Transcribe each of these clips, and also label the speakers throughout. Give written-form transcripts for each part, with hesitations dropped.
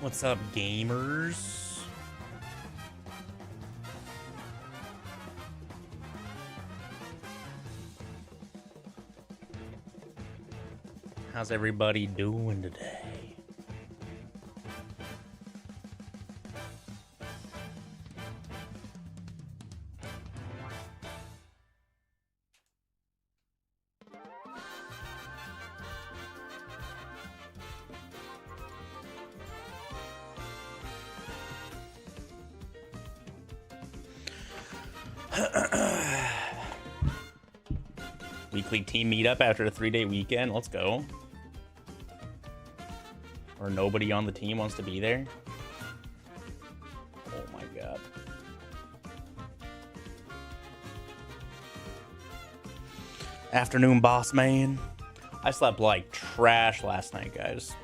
Speaker 1: What's up, gamers? How's everybody doing today? Weekly team meetup after a 3-day weekend. Let's go. Or nobody on the team wants to be there. Oh my god. Afternoon, boss man. I slept like trash last night, guys.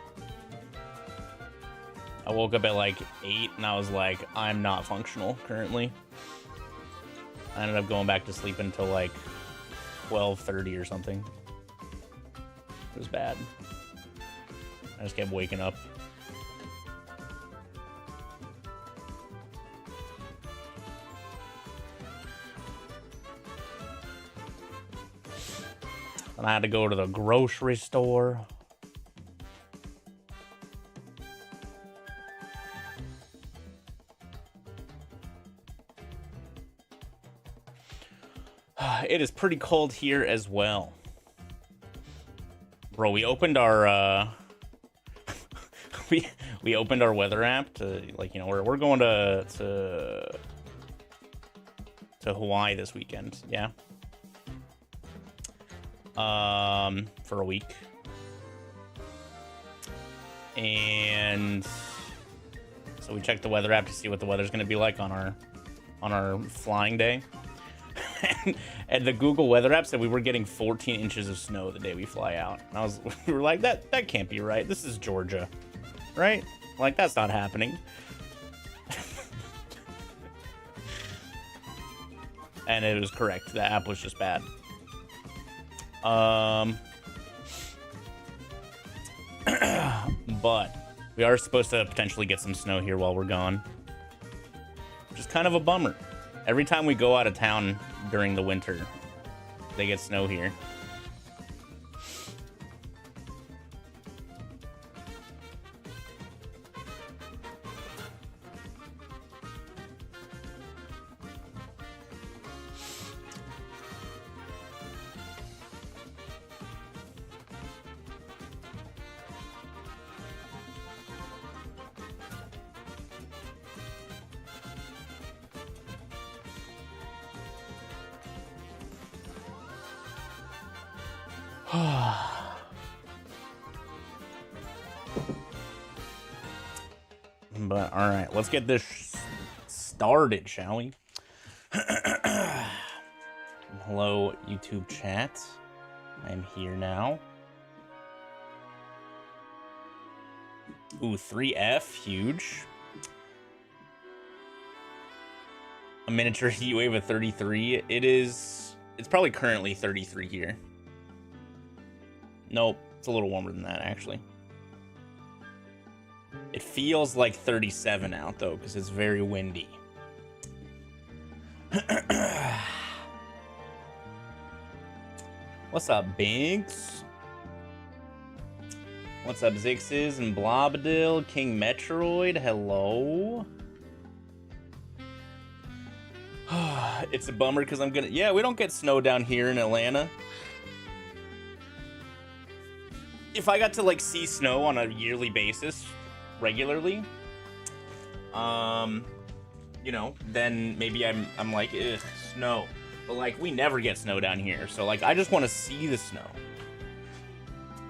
Speaker 1: I woke up at like 8 and I was like, I'm not functional currently. I ended up going back to sleep until like 12:30 or something. It was bad. I just kept waking up. And I had to go to the grocery store. It is pretty cold here as well. Bro, we opened our we opened our weather app to, like, you know, we're going to Hawaii this weekend, yeah. For a week. And so we checked the weather app to see what the weather's going to be like on our flying day. And the Google weather app said we were getting 14 inches of snow the day we fly out. And we were like, that can't be right. This is Georgia, right? Like, that's not happening. And it was correct. The app was just bad. But we are supposed to potentially get some snow here while we're gone, which is kind of a bummer. Every time we go out of town during the winter, they get snow here. But all right, let's get this started, shall we? Hello, YouTube chat. I'm here now. Ooh, 3F, huge. A miniature heat wave of 33. It's probably currently 33 here. Nope, it's a little warmer than that, actually. It feels like 37 out, though, because it's very windy. What's up, Binks? What's up, Zixes and Blobadil? King Metroid, hello. It's a bummer because I'm gonna... Yeah, we don't get snow down here in Atlanta. If I got to, like, see snow on a yearly basis regularly, you know, then maybe I'm like, ugh, snow. But, like, we never get snow down here, so, like, I just want to see the snow.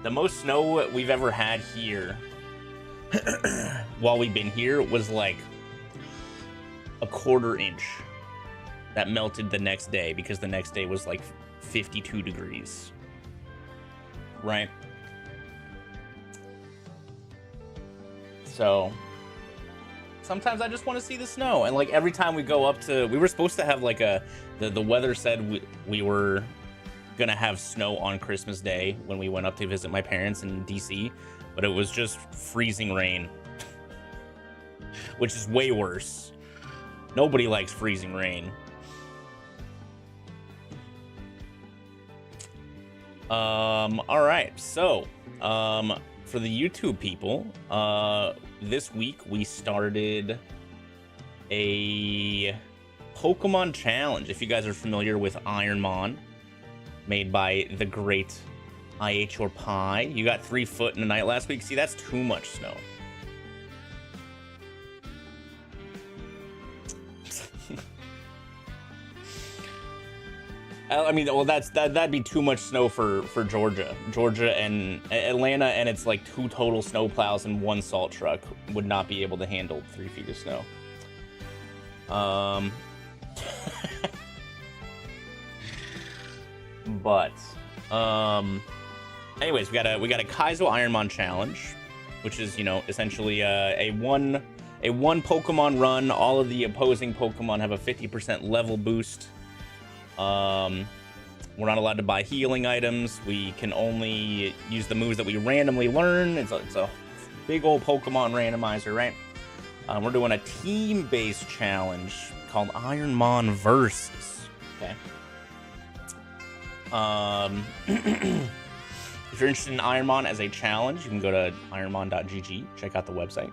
Speaker 1: The most snow we've ever had here while we've been here was, like, a quarter inch that melted the next day, because the next day was, like, 52 degrees. Right? So sometimes I just want to see the snow. And, like, every time we go up to, we were supposed to have, like, the weather said we were gonna have snow on Christmas Day when we went up to visit my parents in DC, but it was just freezing rain which is way worse. Nobody likes freezing rain. All right, so for the YouTube people, this week we started a Pokemon challenge. If you guys are familiar with Ironmon, made by the great IH or Pie, you got 3 foot in a night last week. See, that's too much snow. I mean, well, that'd be too much snow for Georgia and Atlanta, and it's like 2 total snow plows and 1 salt truck would not be able to handle 3 feet of snow. But anyways, we got a Kaizo Ironmon challenge, which is, you know, essentially a one Pokemon run. All of the opposing Pokemon have a 50% level boost. We're not allowed to buy healing items. We can only use the moves that we randomly learn. It's a big old Pokemon randomizer, right? We're doing a team-based challenge called IronmonVS. Okay. If you're interested in Ironmon as a challenge, you can go to ironmon.gg, check out the website.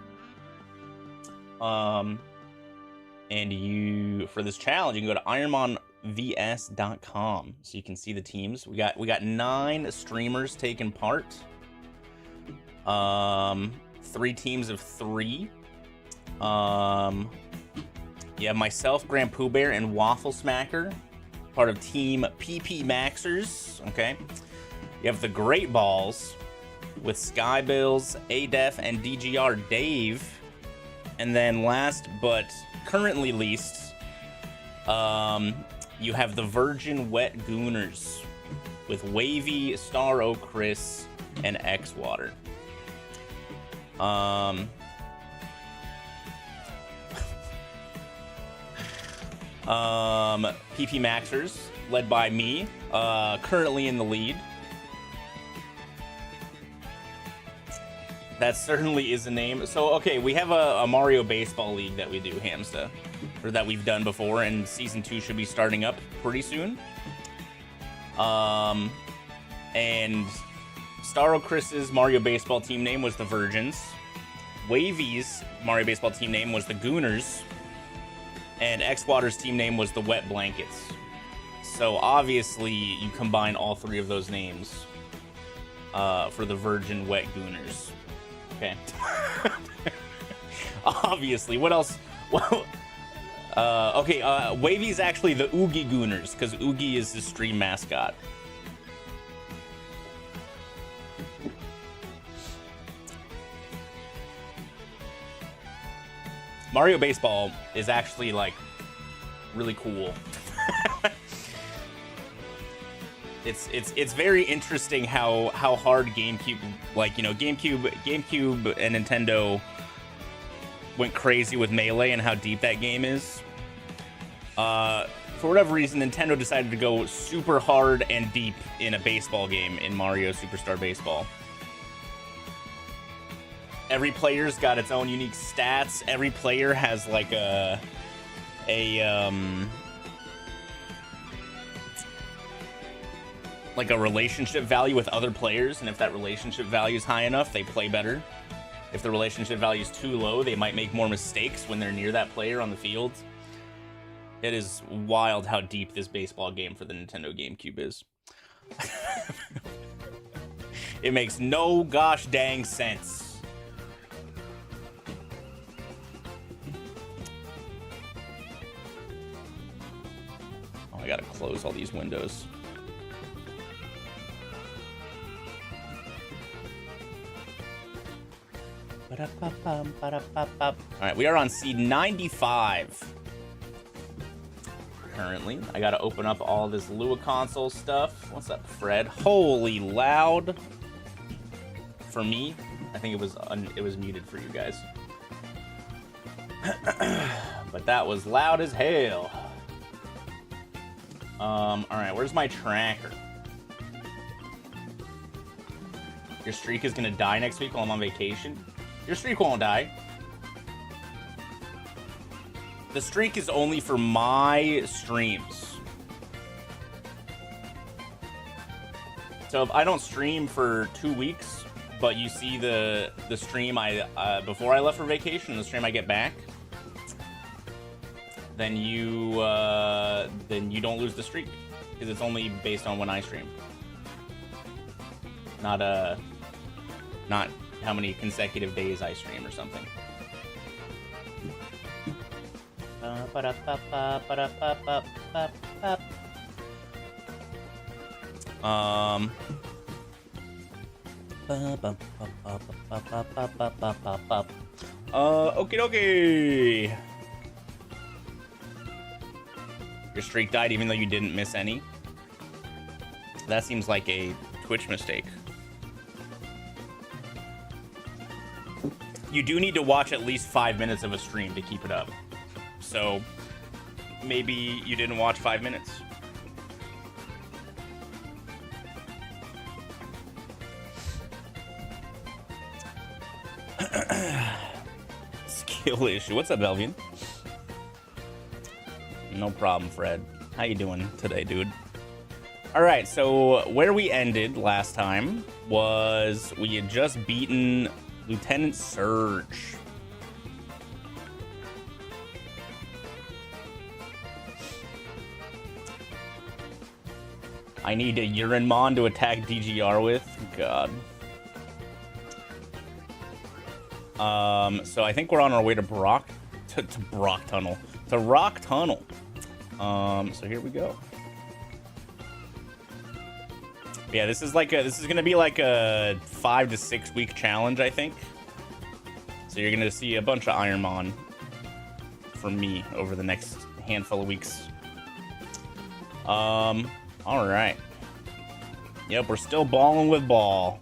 Speaker 1: And for this challenge, you can go to IronmonVS.com, so you can see the teams. We got 9 streamers taking part. 3 teams of 3. You have myself, GrandPooBear, and WaffleSmacker, part of Team PP Maxers. Okay. You have the Great Balls with Skybills, Adef, and DGR Dave. And then last but currently least, you have the Virgin Wet Gooners with Wavy, Star Chris, and X-Water. PP Maxers, led by me, currently in the lead. That certainly is a name. So, okay, we have a Mario Baseball League that we do, Hamsta, or that we've done before, and Season 2 should be starting up pretty soon. And Starro Chris's Mario Baseball team name was the Virgins. Wavy's Mario Baseball team name was the Gooners. And X-Water's team name was the Wet Blankets. So, obviously, you combine all 3 of those names for the Virgin Wet Gooners. Okay. Obviously. What else? Well, okay, Wavy's actually the Oogie Gooners, because Oogie is the stream mascot. Mario Baseball is actually, like, really cool. It's very interesting how hard GameCube, like, you know, GameCube and Nintendo went crazy with Melee and how deep that game is. For whatever reason, Nintendo decided to go super hard and deep in a baseball game in Mario Superstar Baseball. Every player's got its own unique stats. Every player has like a relationship value with other players, and if that relationship value is high enough, they play better. If the relationship value is too low, they might make more mistakes when they're near that player on the field. It is wild how deep this baseball game for the Nintendo GameCube is. It makes no gosh dang sense. Oh, I gotta close all these windows. Alright, we are on seed 95. Currently, I gotta open up all this Lua console stuff. What's up, Fred? Holy loud. For me, I think it was muted for you guys. But that was loud as hell. Alright, where's my tracker? Your streak is gonna die next week while I'm on vacation? Your streak won't die. The streak is only for my streams. So if I don't stream for 2 weeks, but you see the stream I before I left for vacation, the stream I get back, then you don't lose the streak because it's only based on when I stream, not how many consecutive days I stream or something. Okie dokie. Your streak died even though you didn't miss any. That seems like a Twitch mistake. You do need to watch at least 5 minutes of a stream to keep it up. So maybe you didn't watch 5 minutes. Skill issue. What's up, Elvian? No problem, Fred. How you doing today, dude? All right, so where we ended last time was we had just beaten Lieutenant Surge. I need a Ironmon to attack DGR with. God. So I think we're on our way to Rock Tunnel. So here we go. Yeah, this is gonna be like a 5 to 6 week challenge, I think. So you're gonna see a bunch of Ironmon from me over the next handful of weeks. All right. Yep, we're still balling with ball.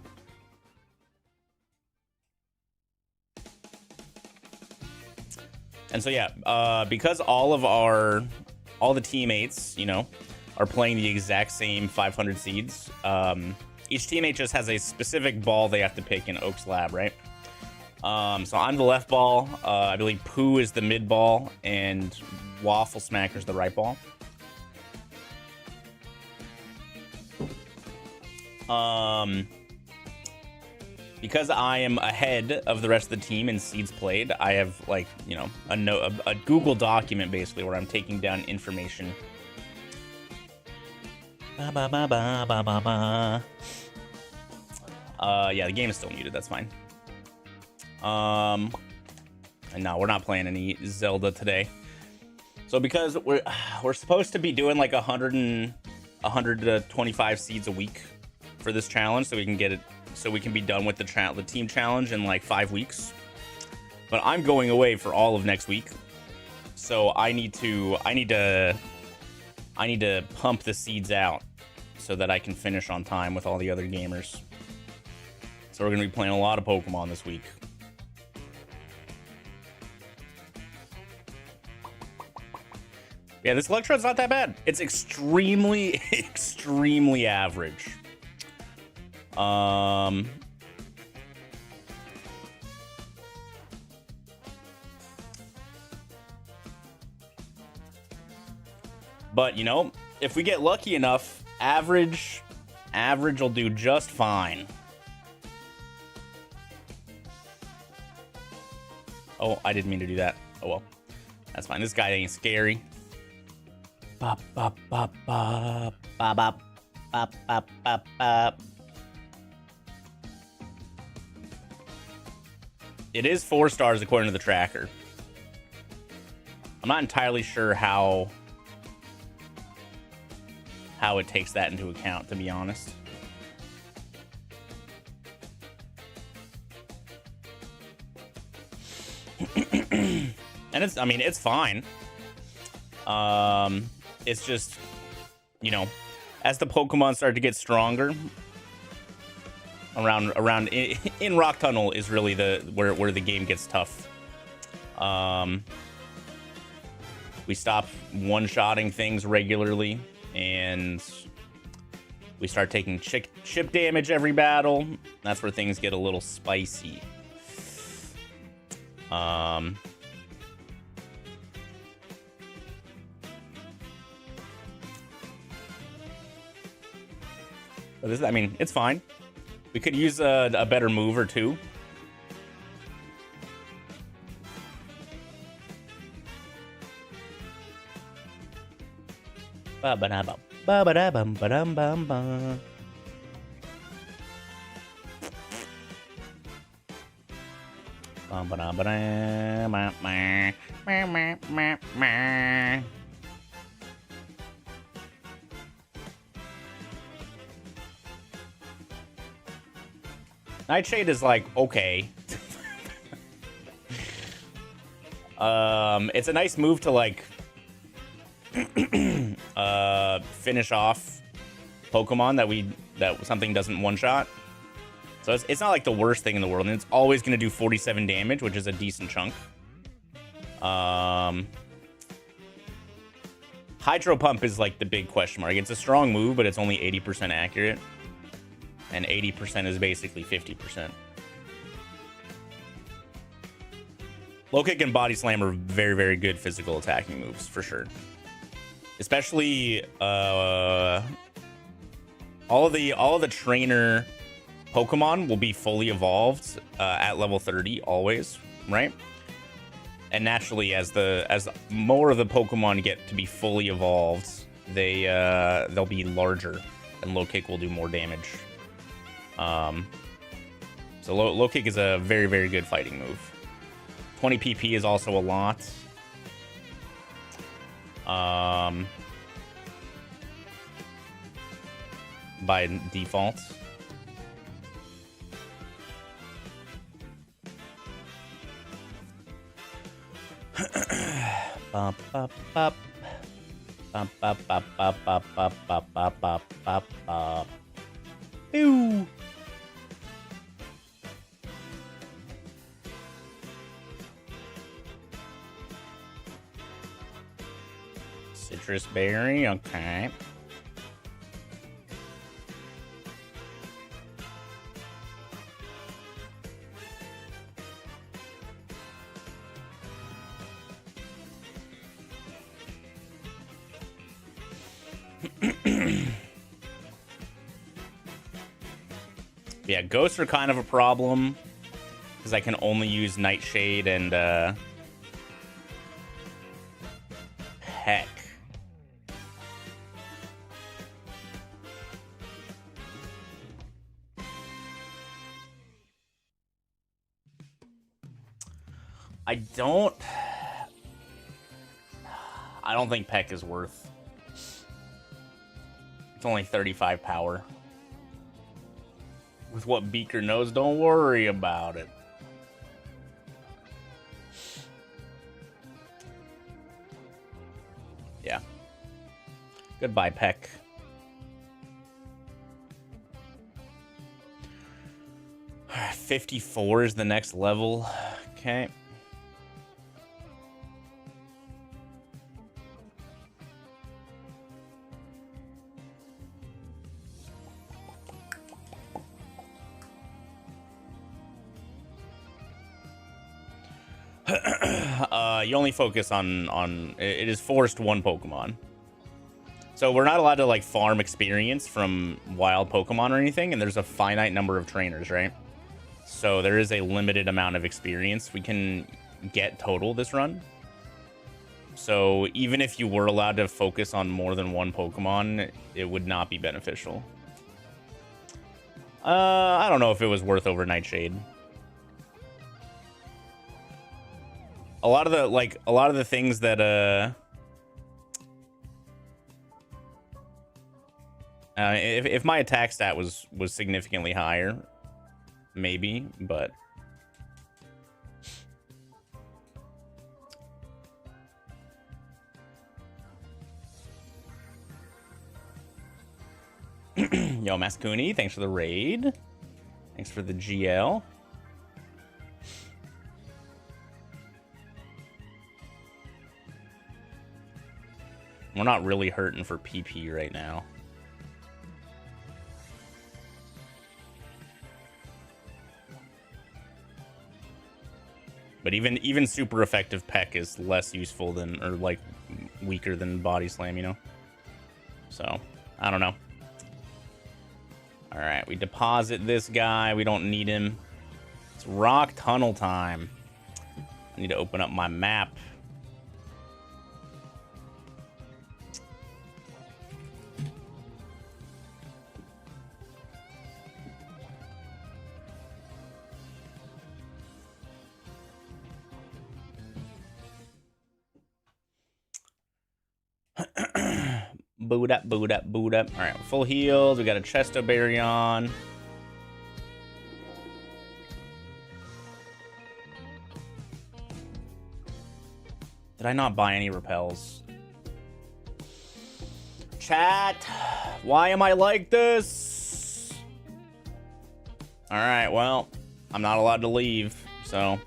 Speaker 1: And so yeah, because all the teammates, you know, are playing the exact same 500 seeds. Each teammate just has a specific ball they have to pick in Oak's lab, right? So I'm the left ball. I believe Pooh is the mid ball, and WaffleSmacker is the right ball. Because I am ahead of the rest of the team in seeds played, I have, like, you know, a Google document basically where I'm taking down information. Yeah, the game is still muted. That's fine. And no, we're not playing any Zelda today. So because we're supposed to be doing like 125 seeds a week for this challenge, so we can get it, so we can be done with the team challenge in like 5 weeks. But I'm going away for all of next week, so I need to pump the seeds out so that I can finish on time with all the other gamers. So we're gonna be playing a lot of Pokemon this week. Yeah, this Electrode's not that bad. It's extremely, extremely average. But, you know, if we get lucky enough, average will do just fine. Oh, I didn't mean to do that. Oh well, that's fine. This guy ain't scary. Bop, bop, bop, bop, bop, bop, bop, bop, bop, bop. It is 4 stars according to the tracker. I'm not entirely sure how it takes that into account, to be honest. And it's, I mean, it's fine. It's just, you know, as the Pokemon start to get stronger, around in Rock Tunnel is really where the game gets tough. We stop one-shotting things regularly, and we start taking chip damage every battle. That's where things get a little spicy. But this, I mean, it's fine. We could use a better move or two. Ba-ba-da-bum, ba-ba-da-bum, ba-dum-bum-bum. Nightshade is like, okay. It's a nice move to like finish off Pokemon that something doesn't one-shot. So it's not like the worst thing in the world, and it's always going to do 47 damage, which is a decent chunk. Hydro Pump is like the big question mark. It's a strong move, but it's only 80% accurate. And 80% is basically 50%. Low Kick and Body Slam are very, very good physical attacking moves, for sure. Especially all of the trainer Pokemon will be fully evolved at level 30 always, right? And naturally, as more of the Pokemon get to be fully evolved, they'll be larger, and Low Kick will do more damage. So low kick is a very, very good fighting move. 20 PP is also a lot. By default. Bop, bop, bop. Bop, bop, bop, bop, bop, bop, bop, bop, bop, bop, bop. Ew. Citrus berry, okay. Yeah, ghosts are kind of a problem because I can only use Nightshade and Heck. I don't think Peck is worth. It's only 35 power. With what Beaker knows, don't worry about it. Yeah. Goodbye, Peck. Alright, 54 is the next level. Okay. You only focus on it is forced one Pokemon. So we're not allowed to like farm experience from wild Pokemon or anything, and there's a finite number of trainers, right? So there is a limited amount of experience we can get total this run. So even if you were allowed to focus on more than one Pokemon, it would not be beneficial. I don't know if it was worth over Nightshade. A lot of the things that if my attack stat was significantly higher, maybe, but yo, Mascuni, thanks for the raid. Thanks for the GL. We're not really hurting for PP right now. But even super effective Peck is less useful than, or like weaker than Body Slam, you know? So, I don't know. All right, we deposit this guy. We don't need him. It's rock tunnel time. I need to open up my map. Boot up, boot up, boot up. All right, full heals. We got a Chestoberry on. Did I not buy any repels? Chat, why am I like this? All right, well, I'm not allowed to leave, so.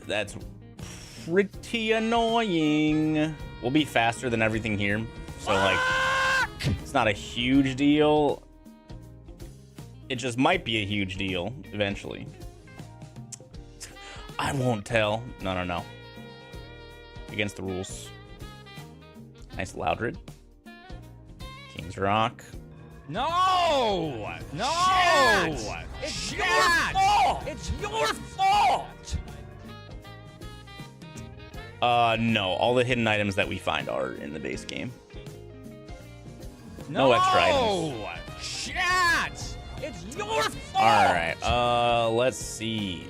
Speaker 1: That's pretty annoying. We'll be faster than everything here, so like, it's not a huge deal. It just might be a huge deal eventually. I won't tell. No. Against the rules. Nice Loudred. King's Rock.
Speaker 2: No!
Speaker 3: Shit!
Speaker 2: It's
Speaker 3: Shit!
Speaker 2: your fault! It's your fault!
Speaker 1: No. All the hidden items that we find are in the base game. No extra items.
Speaker 2: Shit! It's your fault!
Speaker 1: Alright, let's see.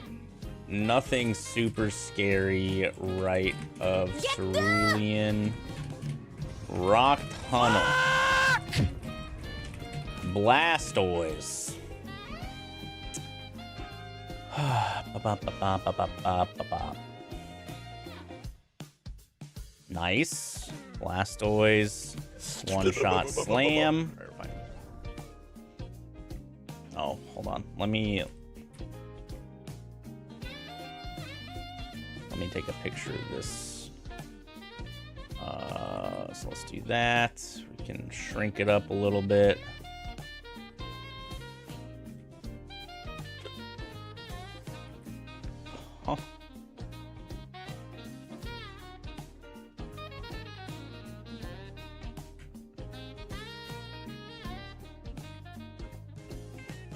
Speaker 1: Nothing super scary right of Cerulean. Rock Tunnel. Blastoise. Nice. Blastoise. One-shot slam. Oh, hold on. Let me take a picture of this. So let's do that. We can shrink it up a little bit. Huh.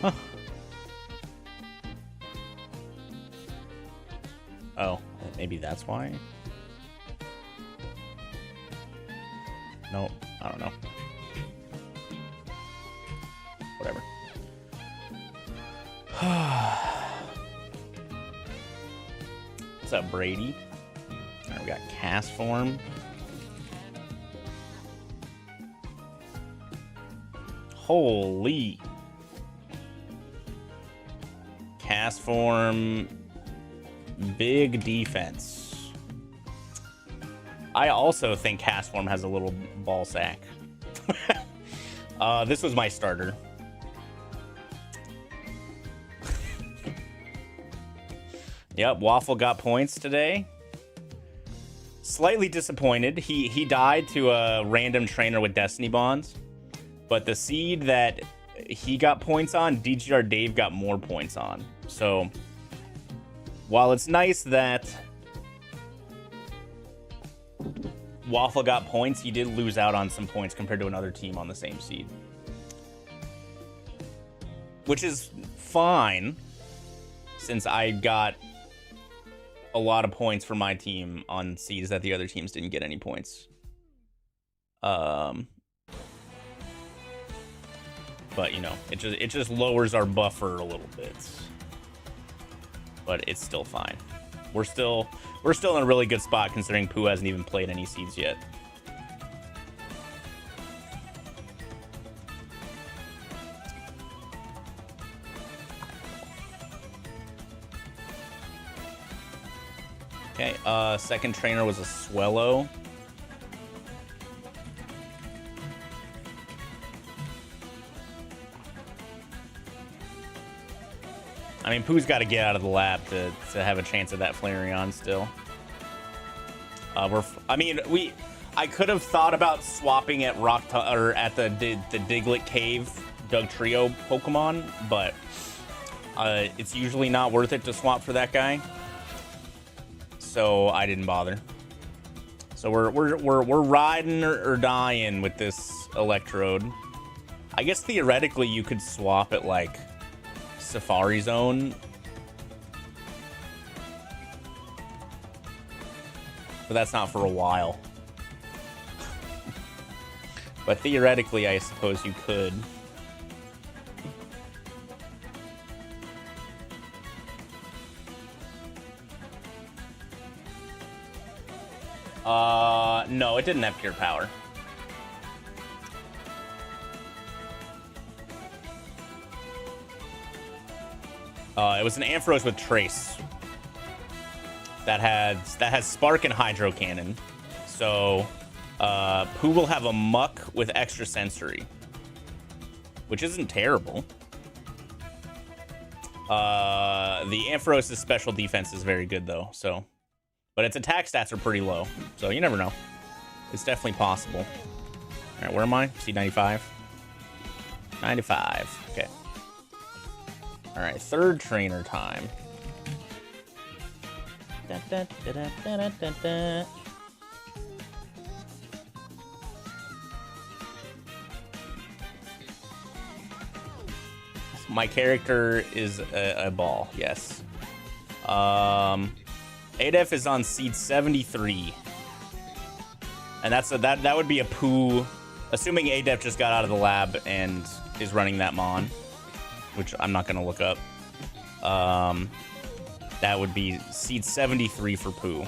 Speaker 1: Huh. Oh, maybe that's why. No, I don't know. Whatever. What's up, Brady? All right, we got Cast Form. Holy. Cast Form. Big defense. I also think Cast Form has a little ball sack. This was my starter. Yep, Waffle got points today. Slightly disappointed. He died to a random trainer with Destiny Bonds. But the seed that he got points on, DGR Dave got more points on. So, while it's nice that Waffle got points, he did lose out on some points compared to another team on the same seed. Which is fine, since I got a lot of points for my team on seeds that the other teams didn't get any points. But you know, it just lowers our buffer a little bit. But it's still fine. We're still in a really good spot considering Pooh hasn't even played any seeds yet. Okay, second trainer was a Swellow. I mean, Pooh's got to get out of the lab to have a chance at that Flareon still. I could have thought about swapping at at the Diglett Cave Doug Trio Pokemon, but it's usually not worth it to swap for that guy. so I didn't bother. So we're riding or dying with this electrode. I guess theoretically you could swap it like Safari Zone. But that's not for a while. But theoretically, I suppose you could. No, it didn't have pure power. It was an Ampharos with Trace. That has Spark and Hydro Cannon. So, Pooh will have a Muck with extra sensory, which isn't terrible. The Ampharos' special defense is very good though, so. But its attack stats are pretty low, so you never know. It's definitely possible. All right, where am I? C95? 95, okay. All right, third trainer time. Da, da, da, da, da, da, da. My character is a ball, yes. ADEF is on seed 73. And that would be a Pooh, assuming ADEF just got out of the lab and is running that Mon, which I'm not gonna look up. That would be seed 73 for Pooh.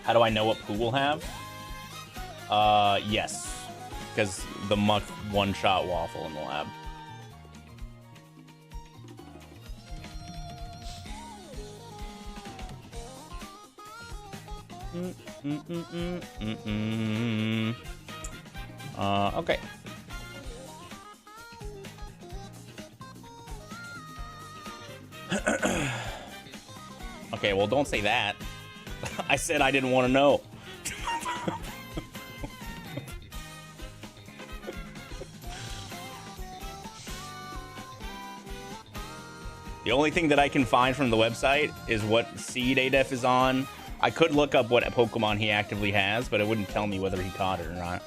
Speaker 1: How do I know what Pooh will have? Yes, because the Muck one-shot Waffle in the lab. Okay. Okay, well, don't say that. I said I didn't want to know. The only thing that I can find from the website is what seed ADEF is on. I could look up what Pokemon he actively has, but it wouldn't tell me whether he caught it or not.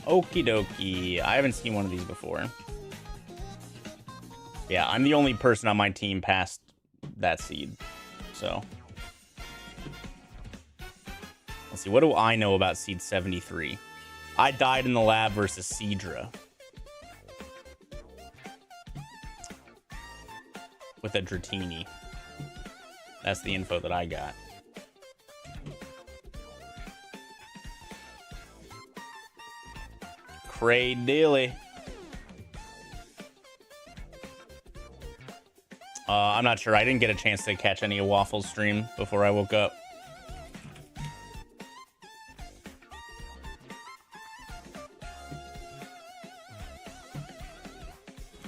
Speaker 1: Okie dokie. I haven't seen one of these before. Yeah, I'm the only person on my team past that seed. So. Let's see, what do I know about seed 73? I died in the lab versus Seadra. With a Dratini. That's the info that I got. Cray-dilly. I'm not sure. I didn't get a chance to catch any of Waffle's stream before I woke up.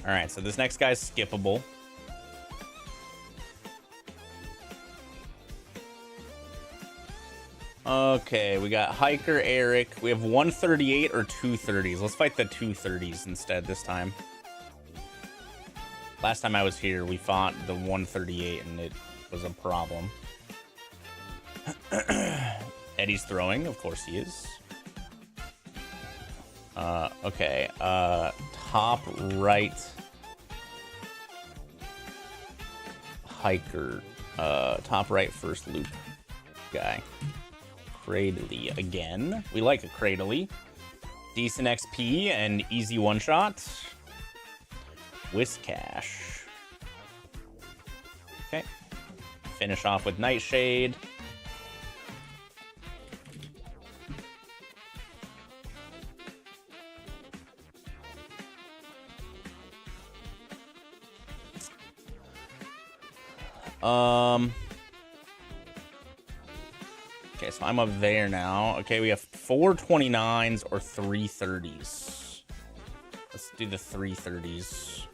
Speaker 1: Alright, so this next guy's skippable. Okay, we got Hiker Eric. We have 138 or 230s. Let's fight the 230s instead this time. Last time I was here, we fought the 138 and it was a problem. Eddie's throwing, of course he is. Okay, top right Hiker. Top right first loop guy. Cradley again. We like a Cradley. Decent XP and easy one-shot. Whiscash. Okay. Finish off with Nightshade. Okay, so I'm up there now. Okay, we have 429s or 330s. Let's do the 330s.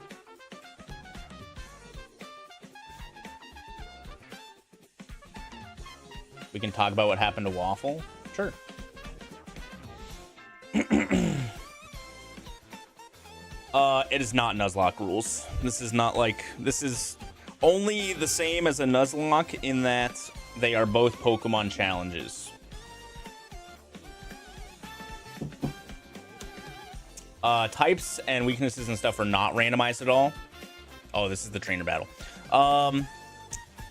Speaker 1: We can talk about what happened to Waffle. Sure. It is not Nuzlocke rules. This is not like... This is only the same as a Nuzlocke in that they are both Pokemon challenges. Types and weaknesses and stuff are not randomized at all. Oh, this is the trainer battle.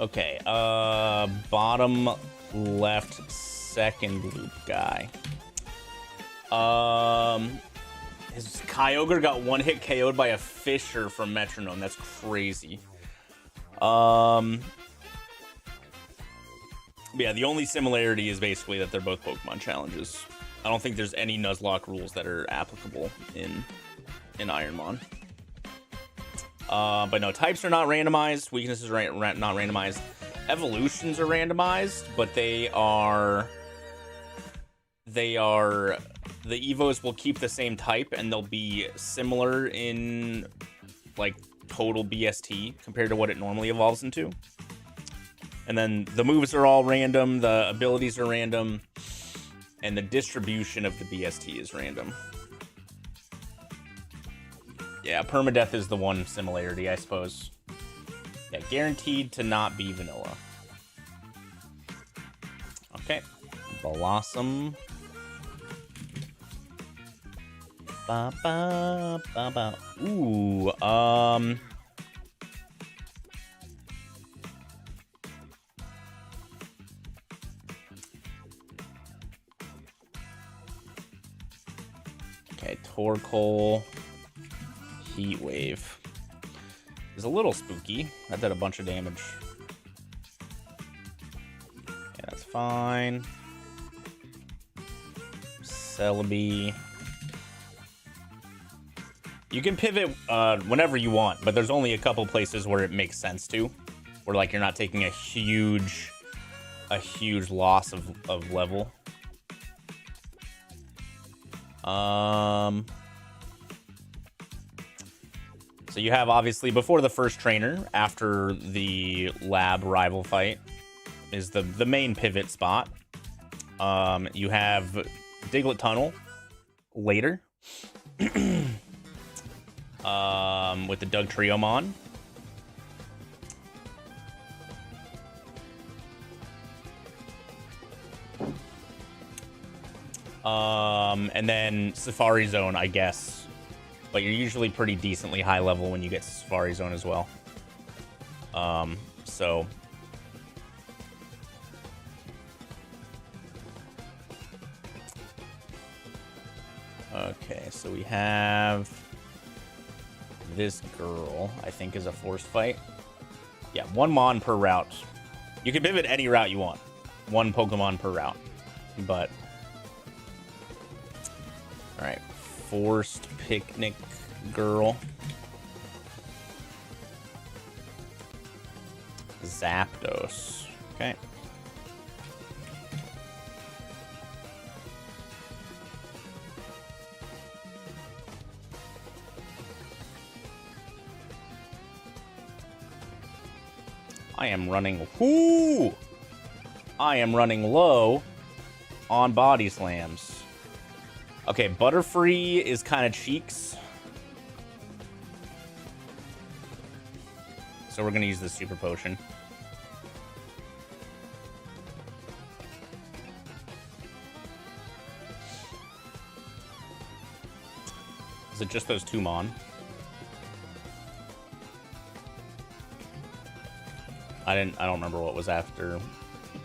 Speaker 1: Okay. Bottom left second loop guy. His Kyogre got one hit KO'd by a Fisher from Metronome. That's crazy. Yeah, the only similarity is basically that they're both Pokemon challenges. I don't think there's any Nuzlocke rules that are applicable in Ironmon. But no, types are not randomized. Weaknesses are not randomized. Evolutions are randomized, but they are... The Evos will keep the same type, and they'll be similar in, like, total BST compared to what it normally evolves into. And then the moves are all random, the abilities are random, and the distribution of the BST is random. Yeah, permadeath is the one similarity, I suppose. Yeah, guaranteed to not be vanilla. Okay. Blossom. Ba, ba, ba, ba. Ooh, okay, Torkoal, Heat Wave. Is a little spooky. That did a bunch of damage. Yeah, that's fine. Celebi. You can pivot whenever you want, but there's only a couple places where it makes sense to, where like you're not taking a huge loss of level. So you have obviously before the first trainer, after the lab rival fight, is the main pivot spot. You have Diglett Tunnel later. With the Dugtriomon. And then Safari Zone, I guess. But you're usually pretty decently high level when you get to Safari Zone as well. So... Okay, so we have... This girl, I think, is a forced fight. Yeah, one Mon per route. You can pivot any route you want. One Pokemon per route. But... Alright, forced picnic girl. Zapdos. Okay. I am running... Whoo! I am running low on body slams. Okay, Butterfree is kind of cheeks. So we're going to use the Super Potion. Is it just those two Mon? I don't remember what was after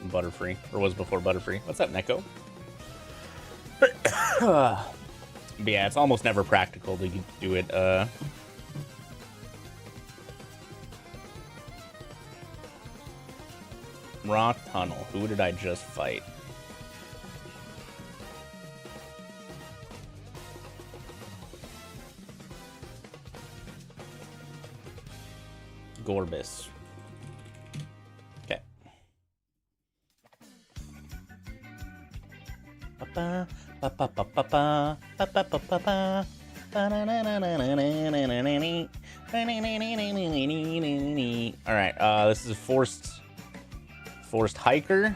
Speaker 1: Butterfree, or was before Butterfree. What's up, Neko? But yeah, it's almost never practical to do it, Rock Tunnel. Who did I just fight? Gorbis. Okay. Alright, this is forced hiker.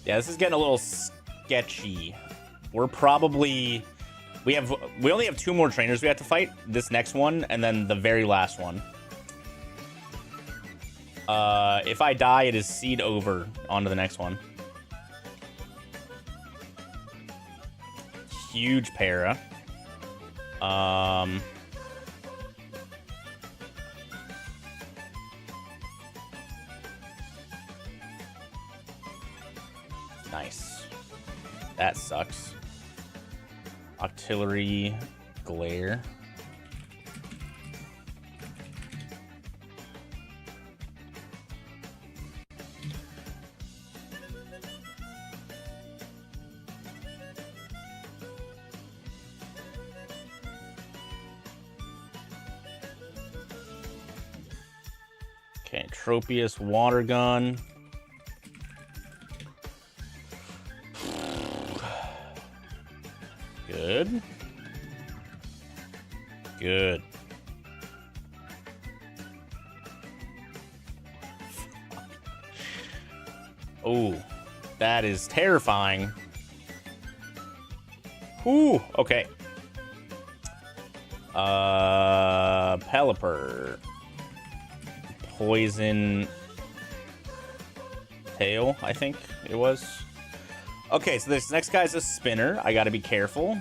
Speaker 1: Yeah, this is getting a little sketchy. We're probably... We only have 2 more trainers we have to fight. This next one, and then the very last one. If I die, it is seed over onto the next one. Huge para. Nice. That sucks. Artillery glare. Okay, Tropius water gun. Good. Good. Oh, that is terrifying. Whew, okay. Pelipper. Poison tail, I think it was. Okay, so this next guy's a spinner. I gotta be careful.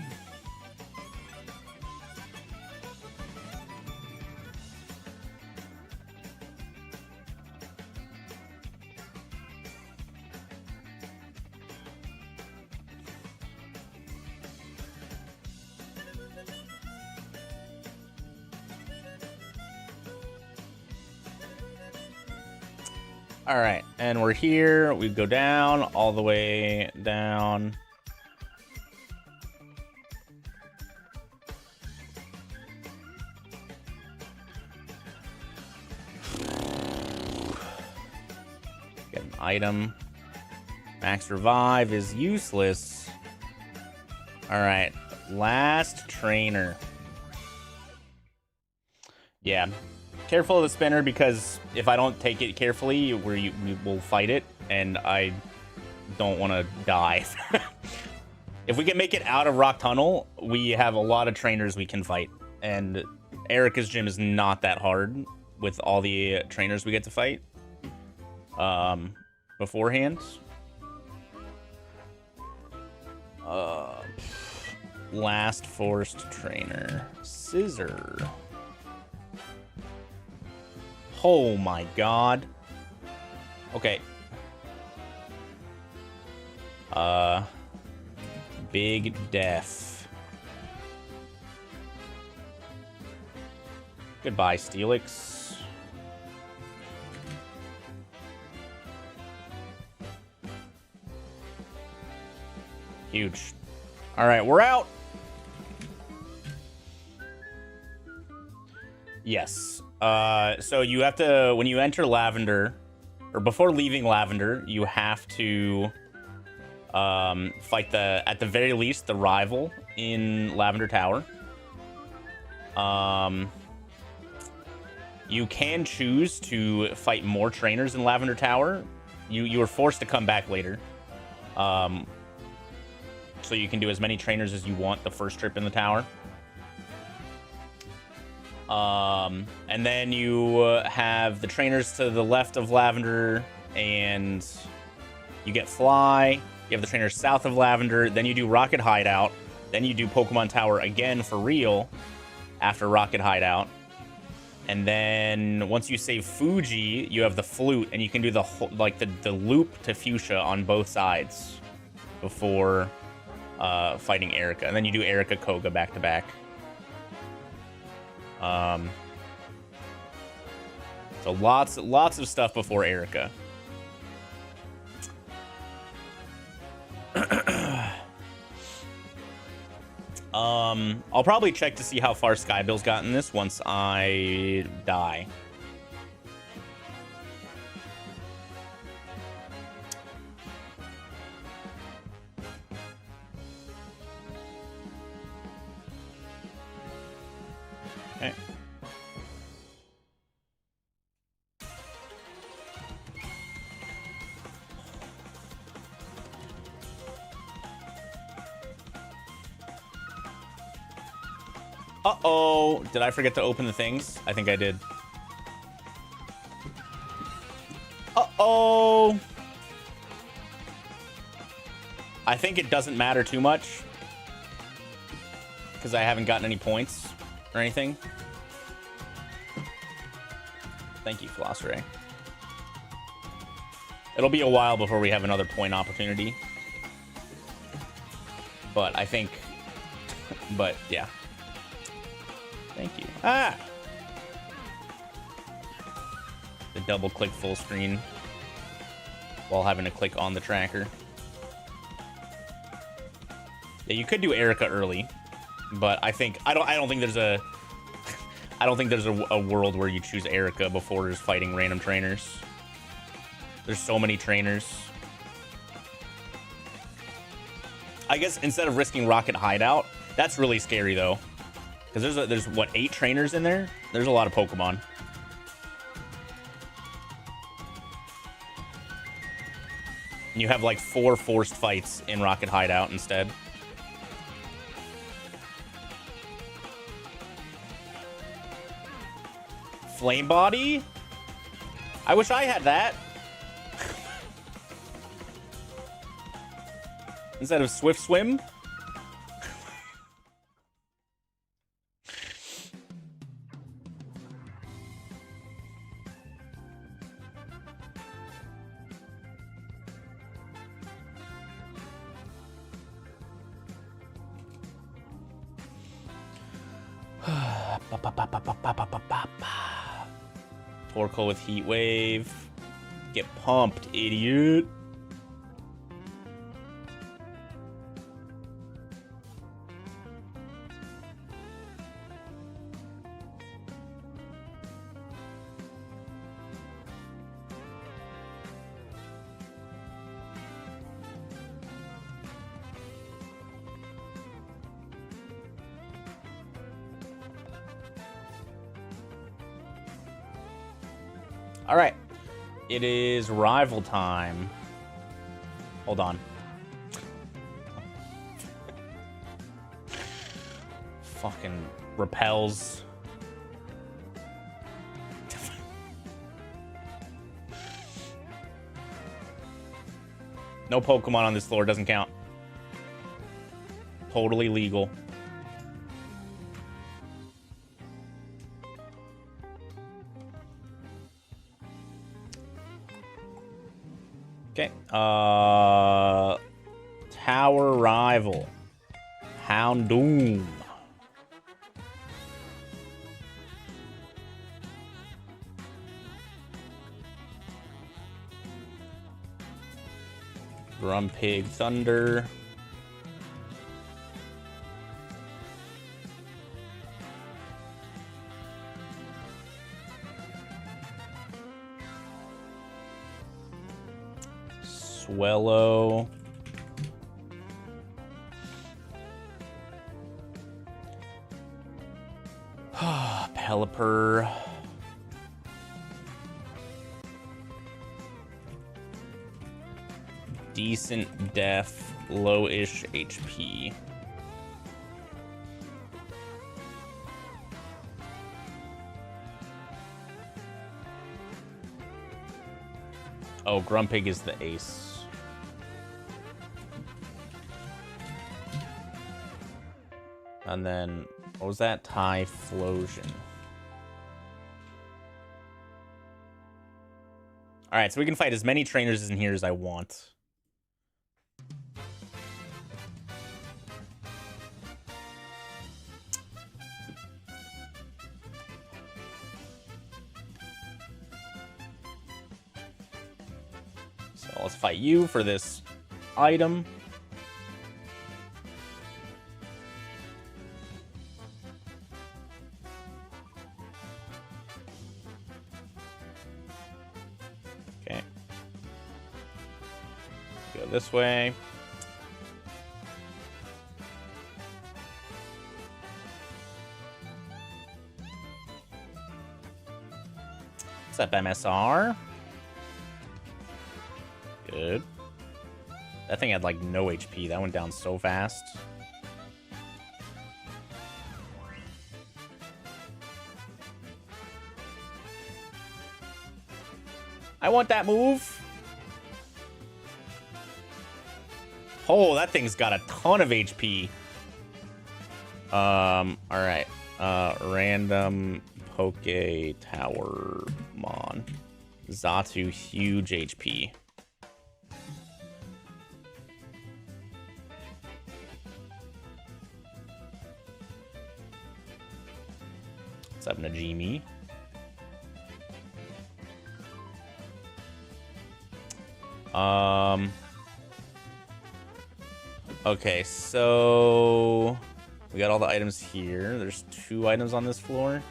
Speaker 1: All right, and we're here. We go down, all the way down. Get an item. Max revive is useless. All right, last trainer. Yeah. Careful of the spinner, because if I don't take it carefully, we will fight it, and I don't want to die. If we can make it out of Rock Tunnel, we have a lot of trainers we can fight, and Erica's gym is not that hard with all the trainers we get to fight beforehand. Last forced trainer. Scissor. Oh my god. Okay. Big Death. Goodbye, Steelix. Huge. Alright, we're out. Yes. So you have to, when you enter Lavender, or before leaving Lavender, you have to fight at the very least, the rival in Lavender Tower. You can choose to fight more trainers in Lavender Tower. You are forced to come back later. So you can do as many trainers as you want the first trip in the tower. And then you have the trainers to the left of Lavender, and you get Fly. You have the trainers south of Lavender. Then you do Rocket Hideout. Then you do Pokemon Tower again for real after Rocket Hideout. And then once you save Fuji, you have the Flute, and you can do the whole, like the loop to Fuchsia on both sides before fighting Erica. And then you do Erica Koga back to back. So lots of stuff before Erica. I'll probably check to see how far Skybill's gotten this once I die. Uh-oh. Did I forget to open the things? I think I did. Uh-oh. I think it doesn't matter too much. Because I haven't gotten any points or anything. Thank you, Floss Ray. It'll be a while before we have another point opportunity. But I think... But, yeah. Thank you. Ah! The double-click full screen while having to click on the tracker. Yeah, you could do Erica early, but I don't think there's a... I don't think there's a world where you choose Erica before just fighting random trainers. There's so many trainers. I guess instead of risking Rocket Hideout, that's really scary though. Because there's what, 8 trainers in there? There's a lot of Pokemon. And you have like 4 forced fights in Rocket Hideout instead. Flame Body? I wish I had that. Instead of Swift Swim? Torkoal with Heat Wave. Get pumped, idiot. All right, it is rival time. Hold on. Fucking repels. No Pokemon on this floor, doesn't count. Totally legal. Okay, Tower Rival. Houndoom. Grumpig Thunder. Swellow. Pelipper. Decent def, low-ish HP. Oh, Grumpig is the ace. And then, what was that? Typhlosion. Alright, so we can fight as many trainers in here as I want. So let's fight you for this item. Okay. Go this way. What's up, MSR? Good. That thing had like no HP. That went down so fast. I want that move. Oh, that thing's got a ton of HP. All right. Random Poke Tower Mon. Xatu, huge HP. What's up, Najimi? Okay, so we got all the items here. There's 2 items on this floor.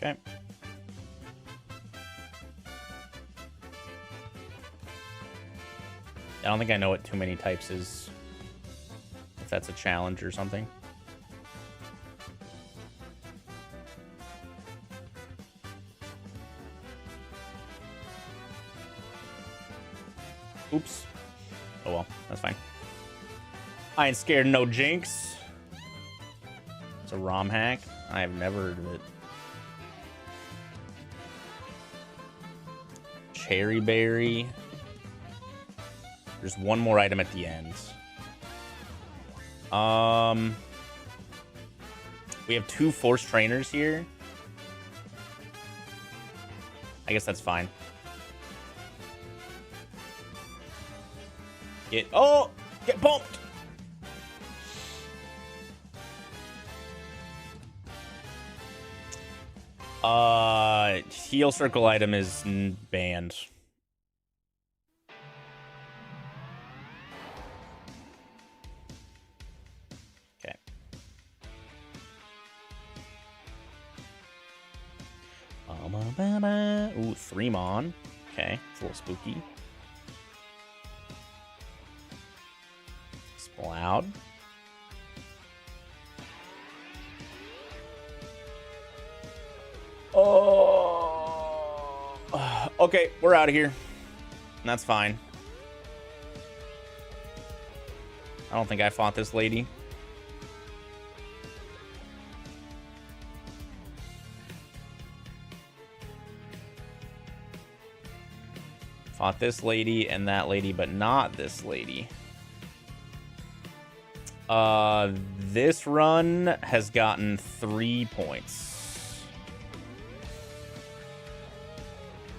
Speaker 1: Okay. I don't think I know what too many types is. If that's a challenge or something. Oops. Oh well, that's fine. I ain't scared of no jinx. It's a ROM hack. I have never heard of it. Cherry berry. There's one more item at the end. We have 2 force trainers here. I guess that's fine. Get bumped. Heal circle item is banned. Okay. Ooh, 3 Mon. Okay, it's a little spooky. Sploud. Oh, okay, we're out of here. That's fine. I don't think I fought this lady. Fought this lady and that lady, but not this lady. This run has gotten 3 points.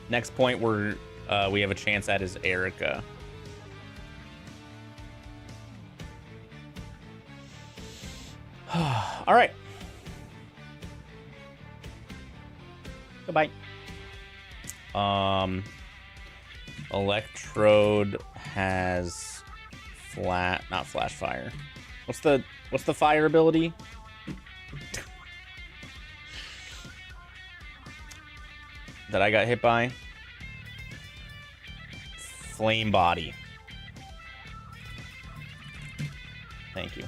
Speaker 1: Next point we have a chance at is Erica. All right. Goodbye. Electrode has not flash fire. What's the fire ability? That I got hit by? Flame body. Thank you.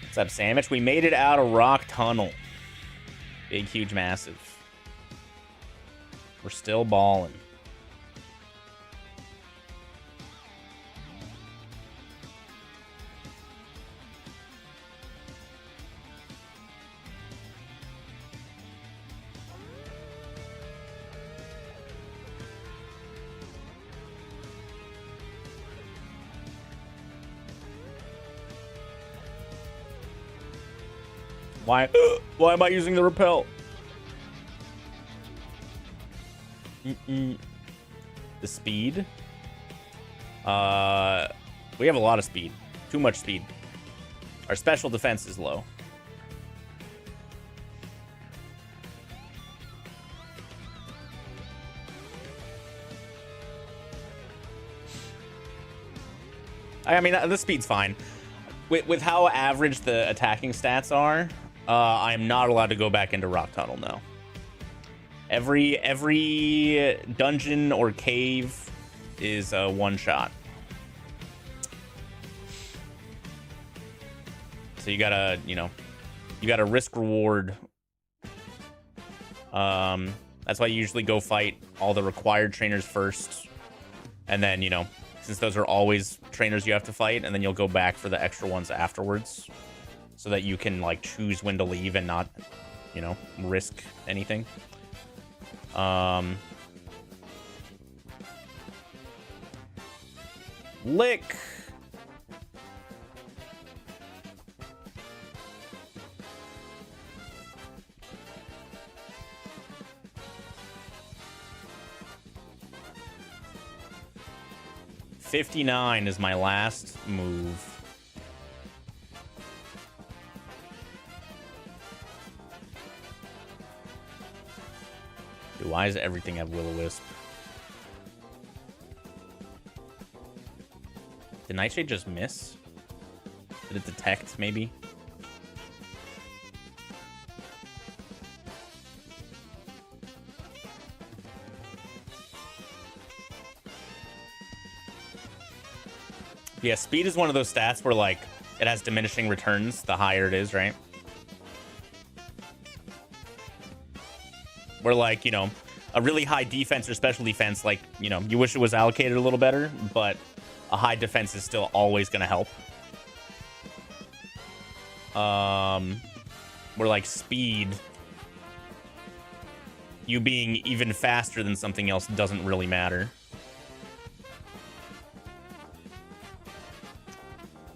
Speaker 1: What's up, Sandwich? We made it out of Rock Tunnel. Big, huge, massive. We're still balling. Why am I using the repel? The speed. We have a lot of speed. Too much speed. Our special defense is low. I mean, the speed's fine. With how average the attacking stats are, I'm not allowed to go back into Rock Tunnel, no. Every dungeon or cave is a one-shot. So you gotta, you know, you gotta risk reward. That's why you usually go fight all the required trainers first. And then, you know, since those are always trainers you have to fight, and then you'll go back for the extra ones afterwards. So that you can, like, choose when to leave and not, you know, risk anything. Lick! $59 is my last move. Dude, why does everything have Will-O-Wisp? Did Nightshade just miss? Did it detect, maybe? Yeah, speed is one of those stats where, like, it has diminishing returns the higher it is, right? Where, like, you know, a really high defense or special defense, like, you know, you wish it was allocated a little better, but a high defense is still always going to help. Where, like, speed, you being even faster than something else doesn't really matter.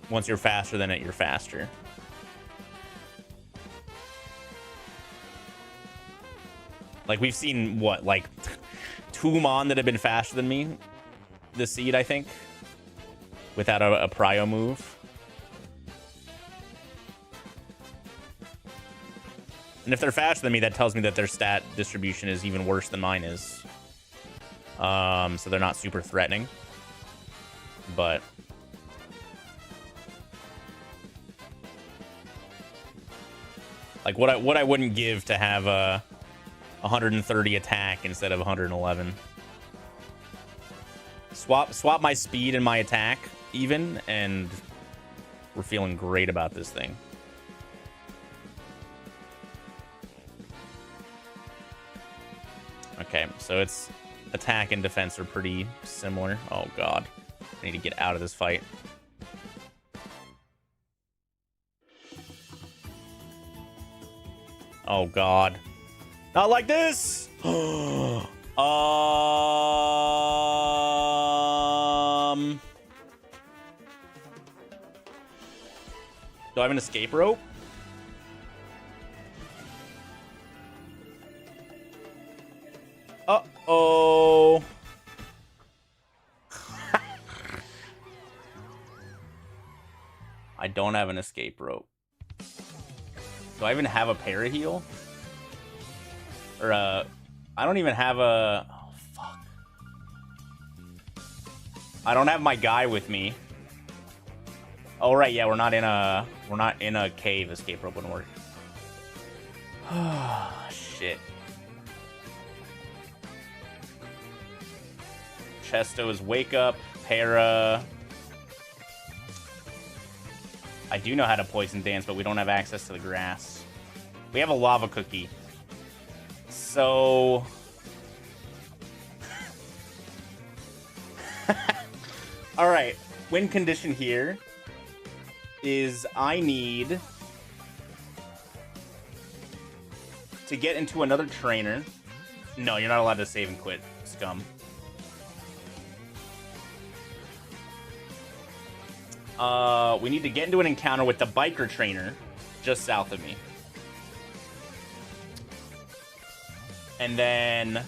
Speaker 1: Once you're faster than it, you're faster. Like, we've seen, what, like, 2 Mon that have been faster than me this seed, I think. Without a prio move. And if they're faster than me, that tells me that their stat distribution is even worse than mine is. So they're not super threatening. But... like, what I wouldn't give to have a 130 attack instead of 111. Swap my speed and my attack even, and we're feeling great about this thing. Okay, so its attack and defense are pretty similar. Oh, God. I need to get out of this fight. Oh, God. Not like this! Do I have an escape rope? Uh-oh. I don't have an escape rope. Do I even have a paraheal? Or I don't even have a... oh, fuck. I don't have my guy with me. Oh, right, yeah, we're not in a cave. Escape rope wouldn't work. Shit. Chesto's Wake Up, Para. I do know how to Poison Dance, but we don't have access to the grass. We have a Lava Cookie. So... Alright, win condition here is I need to get into another trainer. No, you're not allowed to save and quit, scum. We need to get into an encounter with the biker trainer just south of me. And then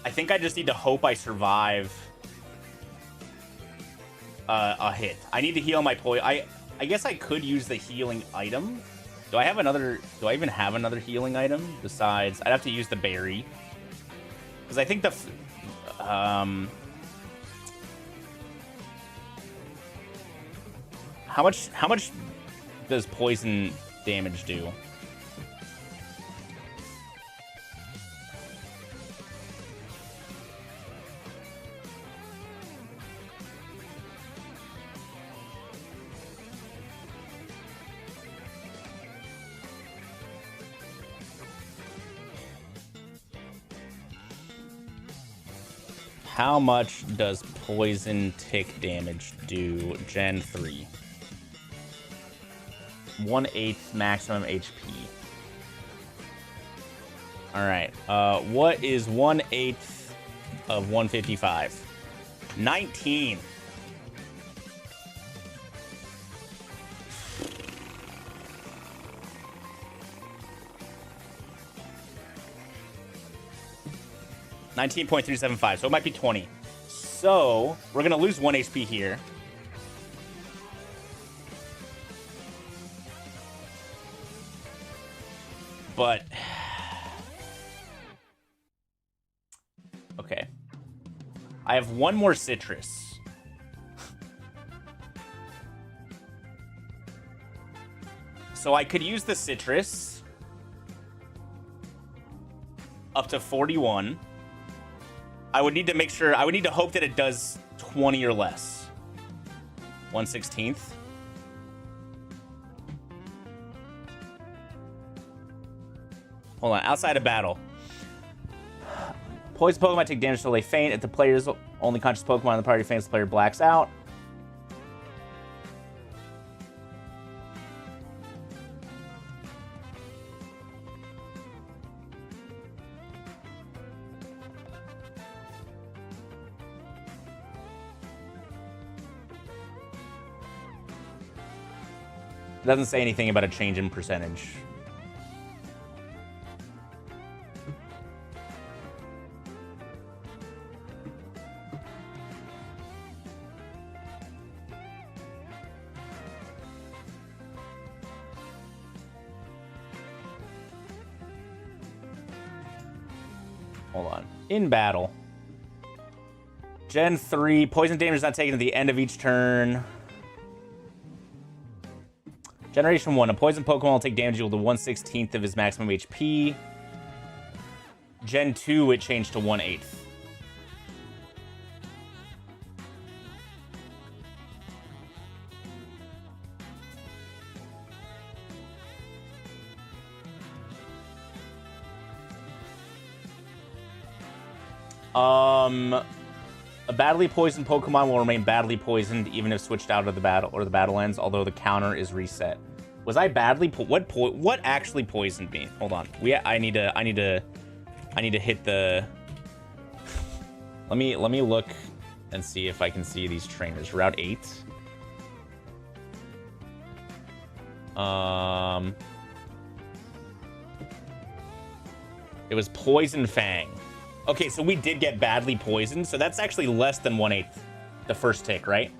Speaker 1: I think I just need to hope I survive a hit. I need to heal my poison. I guess I could use the healing item. Do I have another... Do I even have another healing item? Besides... I'd have to use the berry. Because I think the... How much does poison damage do? How much does poison tick damage do? Gen 3. 1/8 maximum HP. Alright. What is 1/8 of 155? 19. $19.375, so it might be 20. So, we're gonna lose 1 HP here. But... Okay. I have one more citrus. So I could use the citrus up to 41. I would need to make sure... I would need to hope that it does 20 or less. 1/16. Hold on. Outside of battle. Poison Pokemon take damage until they faint. If the player's only conscious Pokemon in the party faints, the player blacks out. It doesn't say anything about a change in percentage. Hold on. In battle. Gen 3. Poison damage is not taken at the end of each turn. Generation 1. A poison Pokemon will take damage equal to 1/16 of his maximum HP. Gen 2, it changed to 1/8. A badly poisoned Pokemon will remain badly poisoned even if switched out of the battle or the battle ends, although the counter is reset. Was I badly what actually poisoned me? Hold on. I need to hit the Let me look and see if I can see these trainers. Route 8. It was Poison Fang. Okay, so we did get badly poisoned, so that's actually less than 1/8 the first tick, right?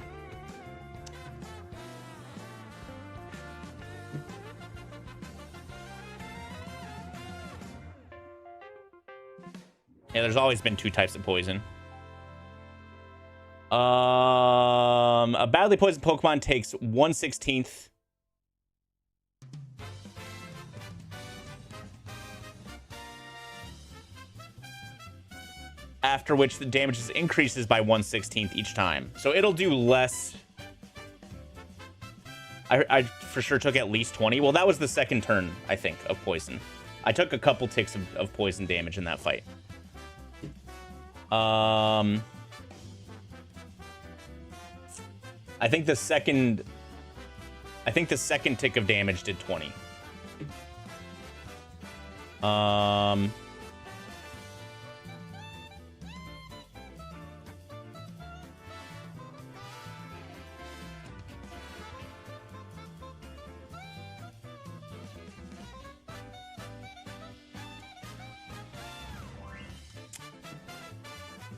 Speaker 1: Yeah, there's always been 2 types of poison. A badly poisoned Pokemon takes 1/16. After which the damage increases by 1/16 each time. So it'll do less. I for sure took at least 20. Well, that was the second turn, I think, of poison. I took a couple ticks of poison damage in that fight. I think the second tick of damage did 20.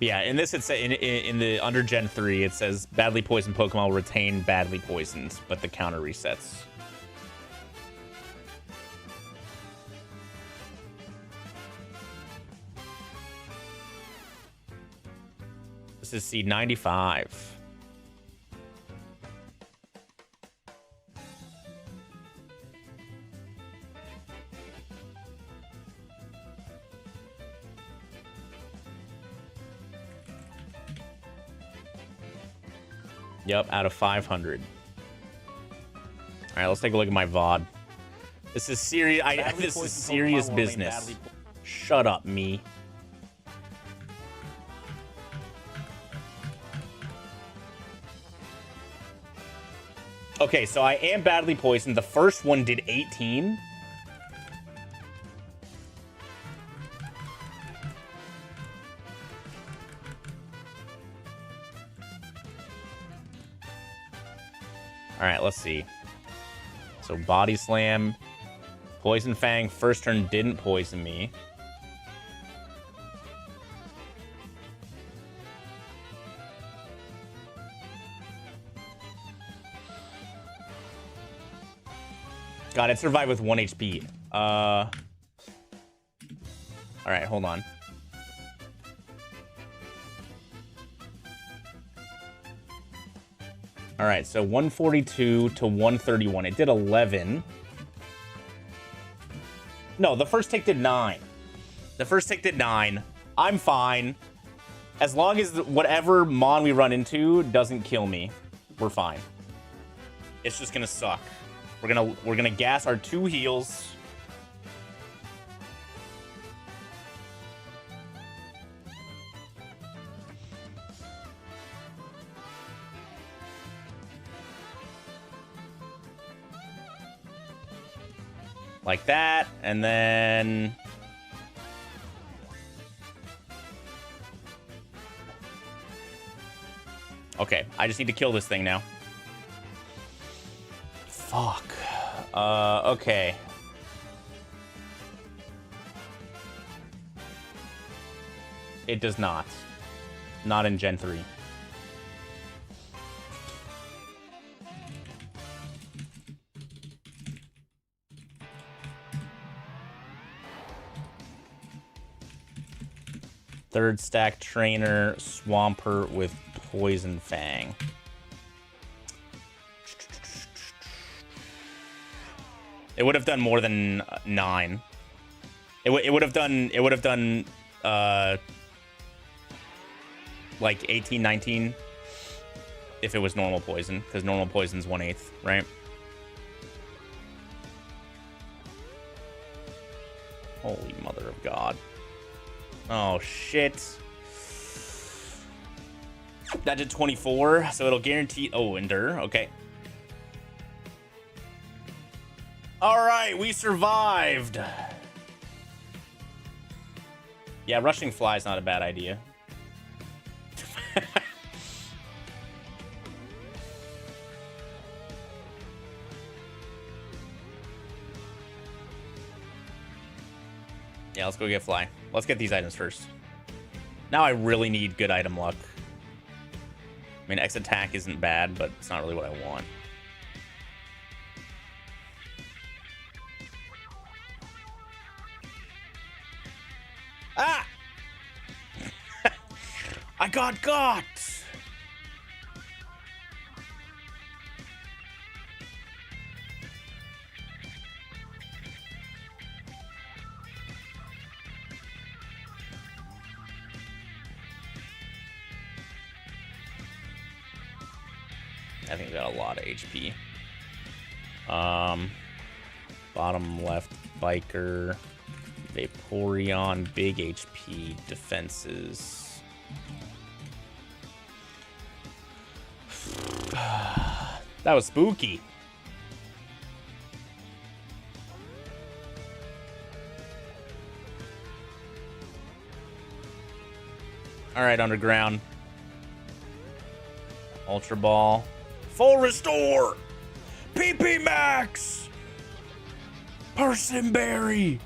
Speaker 1: Yeah, in this, it's in the under Gen 3, it says badly poisoned Pokemon will retain badly poisoned, but the counter resets. This is seed 95. Yep, out of 500. All right, let's take a look at my VOD. This is serious. This is serious business. Shut up, me. Okay, so I am badly poisoned. The first one did 18. All right, let's see. So Body Slam, Poison Fang, first turn didn't poison me. God, it survived with 1 HP. All right, hold on. All right, so 142 to 131. It did 11. No, the first tick did 9. The first tick did 9. I'm fine. As long as whatever Mon we run into doesn't kill me, we're fine. It's just gonna suck. We're gonna gas our 2 heals. Like that, and then... Okay, I just need to kill this thing now. Fuck. Okay. It does not. Not in Gen 3. Third stack trainer, Swampert with Poison Fang. It would have done more than 9. It would have done like 18, 19 if it was normal poison, because normal poison's 1/8, right? Holy mother of God. Oh, shit. That did 24, so it'll guarantee... Oh, endure. Okay. All right, we survived. Yeah, rushing fly is not a bad idea. Yeah, let's go get fly. Let's get these items first. Now I really need good item luck. I mean, X attack isn't bad, but it's not really what I want. Ah! I got. I think we got a lot of HP. Bottom left, Biker, Vaporeon, big HP, defenses. That was spooky. All right, Underground. Ultra Ball. Full Restore! PP Max! Personberry!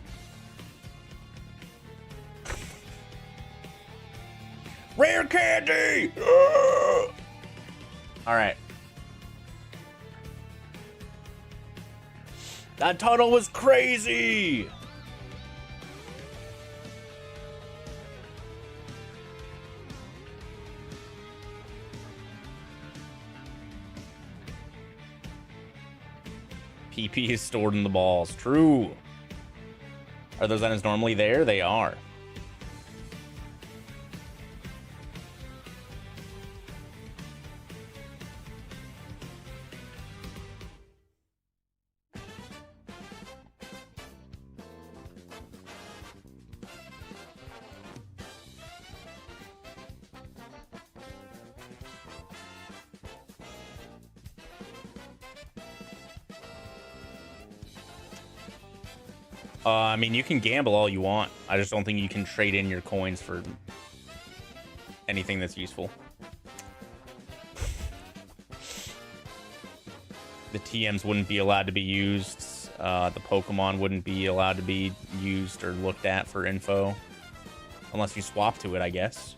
Speaker 1: Rare candy! Alright. That tunnel was crazy! PP is stored in the balls. True. Are those items normally there? They are. I mean, you can gamble all you want. I just don't think you can trade in your coins for anything that's useful. The TMs wouldn't be allowed to be used. The Pokemon wouldn't be allowed to be used or looked at for info, unless you swap to it, I guess.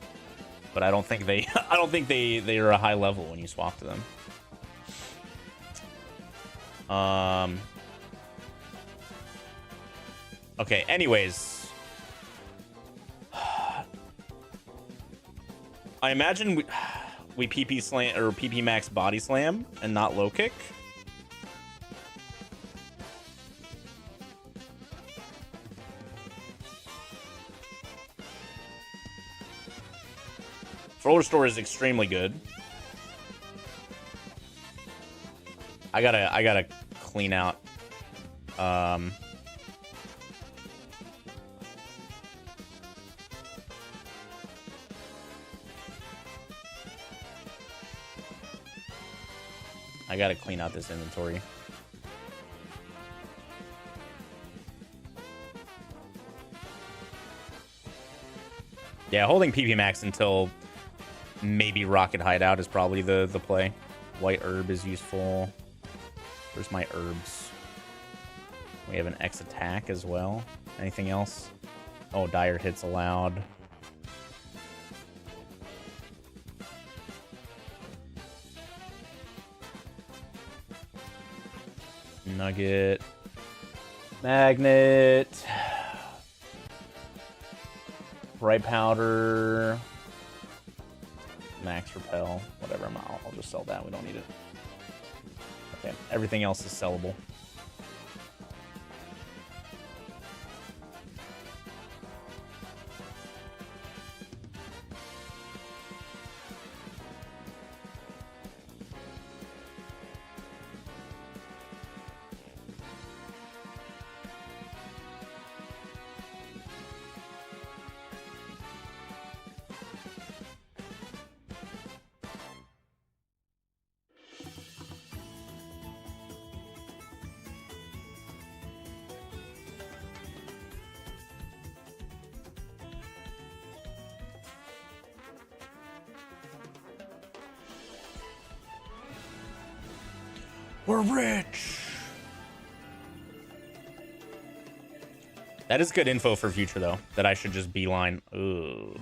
Speaker 1: But I don't think they, I don't think they are a high level when you swap to them. Okay, anyways. I imagine we PP slam or PP max body slam and not low kick. Roller Store is extremely good. I gotta clean out I gotta clean out this inventory. Yeah, holding PP max until maybe Rocket Hideout is probably the play. White herb is useful. Where's my herbs? We have an X attack as well. Anything else? Oh, dire hits allowed. Nugget. Magnet. Bright powder. Max repel. Whatever. I'll just sell that. We don't need it. Okay. Everything else is sellable. We're rich. That is good info for future, though. That I should just beeline. Ooh.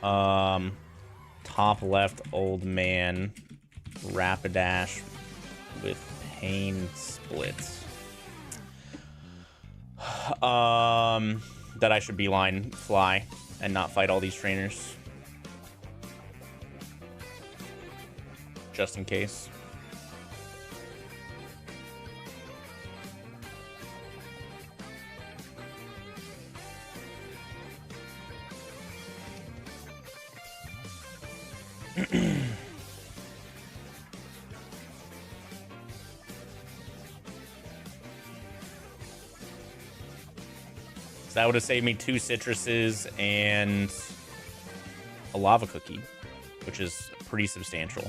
Speaker 1: Top left, old man. Rapidash with pain splits. That I should beeline fly and not fight all these trainers. Just in case. That would have saved me 2 citruses and a lava cookie, which is pretty substantial.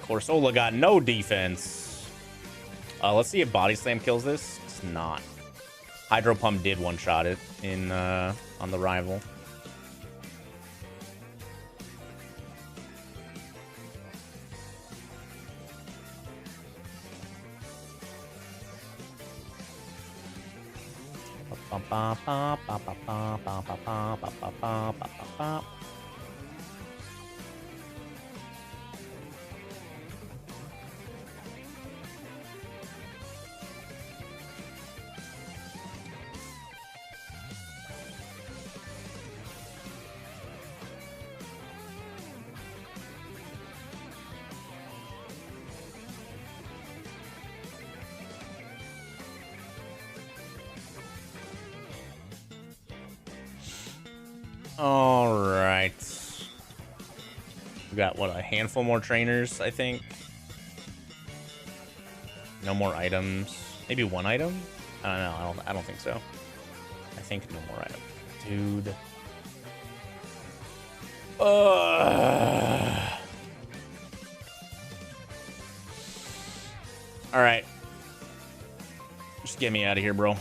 Speaker 1: Corsola got no defense. Let's see if Body Slam kills this. It's not. Hydro Pump did one-shot it in on the rival. All right. We got, what, a handful more trainers, I think. No more items. Maybe one item? I don't know. I don't think so. I think no more items. Dude. All right. Just get me out of here, bro.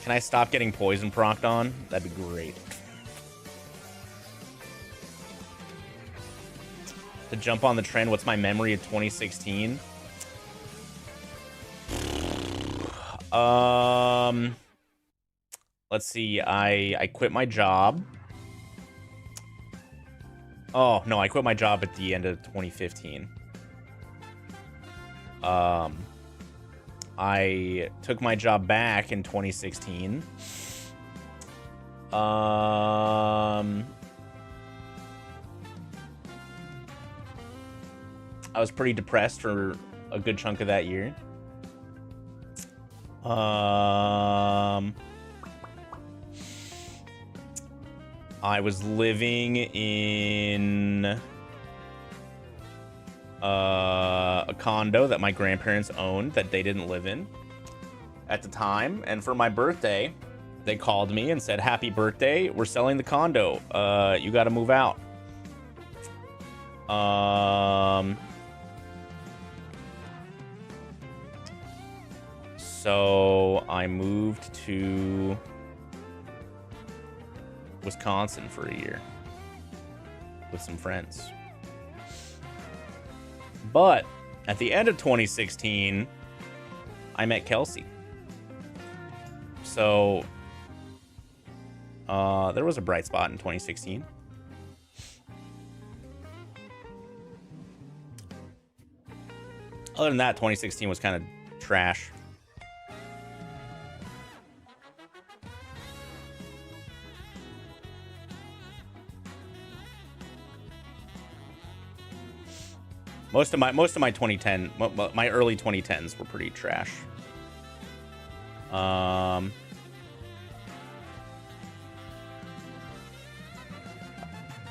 Speaker 1: Can I stop getting poison procced on? That'd be great. To jump on the trend, what's my memory of 2016? Let's see. I quit my job. Oh, no, I quit my job at the end of 2015. I took my job back in 2016. I was pretty depressed for a good chunk of that year. I was living in a condo that my grandparents owned that they didn't live in at the time, and for my birthday they called me and said, happy birthday, we're selling the condo, you got to move out. So I moved to Wisconsin for a year with some friends. But at the end of 2016, I met Kelsey. So there was a bright spot in 2016. Other than that, 2016 was kind of trash. Most of my 2010, my early 2010s were pretty trash.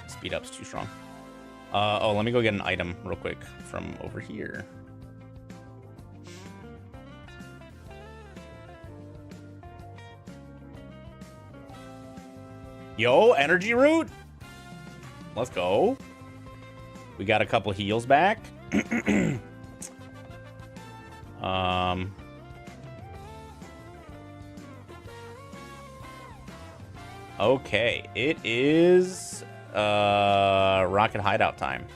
Speaker 1: Speed up's too strong. Oh, let me go get an item real quick from over here. Yo, energy root. Let's go. We got a couple heals back. Okay, it is rocket hideout time.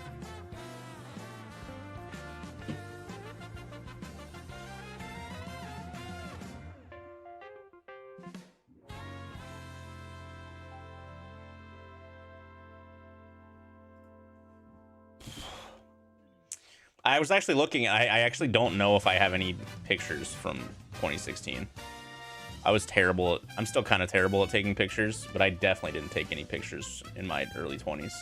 Speaker 1: I was actually looking. I actually don't know if I have any pictures from 2016. I was terrible. I'm still kind of terrible at taking pictures, but I definitely didn't take any pictures in my early 20s.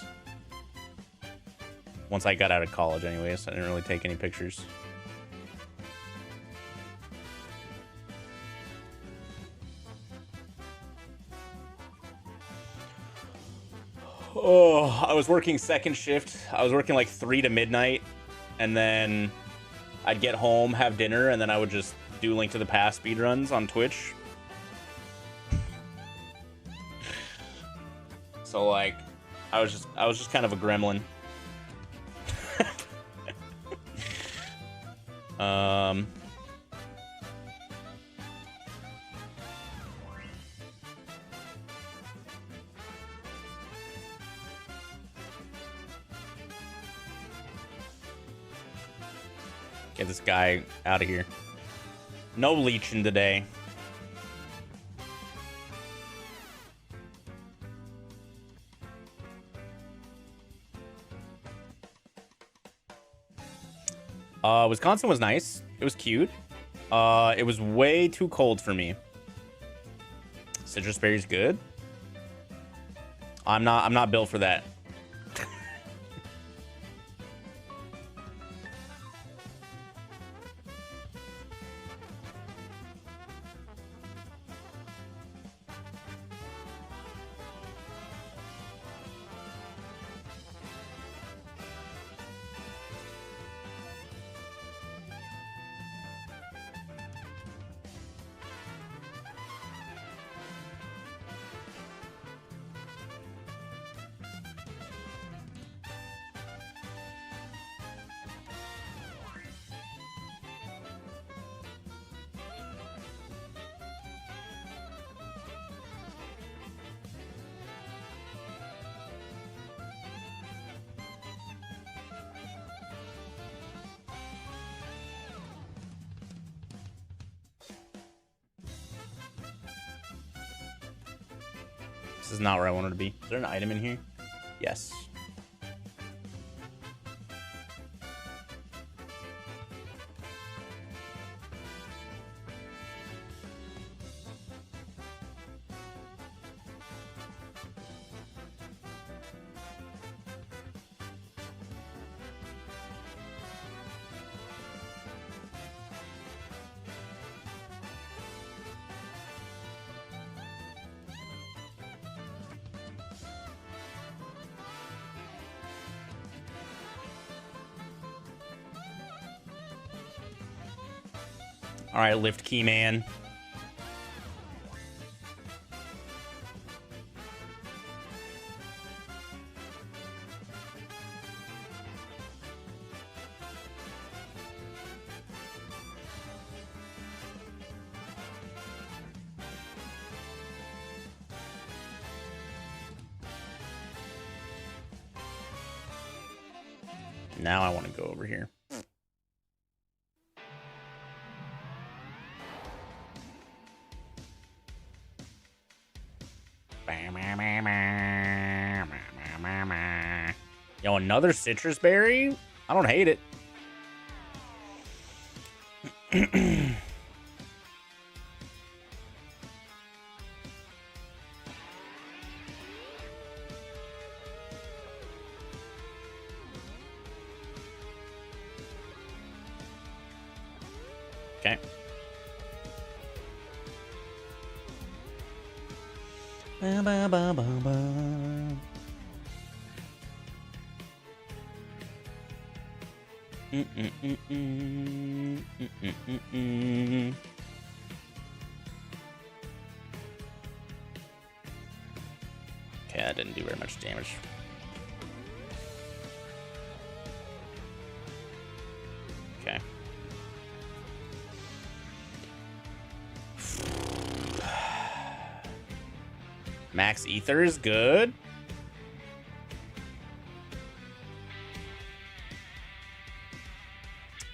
Speaker 1: Once I got out of college anyways, I didn't really take any pictures. Oh, I was working second shift. I was working like 3 to midnight. And then I'd get home, have dinner, and then I would just do Link to the Past speedruns on Twitch. So like, I was just kind of a gremlin. Get this guy out of here. No leeching today. Wisconsin was nice. It was cute. It was way too cold for me. Citrus berry's good. I'm not built for that. This is not where I wanted to be. Is there an item in here? Yes. All right, lift key man. Now I want to go over here. Yo, another citrus berry? I don't hate it. Okay. Ba, ba, ba, ba, ba. Okay, that didn't do very much damage. Okay. Max Ether is good.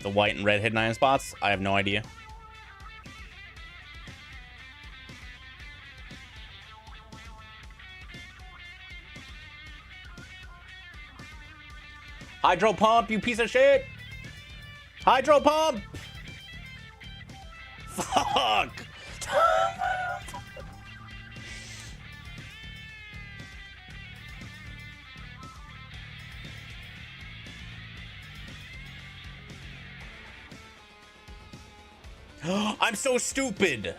Speaker 1: The white and red hidden iron spots? I have no idea. Hydro pump, you piece of shit! Hydro pump! Fuck! I'm so stupid.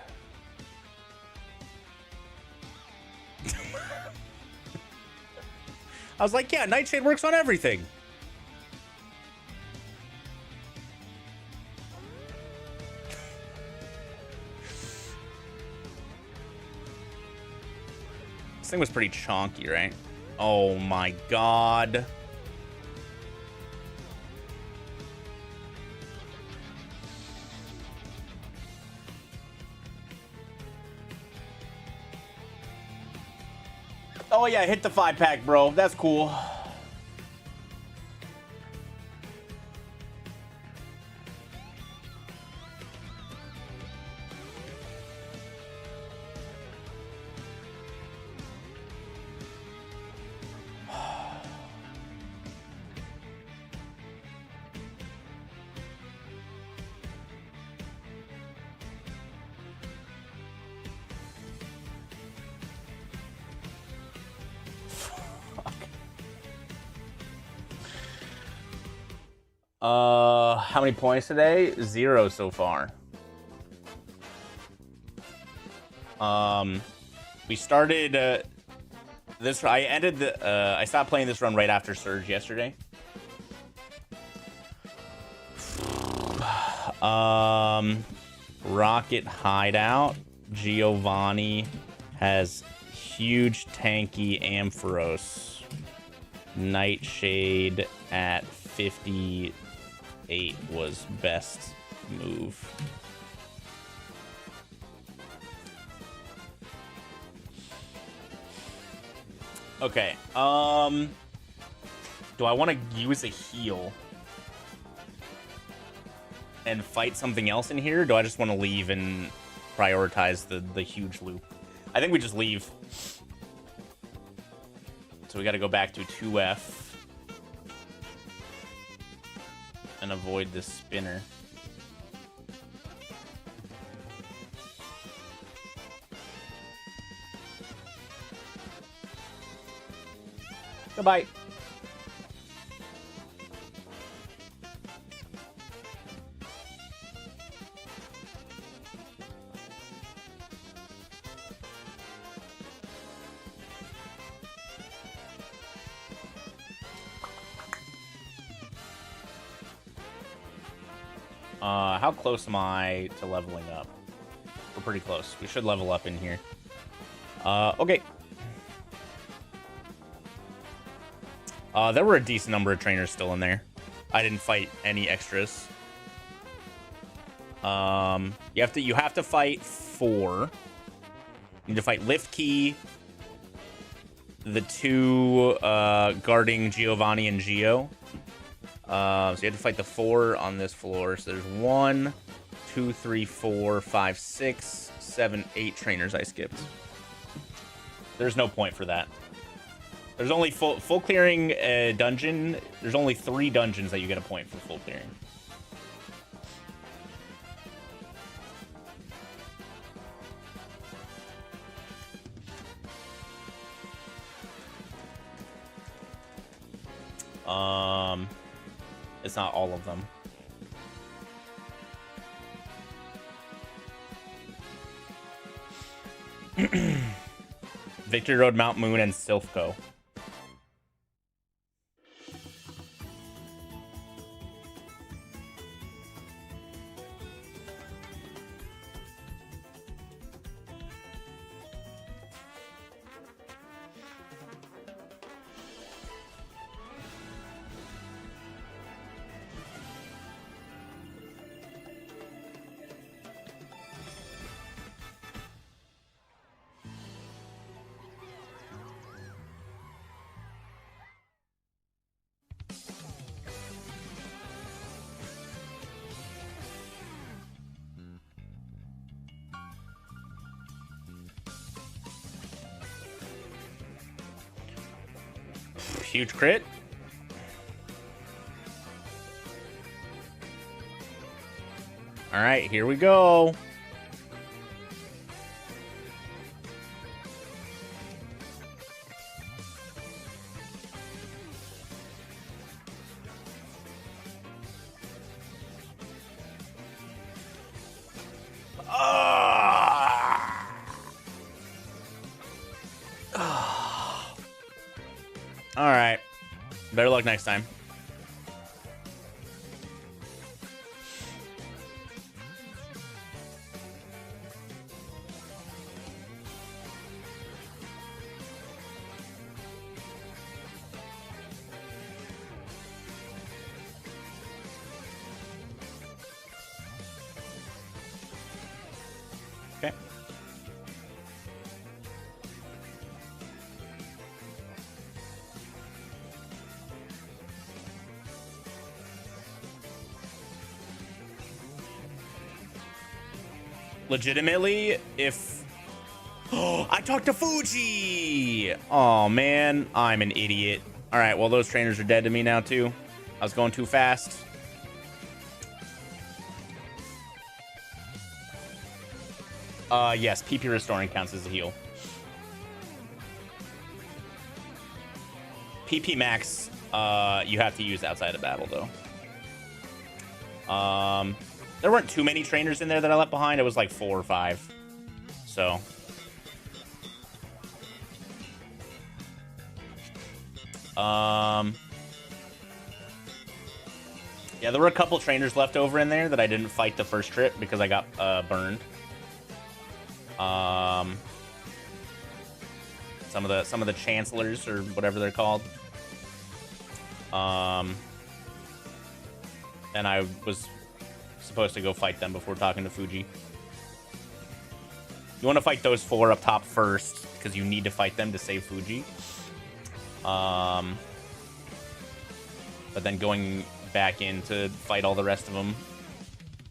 Speaker 1: I was like, yeah, Nightshade works on everything. This thing was pretty chonky, right? Oh my god. Oh yeah, hit the 5-pack, bro. That's cool. How many points today? 0 so far. We started this. I ended the. I stopped playing this run right after Surge yesterday. Rocket Hideout. Giovanni has huge tanky Ampharos. Nightshade at 58 was best move. Okay, do I want to use a heal and fight something else in here? Or do I just want to leave and prioritize the huge loop? I think we just leave. So we got to go back to 2F and avoid this spinner. Goodbye. How close am I to leveling up? We're pretty close. We should level up in here. Okay. There were a decent number of trainers still in there. I didn't fight any extras. You have to fight 4. You need to fight Lift Key, the 2 guarding Giovanni and Gio. So you have to fight the 4 on this floor. So there's 1, 2, 3, 4, 5, 6, 7, 8 trainers I skipped. There's no point for that. There's only full clearing dungeon. There's only 3 dungeons that you get a point for full clearing. It's not all of them. Victory Road, Mount Moon, and Silphco. Huge crit. All right, here we go. All right. Better luck next time. Okay. Legitimately, if... Oh, I talked to Fuji! Oh, man. I'm an idiot. All right, well, those trainers are dead to me now, too. I was going too fast. Yes, PP restoring counts as a heal. PP max, you have to use outside of battle, though. There weren't too many trainers in there that I left behind. It was like 4 or 5. So. Yeah, there were a couple trainers left over in there that I didn't fight the first trip because I got burned. Some of the chancellors or whatever they're called. And I was supposed to go fight them before talking to Fuji. You want to fight those 4 up top first because you need to fight them to save Fuji. But then going back in to fight all the rest of them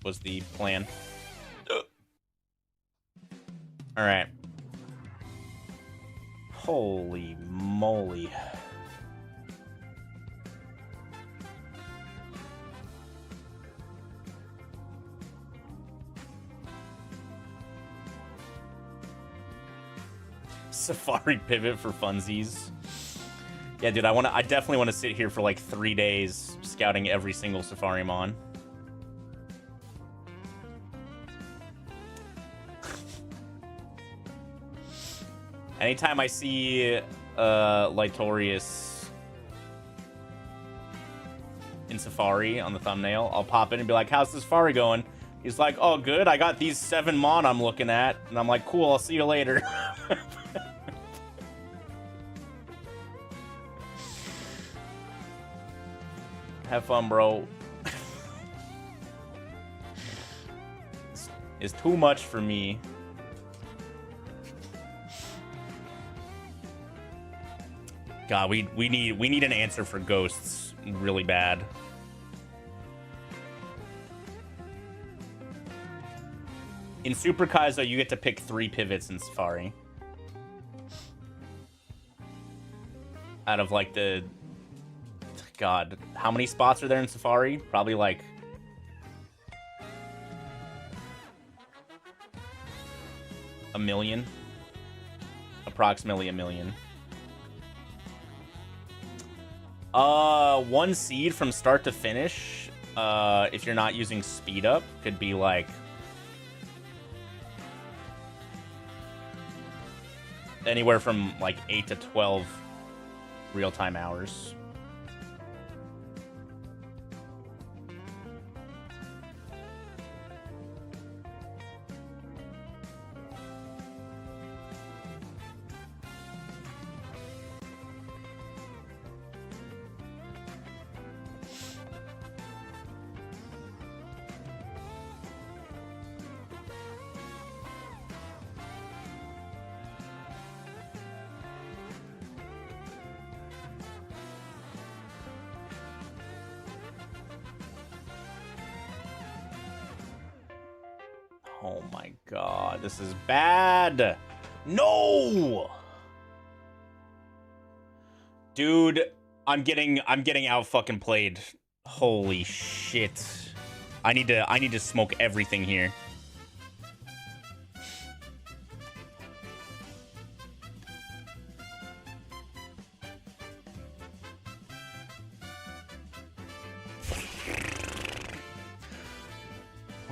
Speaker 1: was the plan. All right. Holy moly. Safari pivot for funsies. Yeah, dude, I definitely want to sit here for like 3 days scouting every single Safarimon. Anytime I see Litorius in Safari on the thumbnail, I'll pop in and be like, how's the Safari going? He's like, oh, good. I got these 7 Mon I'm looking at. And I'm like, cool, I'll see you later. Have fun, bro. It's too much for me. God, we need an answer for ghosts really bad. In Super Kaizo, you get to pick 3 pivots in Safari. Out of like the... God, how many spots are there in Safari? Probably like... a million. Approximately a million. 1 seed from start to finish, if you're not using speed up, could be like... anywhere from like 8 to 12 real-time hours. Oh my god, this is bad. No! Dude, I'm getting out fucking played. Holy shit. I need to smoke everything here.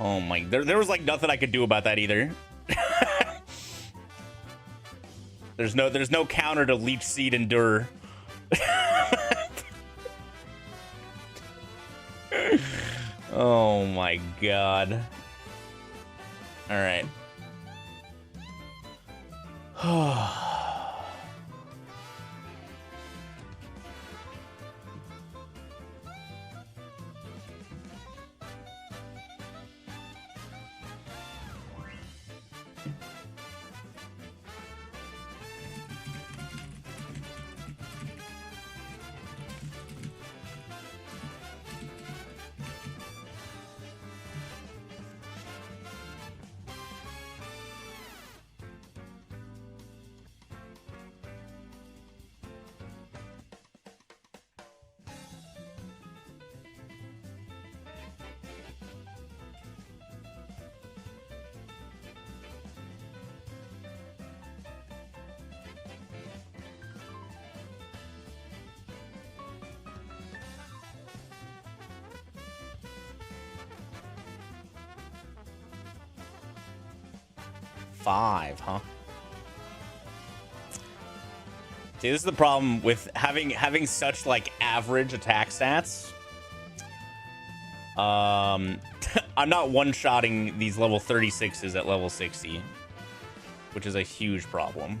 Speaker 1: Oh my, there was like nothing I could do about that either. There's no counter to Leech Seed Endure. Oh my god. All right. 5, huh? See, this is the problem with having such like average attack stats. I'm not one-shotting these level 36s at level 60, which is a huge problem.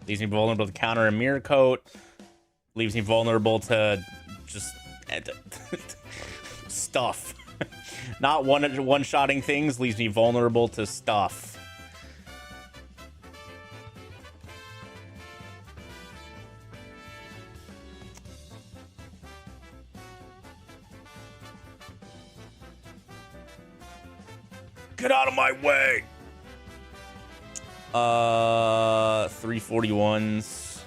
Speaker 1: Leaves me vulnerable to counter a mirror coat. Leaves me vulnerable to just stuff. Not one-shotting things. Leaves me vulnerable to stuff. Get out of my way! 341s,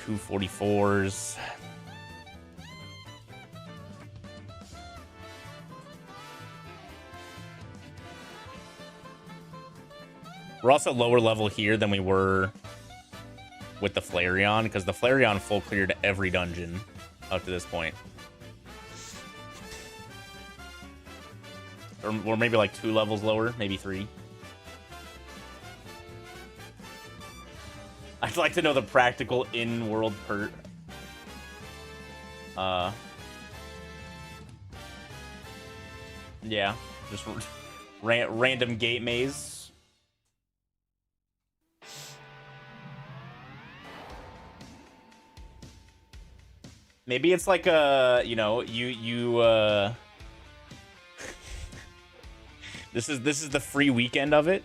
Speaker 1: 244s. We're also lower level here than we were with the Flareon, because the Flareon full cleared every dungeon up to this point. Or maybe like 2 levels lower, maybe 3. I'd like to know the practical in-world yeah, just random gate maze. Maybe it's like a, you know, this is the free weekend of it.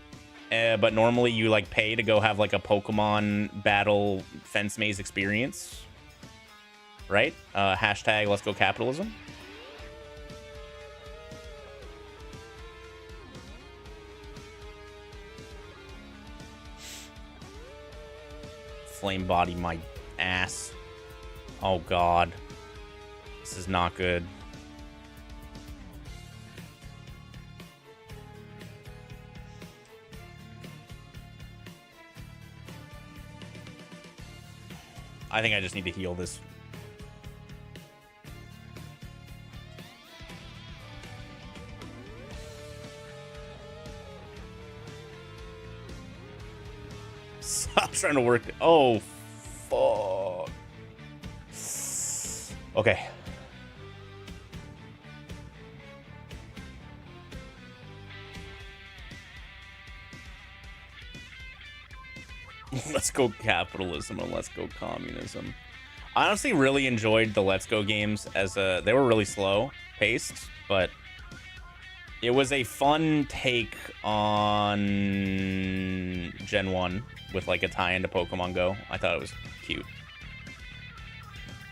Speaker 1: But normally you like pay to go have like a Pokemon battle fence maze experience, right? Hashtag let's go capitalism. Flame body my ass. Oh god, this is not good. I think I just need to heal this. Stop trying to work. Oh, fuck. Okay. Let's go capitalism and let's go communism. I honestly really enjoyed the Let's Go games as they were really slow paced, but it was a fun take on Gen 1 with like a tie into Pokemon Go. I thought it was cute.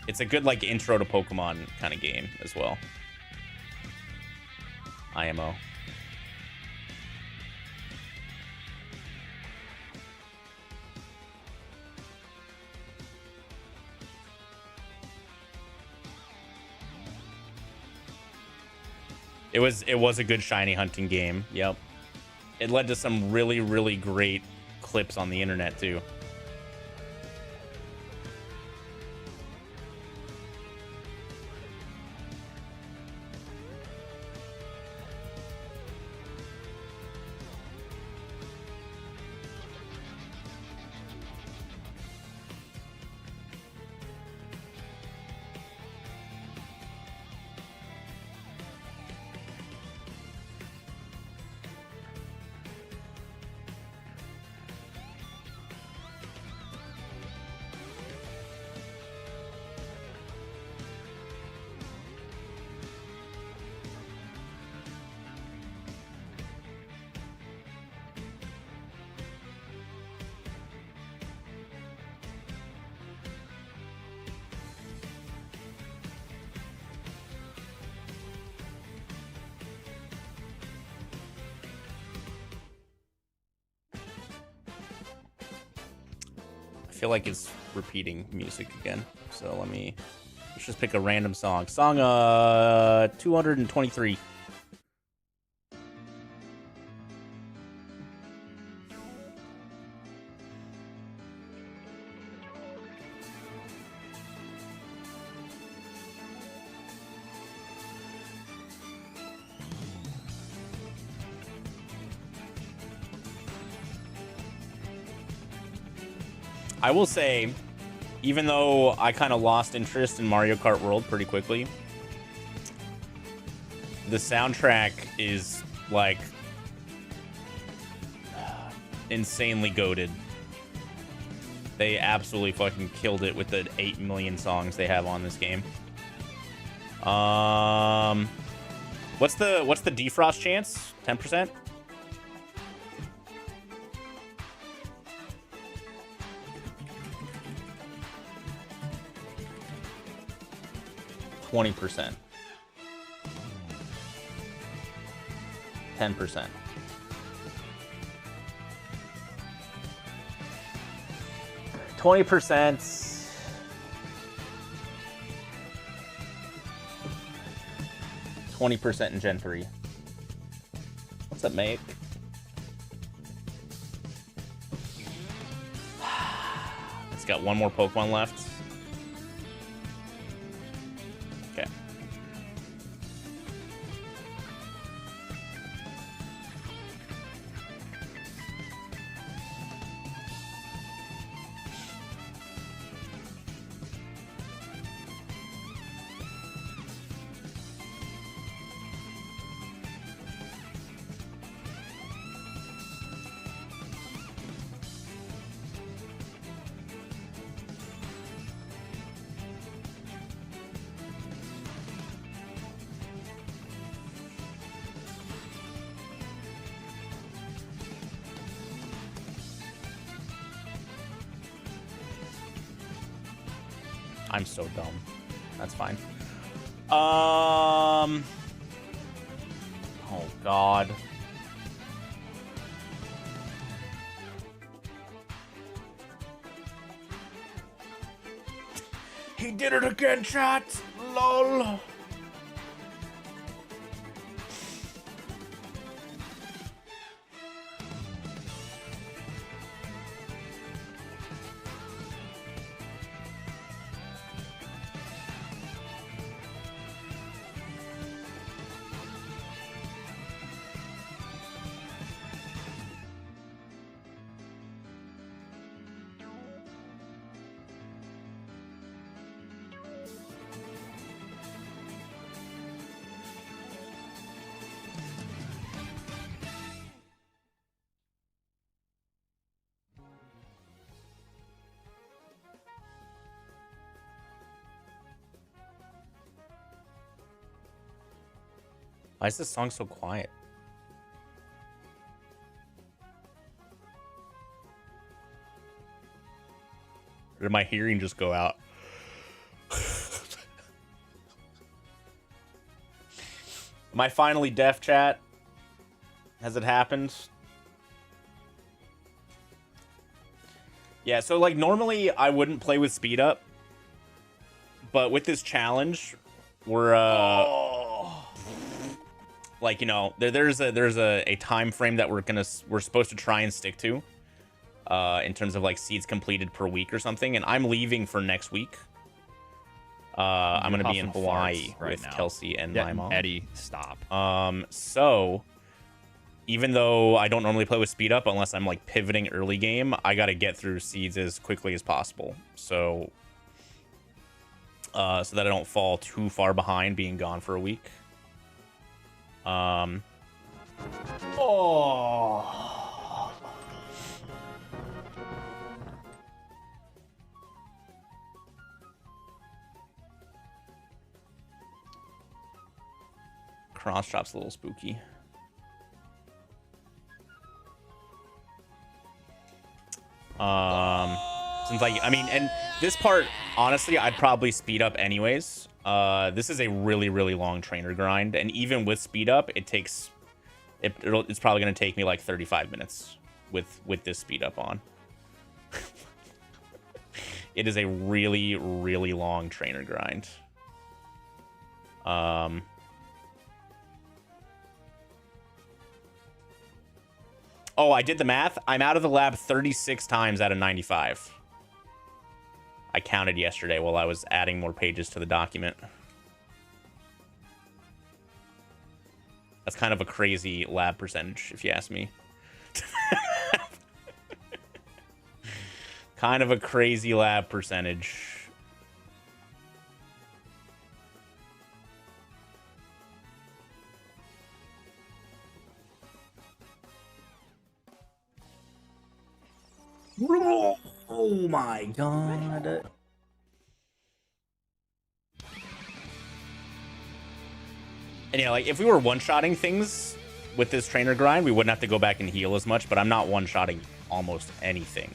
Speaker 1: It's a good like intro to Pokemon kind of game as well. IMO. It was a good shiny hunting game. Yep. It led to some really, really great clips on the internet too. I feel like it's repeating music again, so let me Let's just pick a random song. Song 223. I will say, even though I kind of lost interest in Mario Kart World pretty quickly, the soundtrack is, like, insanely goated. They absolutely fucking killed it with the 8 million songs they have on this game. What's the defrost chance? 10%? 20%. 10%. 20%. 20% in Gen 3. What's that make? It's got one more Pokemon left. Okay. I'm so dumb. That's fine. Oh God. He did it again, chat. Lol. Why is this song so quiet? Or did my hearing just go out? Am I finally deaf, chat? Has it happened? Yeah, so like normally I wouldn't play with speed up, but with this challenge, we're like, you know, there's a time frame that we're supposed to try and stick to, in terms of like seeds completed per week or something, and I'm leaving for next week. I'm gonna be in Hawaii with Kelsey and my mom.
Speaker 3: Eddie, stop.
Speaker 1: So even though I don't normally play with speed up unless I'm like pivoting early game, I gotta get through seeds as quickly as possible. So so that I don't fall too far behind being gone for a week. Oh. Cross drop's a little spooky. Since like, I mean, and this part, honestly, I'd probably speed up anyways. This is a really, really long trainer grind, and even with speed up, it's probably gonna take me like 35 minutes with this speed up on. It is a really, really long trainer grind. Oh, I did the math. I'm out of the lab 36 times out of 95. I counted yesterday while I was adding more pages to the document. That's kind of a crazy lab percentage, if you ask me. Kind of a crazy lab percentage. Oh my god. And yeah, like if we were one-shotting things with this trainer grind, we wouldn't have to go back and heal as much, but I'm not one-shotting almost anything.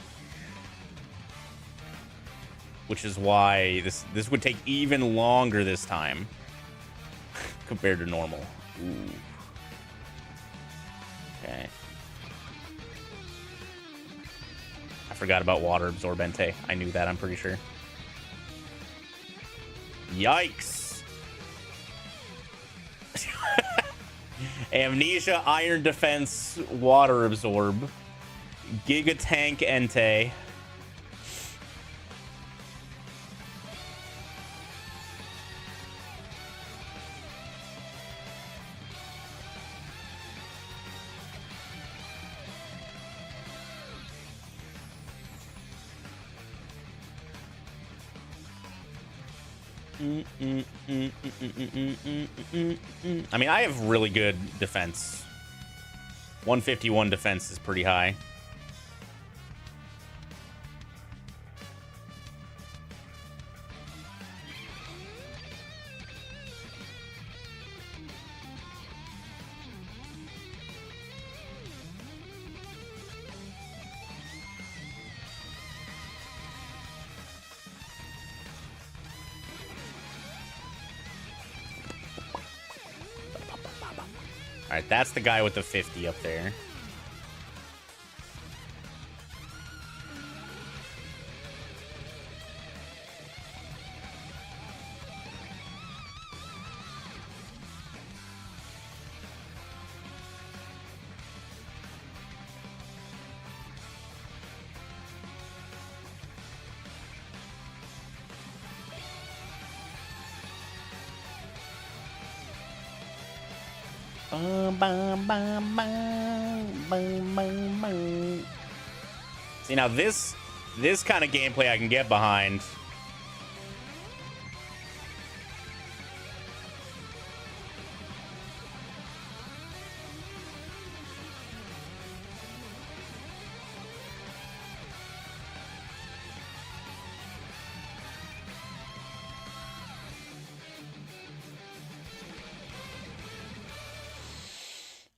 Speaker 1: Which is why this would take even longer this time compared to normal. Ooh. Okay. I forgot about water absorbente. I knew that, I'm pretty sure. Yikes. Amnesia, Iron Defense, Water Absorb. Giga Tank Entei. I mean, I have really good defense. 151 defense is pretty high. All right, that's the guy with the 50 up there. See, now this kind of gameplay I can get behind.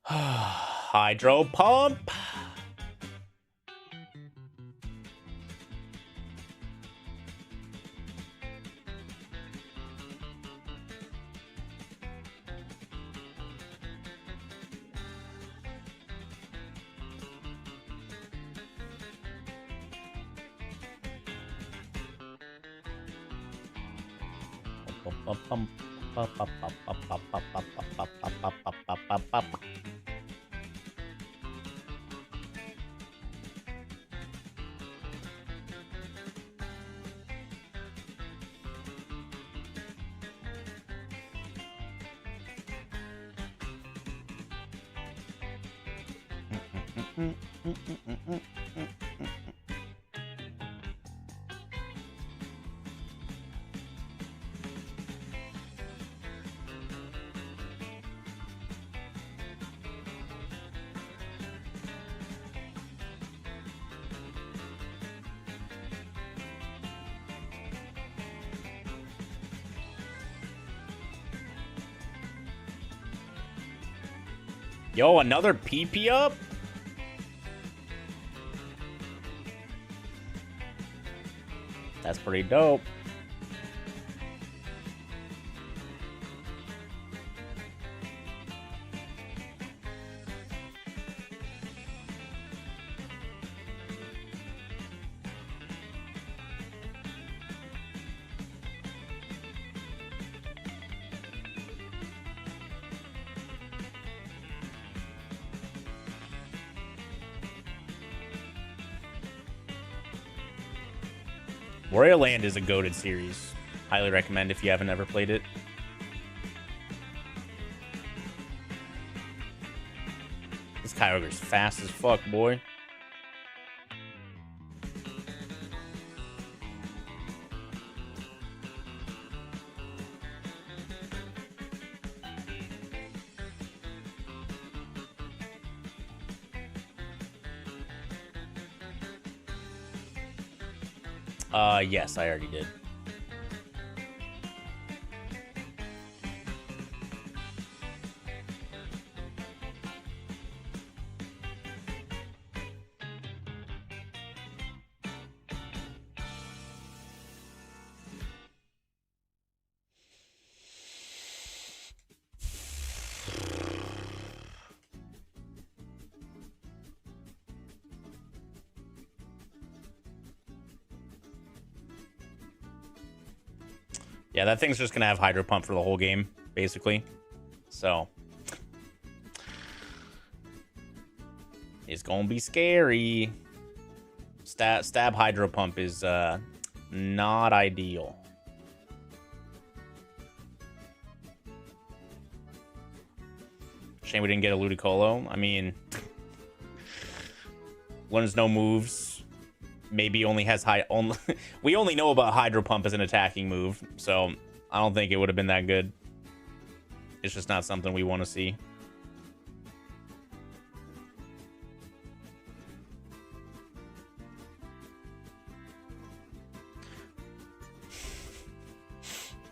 Speaker 1: Hydro pump. Yo, another PP up? That's pretty dope. Wario Land is a goated series. Highly recommend if you haven't ever played it. This Kyogre's fast as fuck, boy. Yes, I already did. Yeah, that thing's just gonna have Hydro Pump for the whole game, basically. So it's gonna be scary. Stab Hydro Pump is not ideal. Shame we didn't get a Ludicolo. I mean, learns no moves. Maybe only has we only know about Hydro Pump as an attacking move, so I don't think it would have been that good. It's just not something we want to see.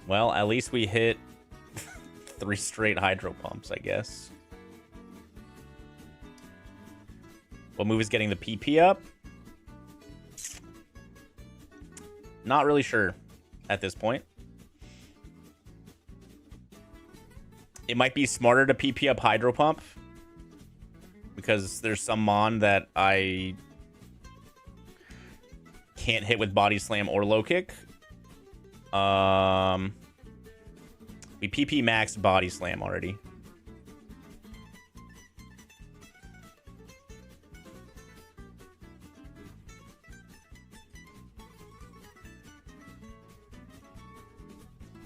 Speaker 1: Well, at least we hit 3 straight Hydro Pumps, I guess. What move is getting the PP up? Not really sure at this point. It might be smarter to PP up Hydro Pump because there's some Mon that I can't hit with Body Slam or Low Kick. We PP maxed Body Slam already.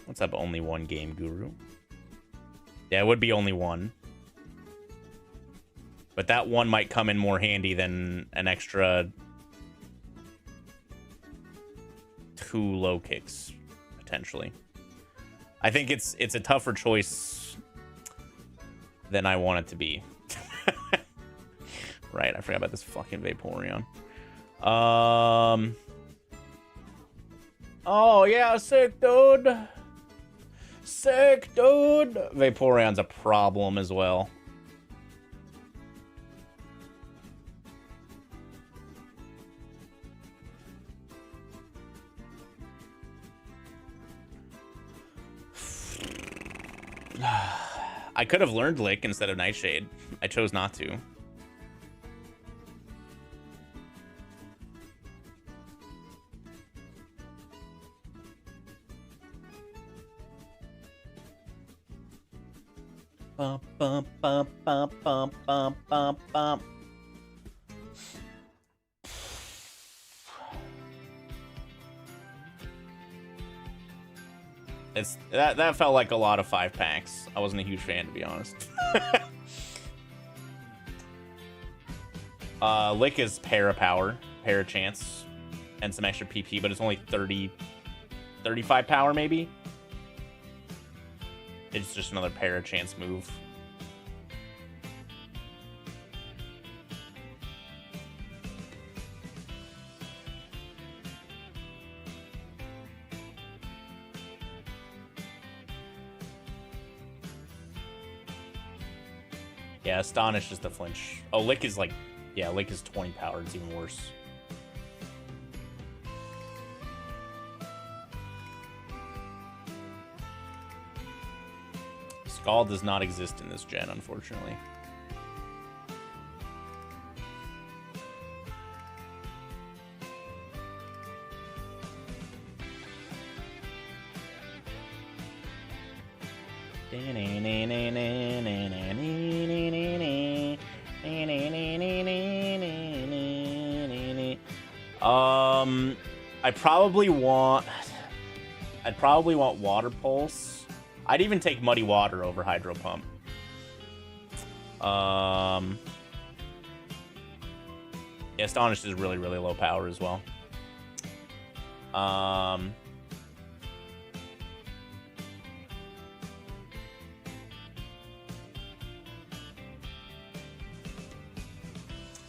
Speaker 1: What's up, only one game, Guru? Yeah, it would be only one. But that one might come in more handy than an extra 2 low kicks, potentially. I think it's a tougher choice than I want it to be. Right, I forgot about this fucking Vaporeon. Oh, yeah, sick, dude. Sick, dude. Vaporeon's a problem as well. I could have learned Lick instead of Nightshade. I chose not to. Bum, bum, bum, bum, bum, bum, bum, bum. That felt like a lot of 5-packs. I wasn't a huge fan, to be honest. Lick is para power, para chance, and some extra PP, but it's only 35 power maybe. It's just another para chance move. Yeah, Astonish is the flinch. Oh, Lick is like, yeah, Lick is 20 power. It's even worse. Scald does not exist in this gen, unfortunately. I'd probably want Water Pulse. I'd even take Muddy Water over Hydro Pump. Yeah, Astonished is really, really low power as well.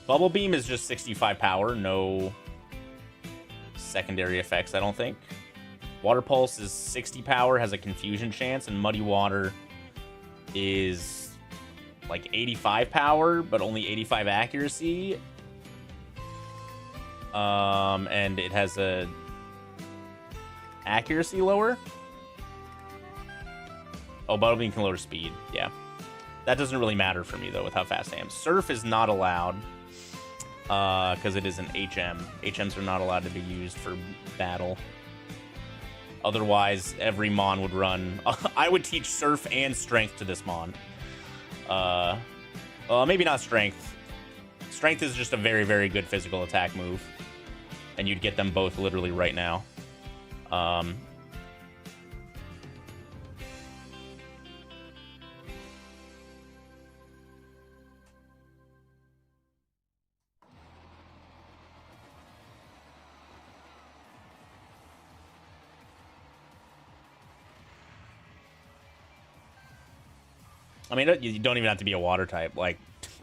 Speaker 1: Bubble Beam is just 65 power, no secondary effects, I don't think. Water Pulse is 60 power, has a confusion chance, and Muddy Water is like 85 power, but only 85 accuracy. And it has a accuracy lower. Oh, Bubble Beam can lower speed, yeah. That doesn't really matter for me, though, with how fast I am. Surf is not allowed, because it is an HM. HMs are not allowed to be used for battle. Otherwise, every Mon would run. I would teach Surf and Strength to this Mon. Maybe not Strength. Strength is just a very, very good physical attack move. And you'd get them both literally right now. I mean, you don't even have to be a water type. Like,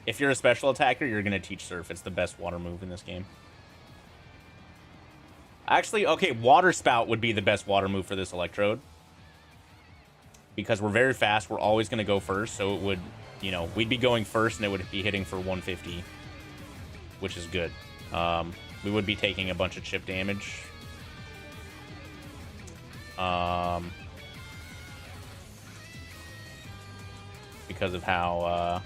Speaker 1: if you're a special attacker, you're going to teach Surf. It's the best water move in this game. Actually, okay, Water Spout would be the best water move for this Electrode. Because we're very fast. We're always going to go first. So it would, you know, we'd be going first and it would be hitting for 150. Which is good. We would be taking a bunch of chip damage. Because of how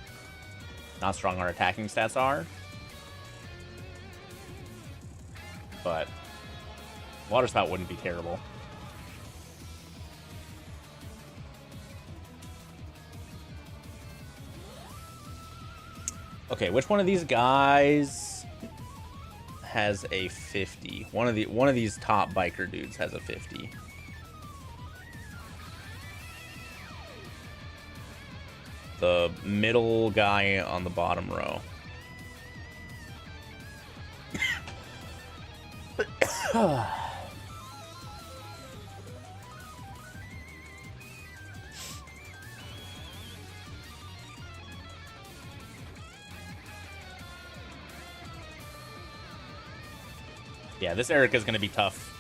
Speaker 1: not strong our attacking stats are. But Water Spout wouldn't be terrible. Okay, which one of these guys has a 50? One of these top biker dudes has a 50. The middle guy on the bottom row. Yeah, this Erica is going to be tough.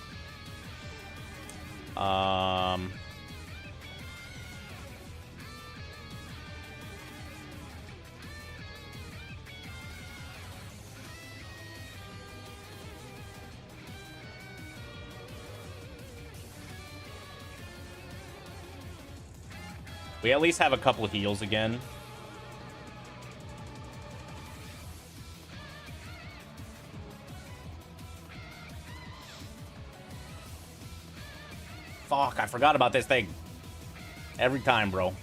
Speaker 1: We at least have a couple of heals again. Fuck, I forgot about this thing. Every time, bro.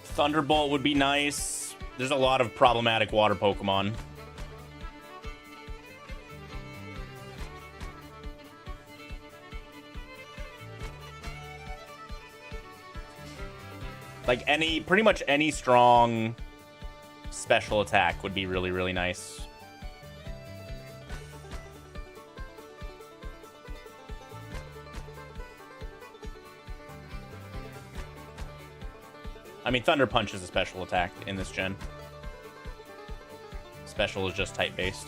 Speaker 1: Thunderbolt would be nice. There's a lot of problematic water Pokemon. Like pretty much any strong special attack would be really, really nice. I mean, Thunder Punch is a special attack in this gen. Special is just type-based.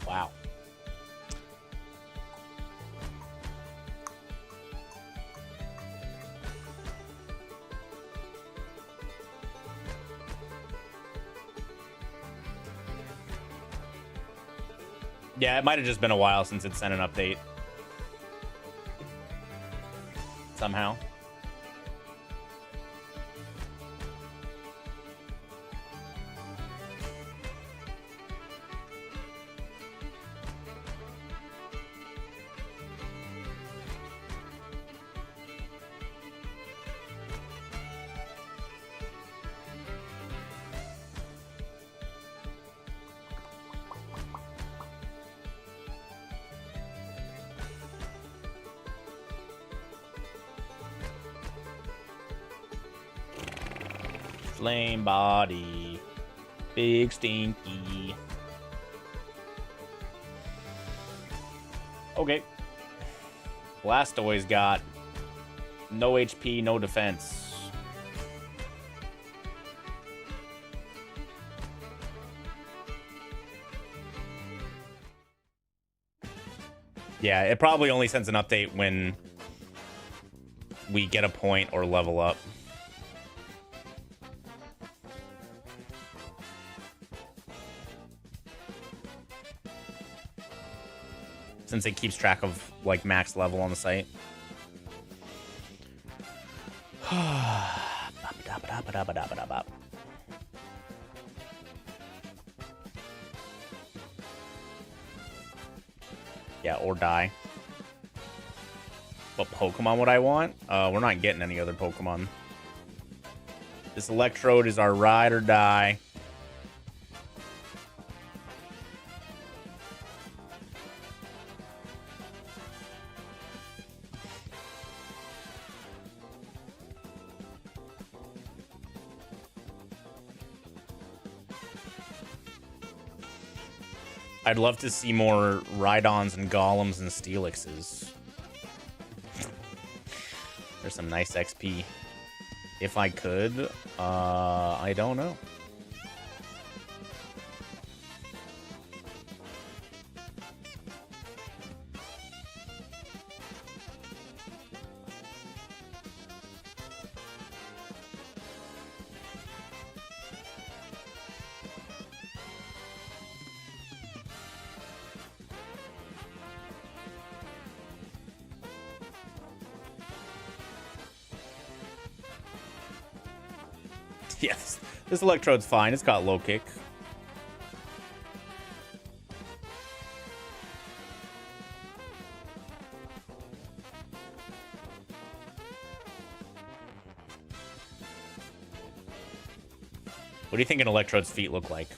Speaker 1: Wow. Yeah, it might have just been a while since it sent an update. Somehow. Flame body. Big stinky. Okay. Blastoise got no HP, no defense. Yeah, it probably only sends an update when we get a point or level up. Since it keeps track of, like, max level on the site. Yeah, or die. What Pokemon would I want? We're not getting any other Pokemon. This Electrode is our ride or die. I'd love to see more Rhydons and Golems and Steelixes. There's some nice XP. If I could, I don't know. Yes, this Electrode's fine. It's got low kick. What do you think an Electrode's feet look like?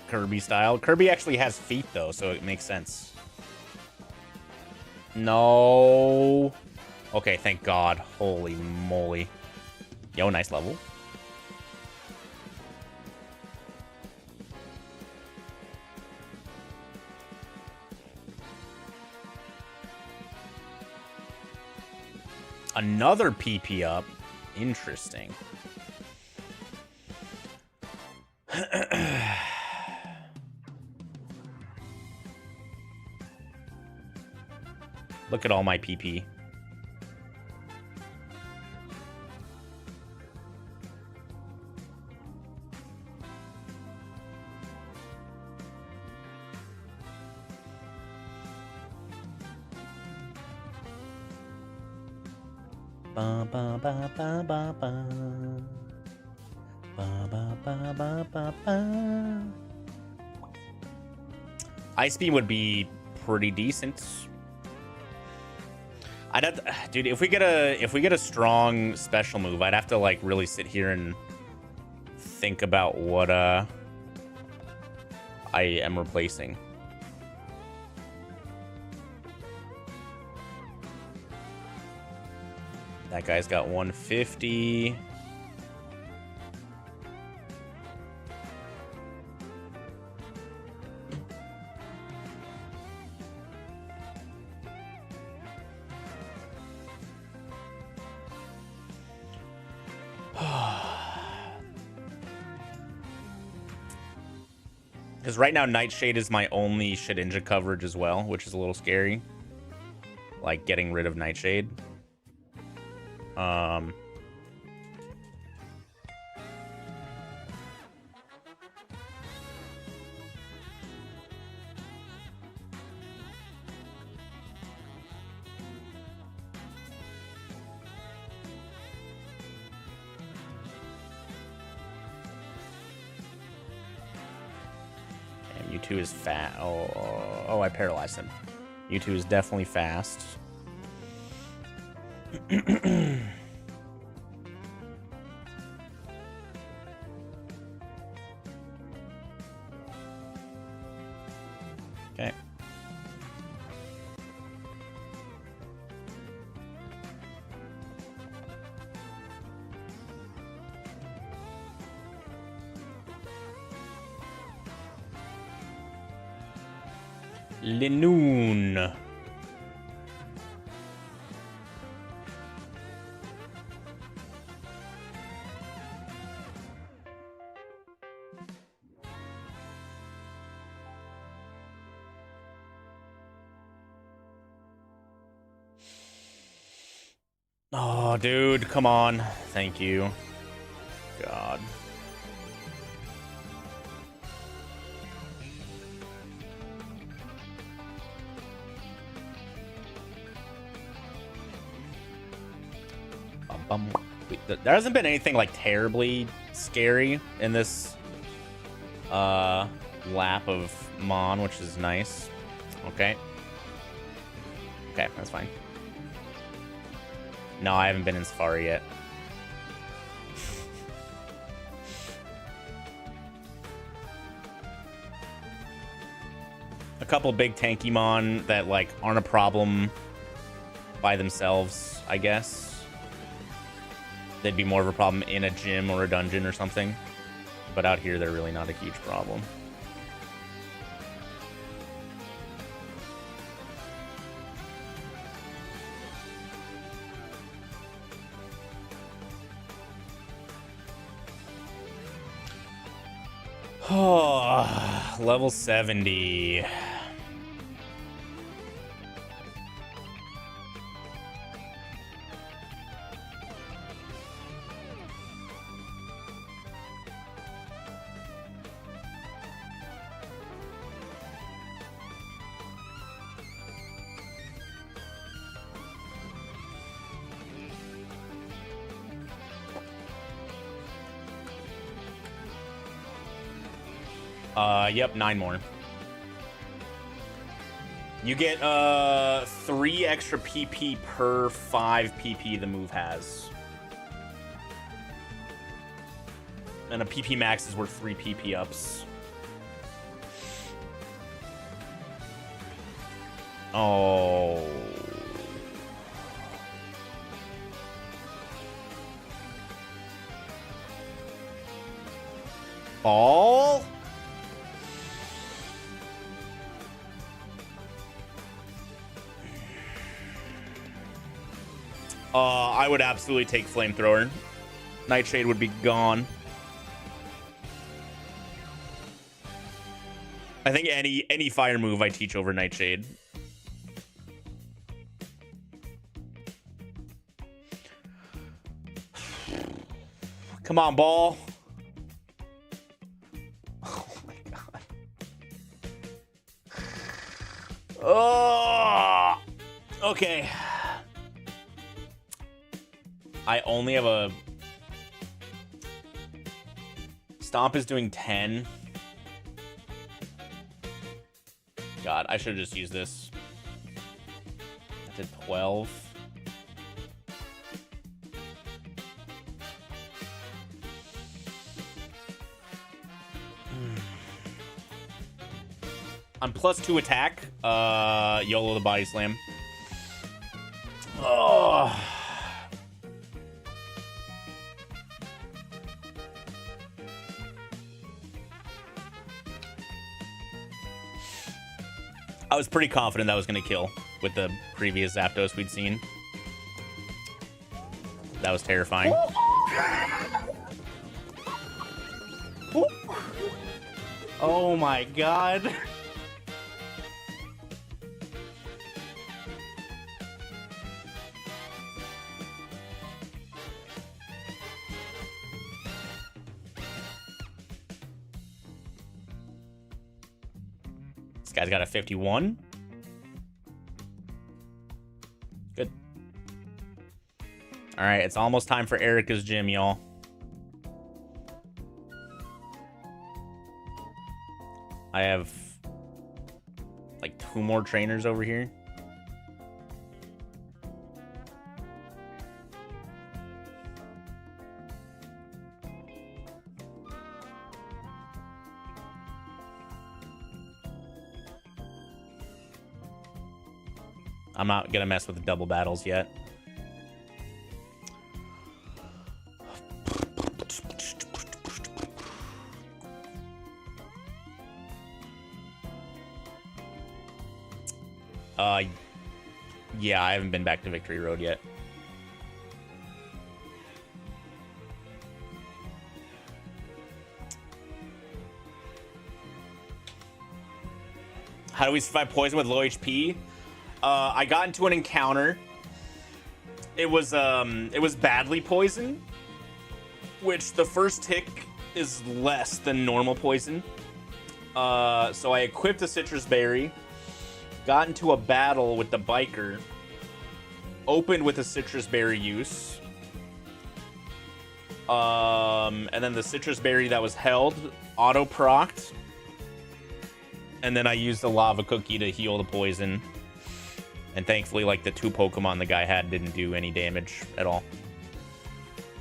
Speaker 1: Kirby style. Kirby actually has feet, though, so it makes sense. No. Okay, thank God. Holy moly. Yo, nice level. Another PP up. Interesting. Look at all my PP. Ba ba ba ba ba ba. Ba ba ba ba ba ba. Ice Beam would be pretty decent. I'd have to, dude, if we get a strong special move, I'd have to like really sit here and think about what I am replacing. That guy's got 150. Because right now, Nightshade is my only Shedinja coverage as well, which is a little scary. Like, getting rid of Nightshade. U2 is fast. Oh, I paralyzed him. U2 is definitely fast. Okay. Linoon. Oh, dude, come on. Thank you. God. There hasn't been anything like terribly scary in this lap of Mon, which is nice. Okay. Okay, that's fine. No, I haven't been in Safari yet. A couple big tanky Mon that like aren't a problem by themselves, I guess. They'd be more of a problem in a gym or a dungeon or something. But out here, they're really not a huge problem. Oh, level 70. Yep, 9 more. You get 3 extra PP per 5 PP the move has. And a PP max is worth 3 PP ups. Oh. Ball? I would absolutely take Flamethrower. Nightshade would be gone. I think any fire move I teach over Nightshade. Come on, ball. Oh my god. Oh. Okay. I only have a... Stomp is doing 10. God, I should have just used this. I did 12. I'm +2 attack. YOLO the body slam. Oh. I was pretty confident that was going to kill with the previous Zapdos we'd seen. That was terrifying. Oh my god. This guy's got a 51. Good. All right, it's almost time for Erica's gym, y'all. I have like 2 more trainers over here. I'm not gonna mess with the double battles yet. Yeah, I haven't been back to Victory Road yet. How do we survive poison with low HP? I got into an encounter. It was badly poisoned, which the first tick is less than normal poison. So I equipped a citrus berry, got into a battle with the biker, opened with a citrus berry use, and then the citrus berry that was held auto procced, and then I used the lava cookie to heal the poison. And thankfully, like, the 2 Pokemon the guy had didn't do any damage at all.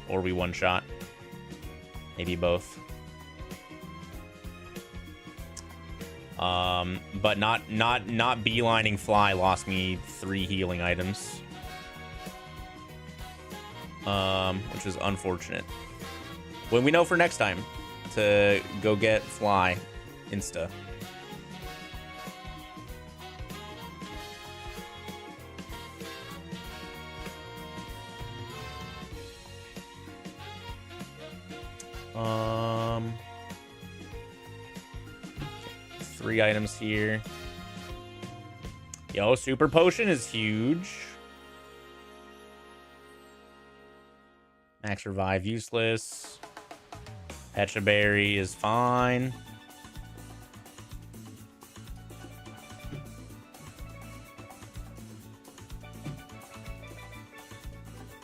Speaker 1: Or we one-shot. Maybe both. But not beelining Fly lost me 3 healing items. Which is unfortunate. When we know for next time to go get Fly insta. Three items here. Yo, Super Potion is huge. Max Revive useless. Pecha Berry is fine.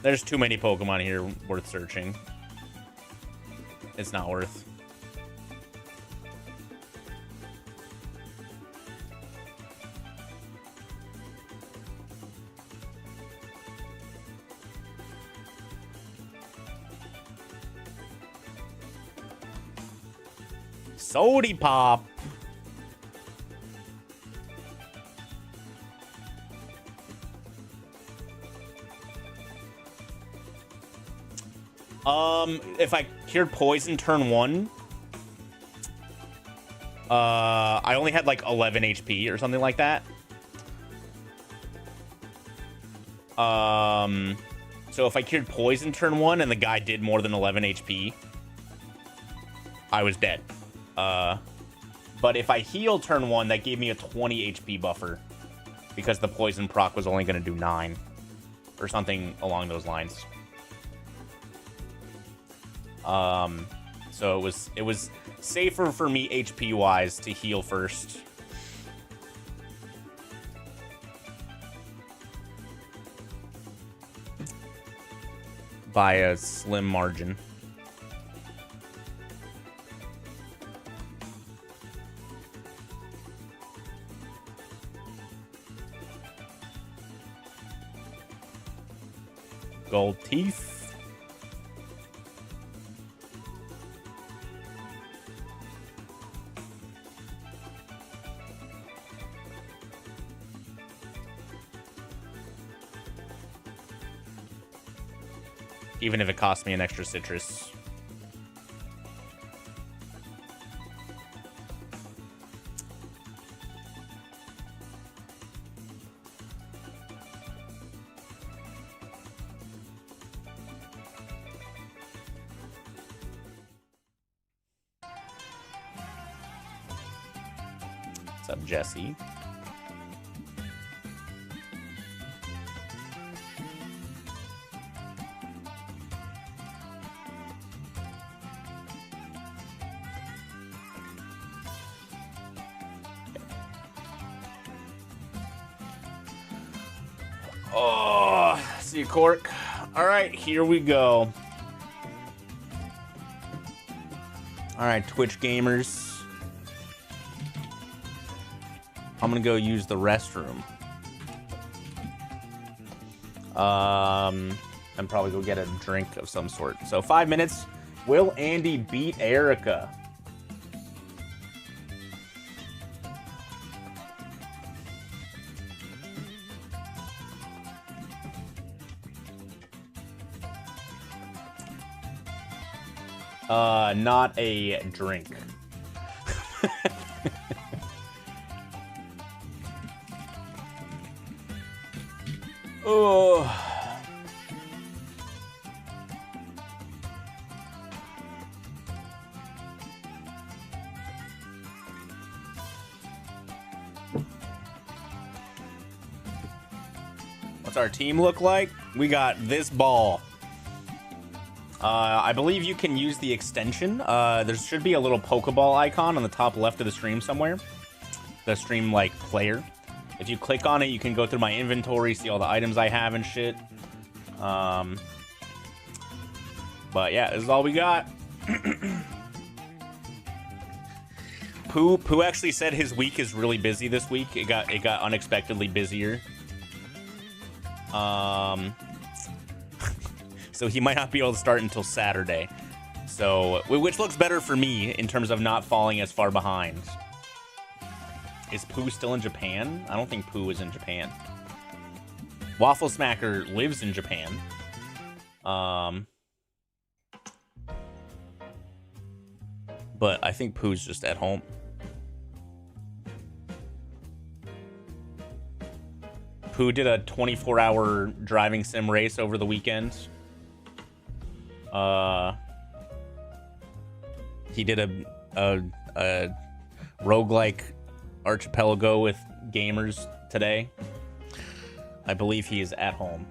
Speaker 1: There's too many Pokemon here worth searching. It's not worth. Sody Pop. If I cured poison turn 1, I only had like 11 HP or something like that. So if I cured poison turn 1 and the guy did more than 11 HP, I was dead. But if I heal turn 1, that gave me a 20 HP buffer because the poison proc was only going to do 9 or something along those lines. So it was safer for me HP wise to heal first. By a slim margin. Gold teeth. Even if it costs me an extra citrus. What's up, Jesse? Oh, see you, Cork. All right, here we go. All right, Twitch gamers. I'm gonna go use the restroom. And probably go get a drink of some sort. So 5 minutes. Will Andy beat Erica? Not a drink. Oh. What's our team look like? We got this ball. I believe you can use the extension. There should be a little Pokeball icon on the top left of the stream somewhere. The stream, like, player. If you click on it, you can go through my inventory, see all the items I have and shit. But yeah, this is all we got. Pooh actually said his week is really busy this week. It got unexpectedly busier. So he might not be able to start until Saturday. So, which looks better for me in terms of not falling as far behind. Is Pooh still in Japan? I don't think Pooh is in Japan. WaffleSmacker lives in Japan. But I think Pooh's just at home. Pooh did a 24-hour driving sim race over the weekend. He did a roguelike archipelago with gamers today. I believe he is at home.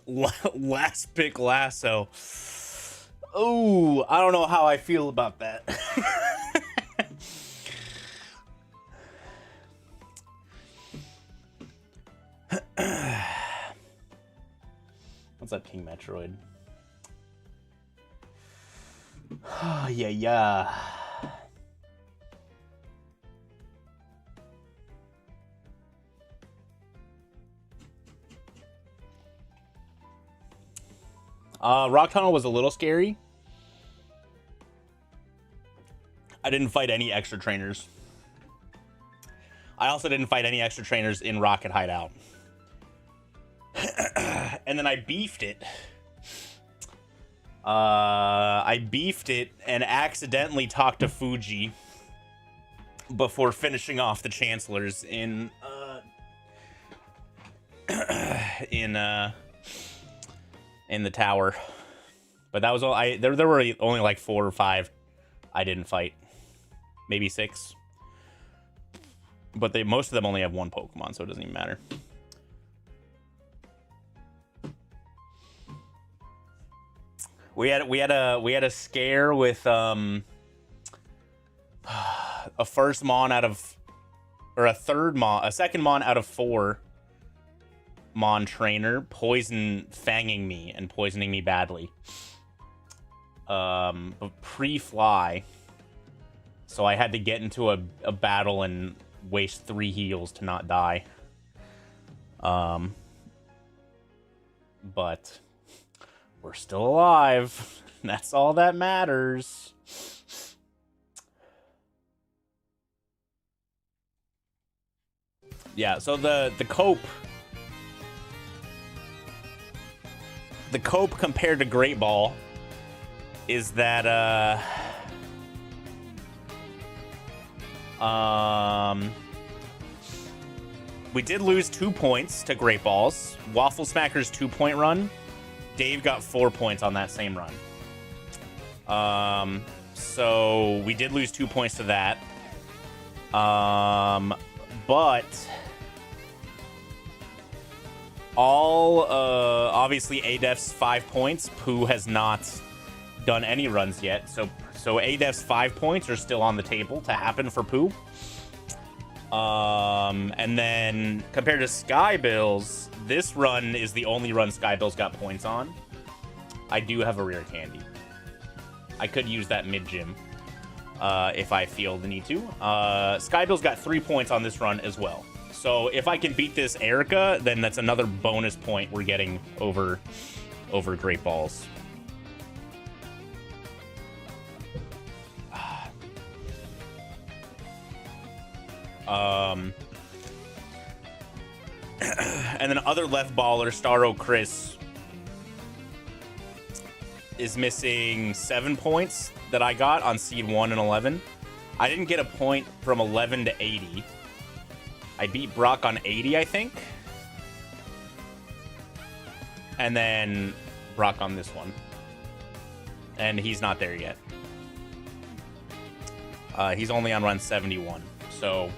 Speaker 1: Last pick lasso. Oh, I don't know how I feel about that. What's that ping Metroid? Yeah. Rock Tunnel was a little scary. I didn't fight any extra trainers. I also didn't fight any extra trainers in Rocket Hideout. And then I beefed it. I beefed it and accidentally talked to Fuji before finishing off the Chancellors in the tower. But that was all. There were only like 4 or 5 I didn't fight, maybe 6. But most of them only have 1 Pokemon, so it doesn't even matter. We had a scare with a first Mon out of, or a second Mon out of 4 Mon trainer fanging me and poisoning me badly. But pre-fly, so I had to get into a battle and waste 3 heals to not die. But we're still alive. That's all that matters. Yeah, so the cope compared to Great Ball is that we did lose 2 points to Great Balls. WaffleSmacker's 2-point run, Dave got 4 points on that same run. So we did lose 2 points to that. But obviously Adef's 5 points. Pooh has not done any runs yet, so Adef's 5 points are still on the table to happen for Pooh. And then compared to Skybill's, this run is the only run Skybill's got points on. I do have a rare candy. I could use that mid-gym if I feel the need to. Skybill's got 3 points on this run as well. So if I can beat this Erica, then that's another bonus point we're getting over Great Balls. And then other left baller, Starro Chris, is missing 7 points that I got on seed 1 and 11. I didn't get a point from 11 to 80. I beat Brock on 80, I think. And then Brock on this one. And he's not there yet. He's only on run 71. So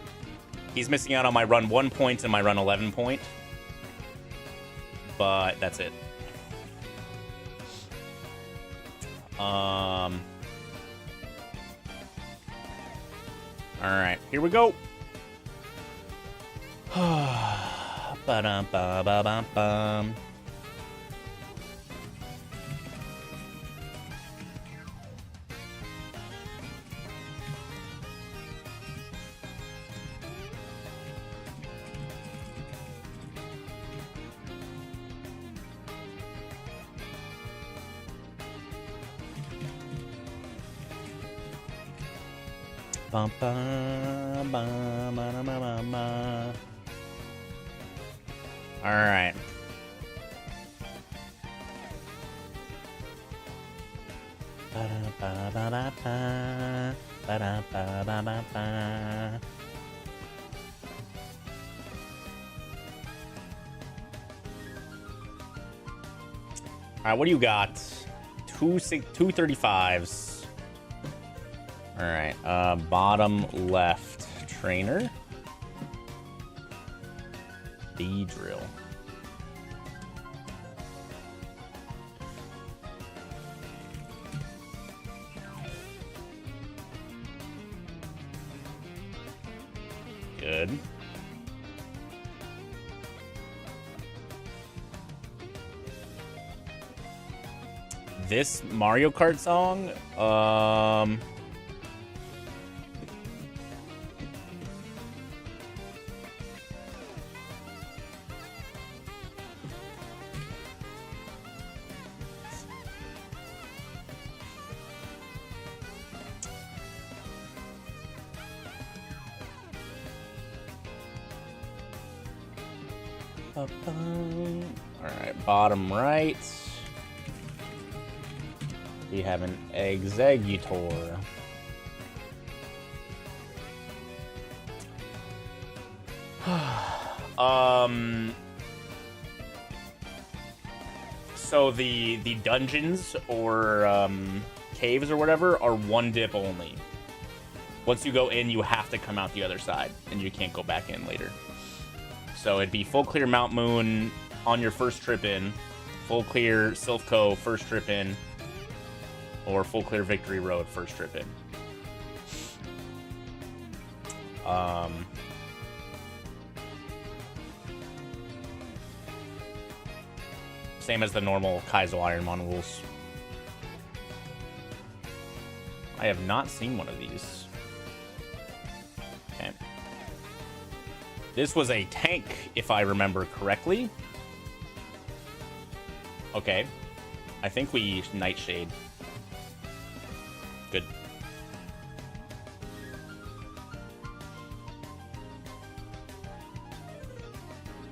Speaker 1: he's missing out on my run 1 point and my run 11 point. But that's it. All right, here we go. Ba-dum-ba-ba-bum-bum. Bum, bum, bum, bum, bum, bum. All right. Ba-da-ba-ba-ba-ba. Ba-da-ba-ba-ba-ba. All right, what do you got? 235s. All right, bottom left trainer. B drill. This Mario Kart song, all right, bottom right. We have an Executor. So the dungeons or caves or whatever are one dip only. Once you go in, you have to come out the other side, and you can't go back in later. So it'd be full clear Mount Moon on your first trip in, full clear Silphco first trip in, or full clear Victory Road first trip in. Same as the normal Kaizo Ironmon rules. I have not seen one of these. Okay. This was a tank, if I remember correctly. Okay. I think we Nightshade. Good.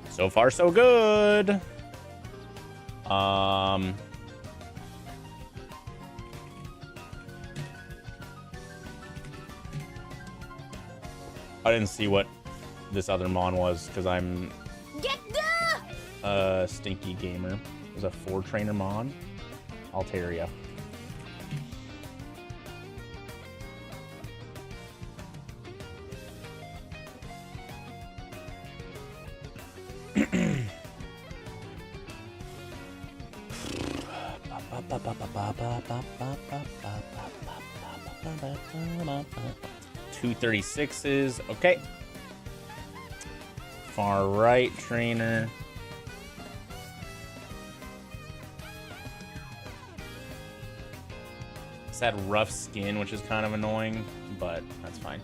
Speaker 1: So far, so good. I didn't see what this other mon was because I'm a stinky gamer. It was a 4-trainer mon. Altaria. Two 36s. Okay. Far right trainer. It's had rough skin, which is kind of annoying, but that's fine.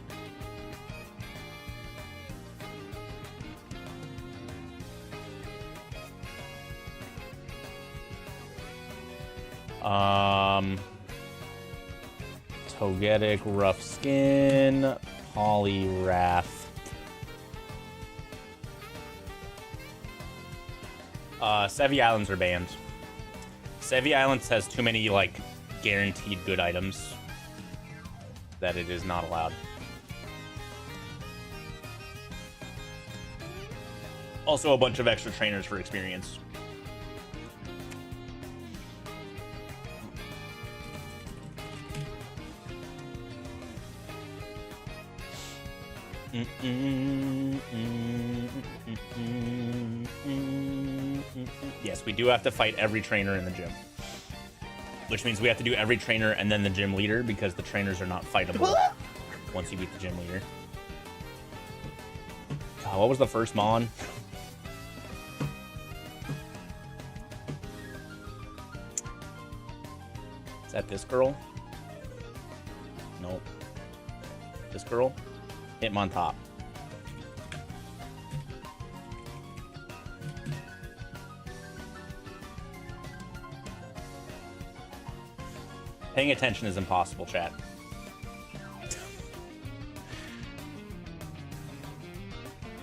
Speaker 1: Togetic, rough skin, Poliwrath. Sevi Islands are banned. Sevi Islands has too many, like, guaranteed good items that it is not allowed. Also a bunch of extra trainers for experience. Yes, we do have to fight every trainer in the gym. Which means we have to do every trainer and then the gym leader because the trainers are not fightable once you beat the gym leader. God, what was the first mon? Is that this girl? Nope. This girl? Hitmontop. Paying attention is impossible, chat.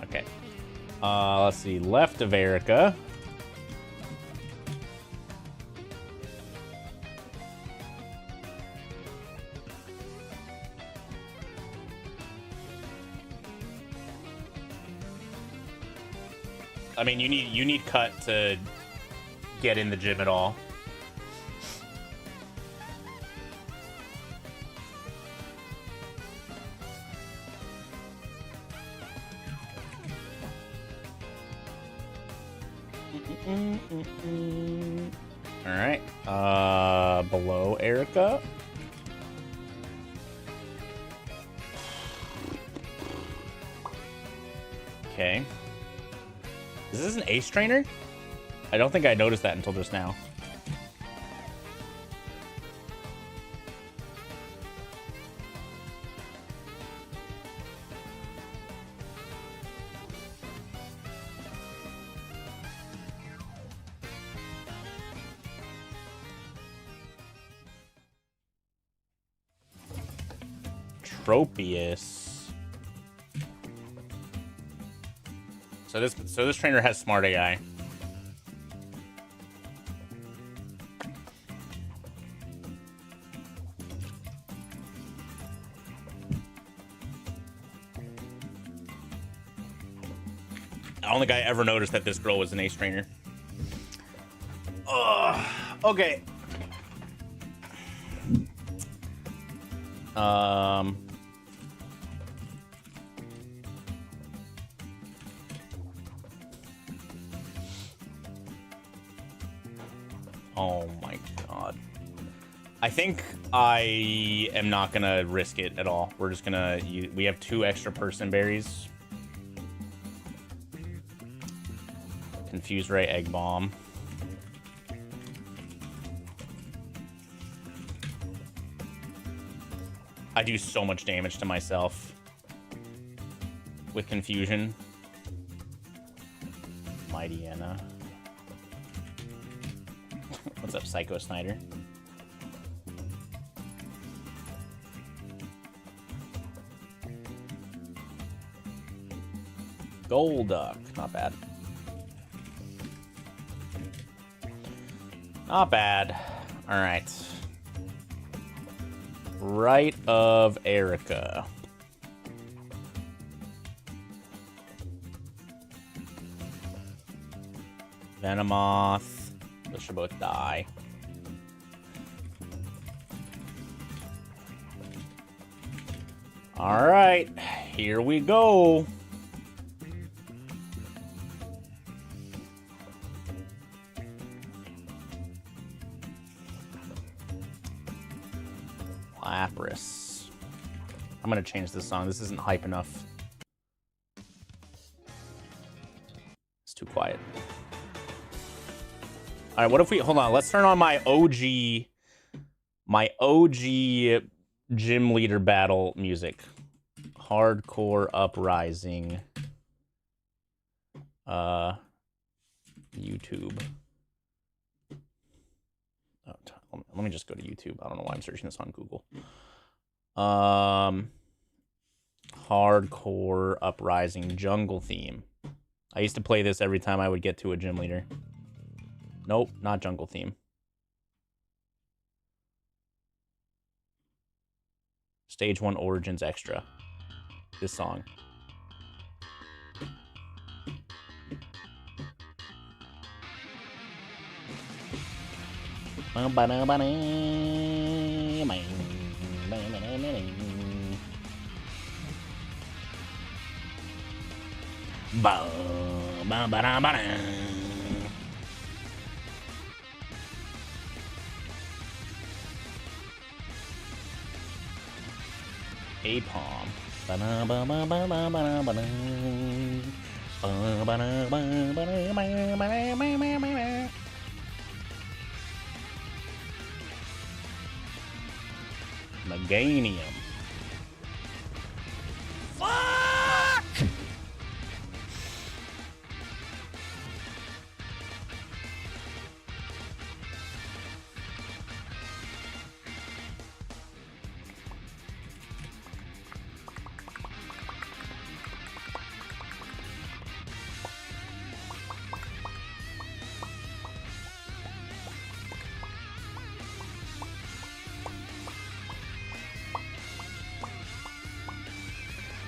Speaker 1: Okay. Let's see. Left of Erica. I mean, you need cut to get in the gym at all. All right. Below Erica. Okay. Is this an ace trainer? I don't think I noticed that until just now. Tropius. So this trainer has smart AI. I don't think I ever noticed that this girl was an ace trainer. Okay. Oh my god. I think I am not gonna risk it at all. We're just gonna we have 2 extra person berries. Confuse Ray, Egg Bomb. I do so much damage to myself with Confusion. Mightyena. What's up, Psycho Snyder? Golduck, not bad. Not bad. All right. Right of Erica. Venomoth. Those should both die. All right, here we go. Lapras. I'm gonna change this song. This isn't hype enough. It's too quiet. All right, what if we hold on? Let's turn on my OG gym leader battle music. Hardcore Uprising. YouTube. Oh, let me just go to YouTube. I don't know why I'm searching this on Google. Hardcore Uprising Jungle Theme. I used to play this every time I would get to a gym leader. Nope, not Jungle Theme. Stage 1 Origins Extra. This song. A-Palm. Meganium.
Speaker 2: Fuck!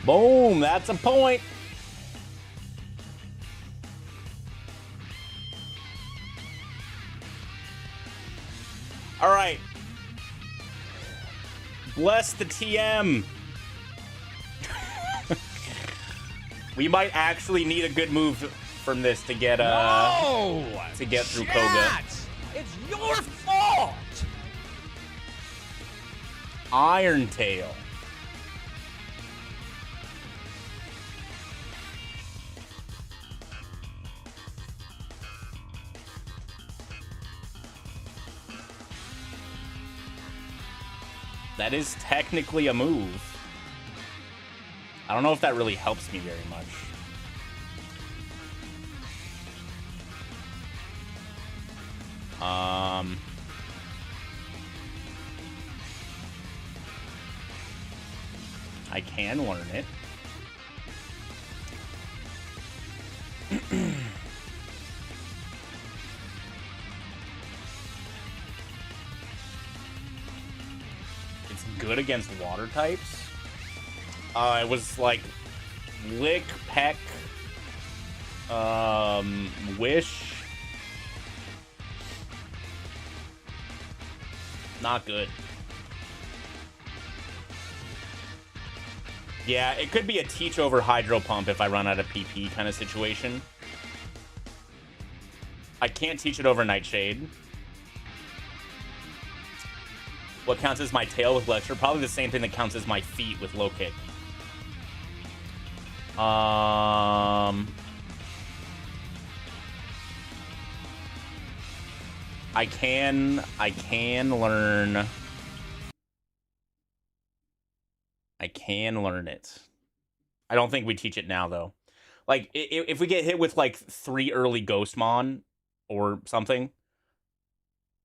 Speaker 1: Boom, that's a point. All right. Bless the TM. We might actually need a good move from this to get through Koga.
Speaker 2: It's your fault.
Speaker 1: Iron Tail. That is technically a move. I don't know if that really helps me very much. I can learn it. It's good against water types. It was like Lick, Peck, Wish. Not good. Yeah, it could be a teach over Hydro Pump if I run out of PP kind of situation. I can't teach it over Nightshade. What counts as my tail with Lecture? Probably the same thing that counts as my feet with Low Kick. I can learn. I can learn it. I don't think we teach it now, though. Like, if we get hit with, like, 3 early Ghostmon or something.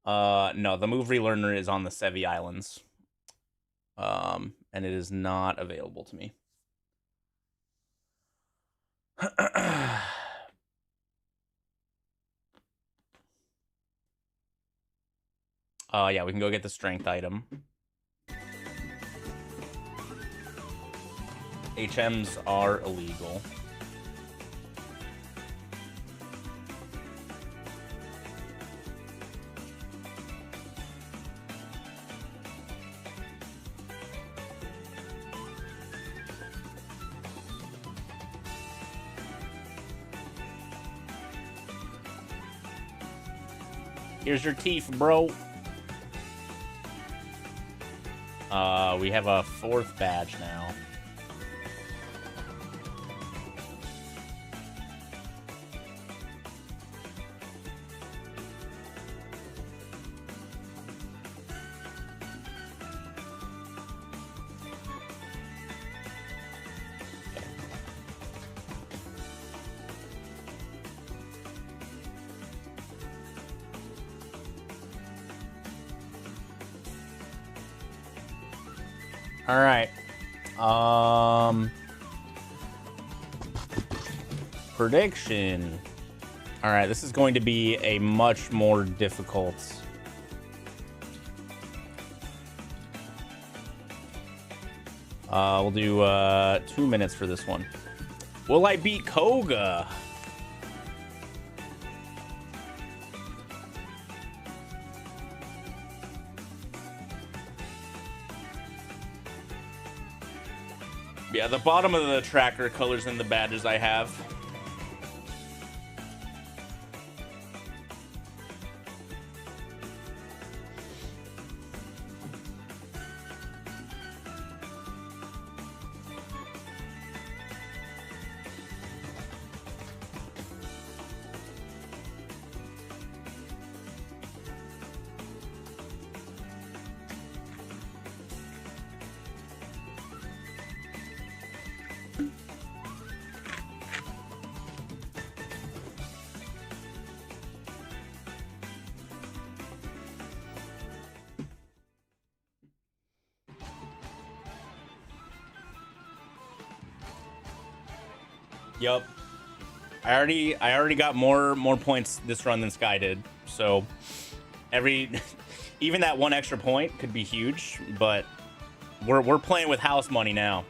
Speaker 1: No, the move relearner is on the Sevi Islands. And it is not available to me. Yeah, we can go get the strength item. HMs are illegal. Here's your teeth, bro. We have a 4th badge now. All right. Prediction. All right, this is going to be a much more difficult. We'll do 2 minutes for this one. Will I beat Koga? Yeah, the bottom of the tracker colors in the badges I have. Yup. I already got more points this run than Sky did. So even that 1 extra point could be huge, but we're playing with house money now.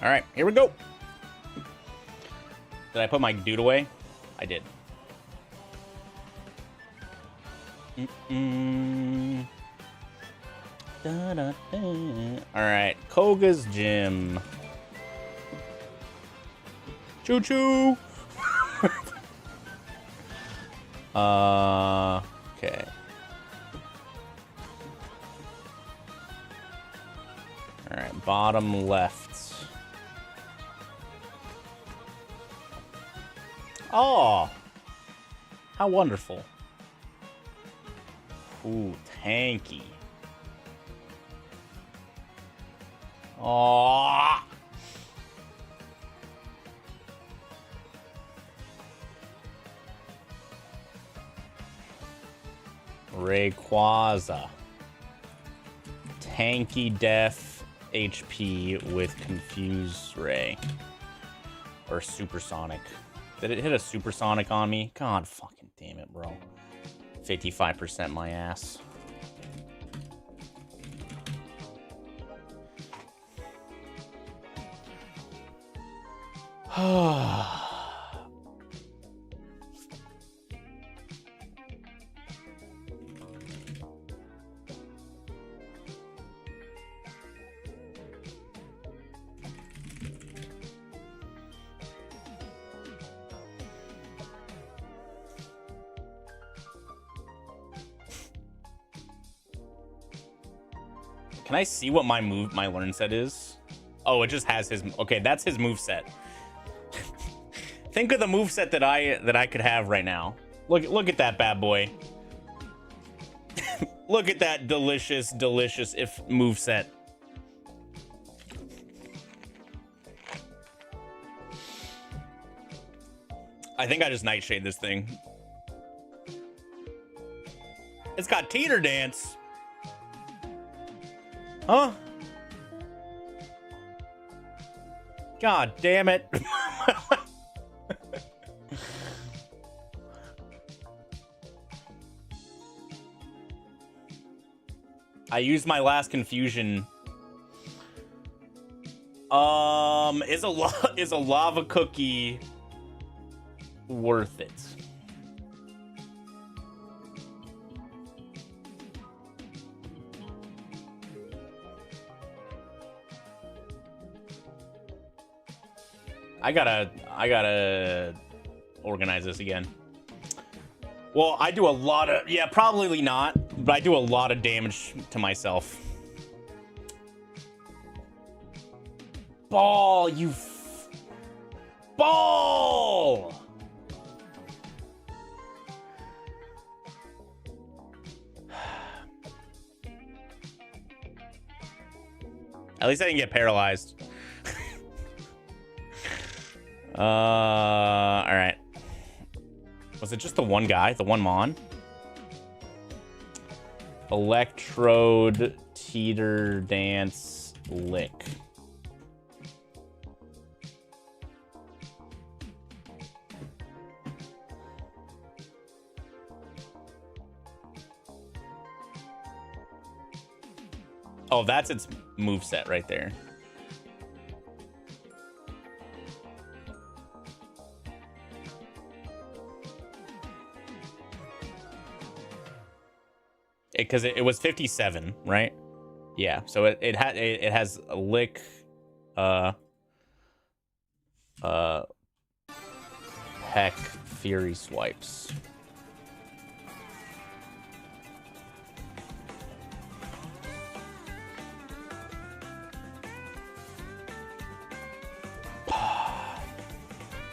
Speaker 1: All right, here we go. Did I put my dude away? I did. Alright, Koga's gym. Choo-choo! Okay. Alright, bottom left. Oh! How wonderful. Ooh, tanky. Oh! Rayquaza. Tanky def HP with Confuse Ray. Or Supersonic. Did it hit a Supersonic on me? God fucking damn it, bro. 55% my ass. Can I see what my learn set is? Oh, it just has his. Okay, that's his move set. Think of the move set that I could have right now. Look at that bad boy. Look at that delicious if move set. I think I just nightshade this thing. It's got teeter dance. Huh? God damn it. I used my last confusion. Is a lava cookie worth it? I gotta organize this again. Well, I do a lot of, yeah, probably not, but I do a lot of damage to myself. Ball, you ball! At least I didn't get paralyzed. All right. Was it just the one guy, the one Mon? Electrode, teeter, dance, lick. Oh, that's its moveset right there. Because it was 57, right? Yeah, so it has a lick, heck, fury swipes.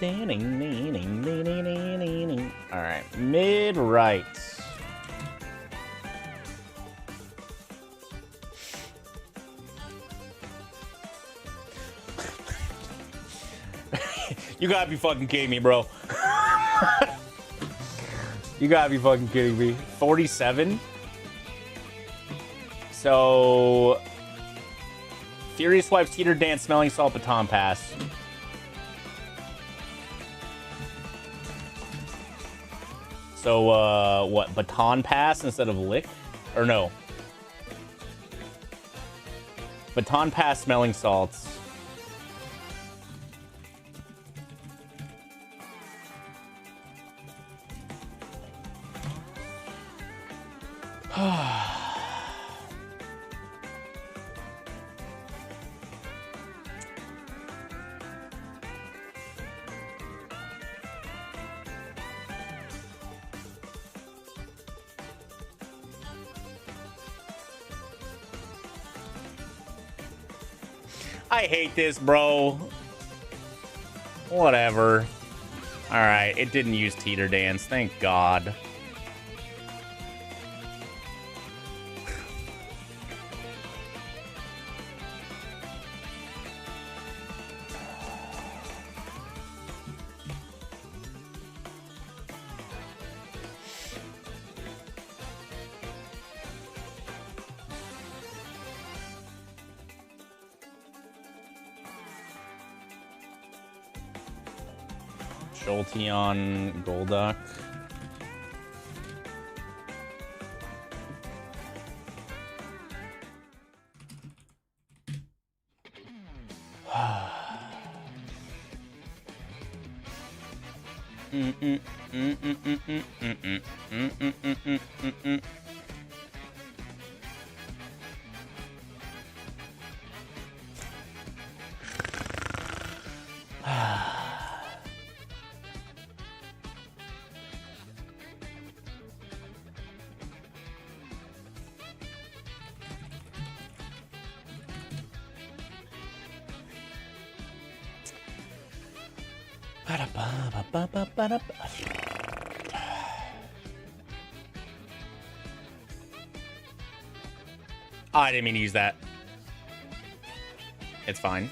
Speaker 1: All right, mid right. You gotta be fucking kidding me, bro. You gotta be fucking kidding me. 47? So... Fury Swipes, Teeter Dance, Smelling Salt, Baton Pass. So, what? Baton Pass instead of Lick? Or no. Baton Pass, Smelling Salts. I hate this, bro. Whatever. Alright, it didn't use Teeter Dance. Thank God. Jolteon Golduck. Oh, I didn't mean to use that. It's fine.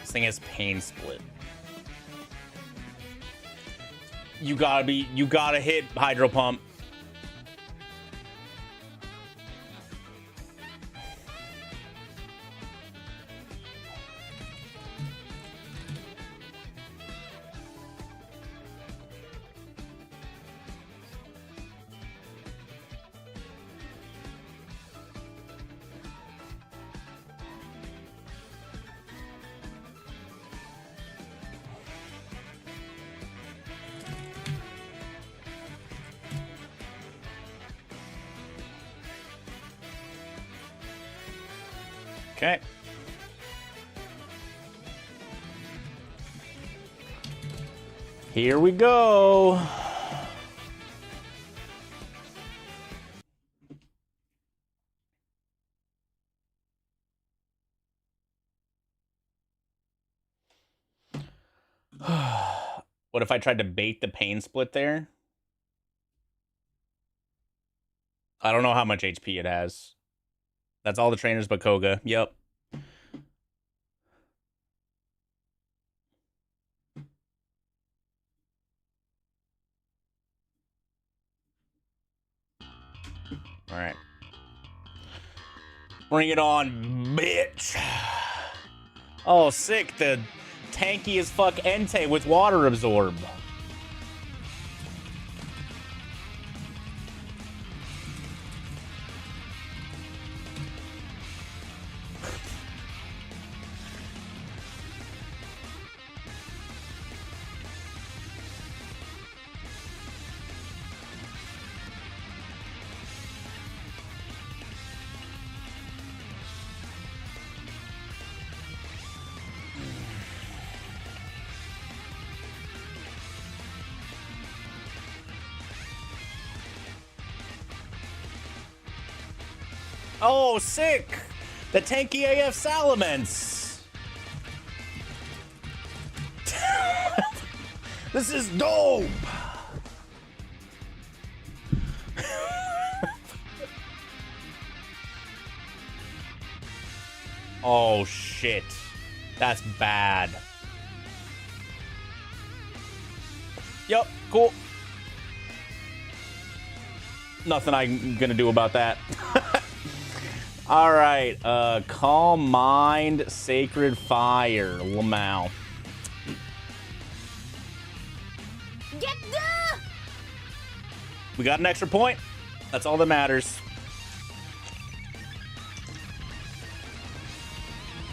Speaker 1: This thing has pain split. You gotta hit Hydro Pump. Okay. Here we go. What if I tried to bait the pain split there? I don't know how much HP it has. That's all the trainers but Koga. Yep. All right. Bring it on, bitch. Oh, sick. The tanky as fuck Entei with water absorb. Oh, sick! The tanky AF Salamence! This is dope! Oh, shit. That's bad. Yup, cool. Nothing I'm gonna do about that. All right, Calm Mind, Sacred Fire, Lamau.
Speaker 4: Get the...
Speaker 1: We got an extra point. That's all that matters.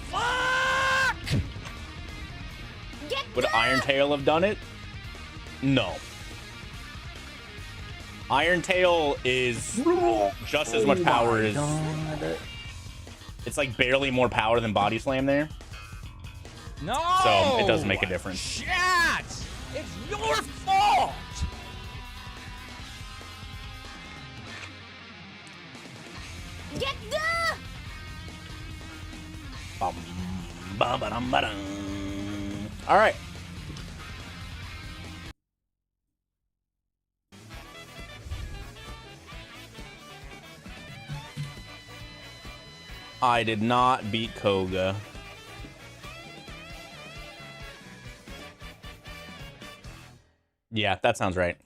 Speaker 2: Fuck!
Speaker 4: Get
Speaker 1: Would
Speaker 4: the...
Speaker 1: Iron Tail have done it? No. Iron Tail is just as much power as... It's like barely more power than Body Slam there.
Speaker 2: No!
Speaker 1: So it doesn't make a difference.
Speaker 2: Shit! It's your fault!
Speaker 4: Get the...
Speaker 1: Bum, ba, ba, dum, ba, dum. All right. I did not beat Koga. Yeah, that sounds right.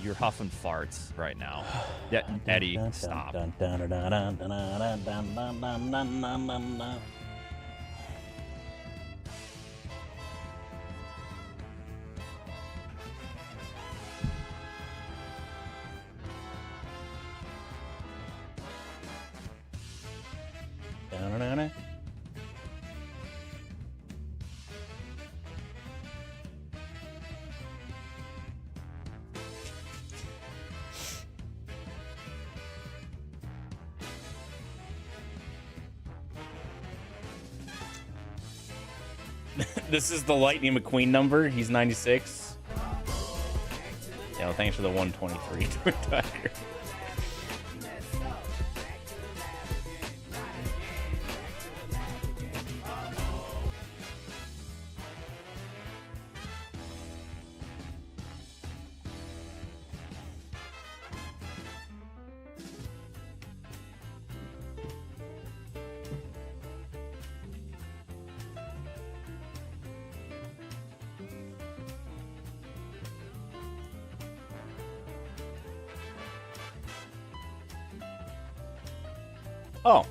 Speaker 3: You're huffing farts right now. Yeah, Eddie, stop.
Speaker 1: This is the Lightning McQueen number. He's 96. Yeah, well, thanks for the 123 to retire. Oh.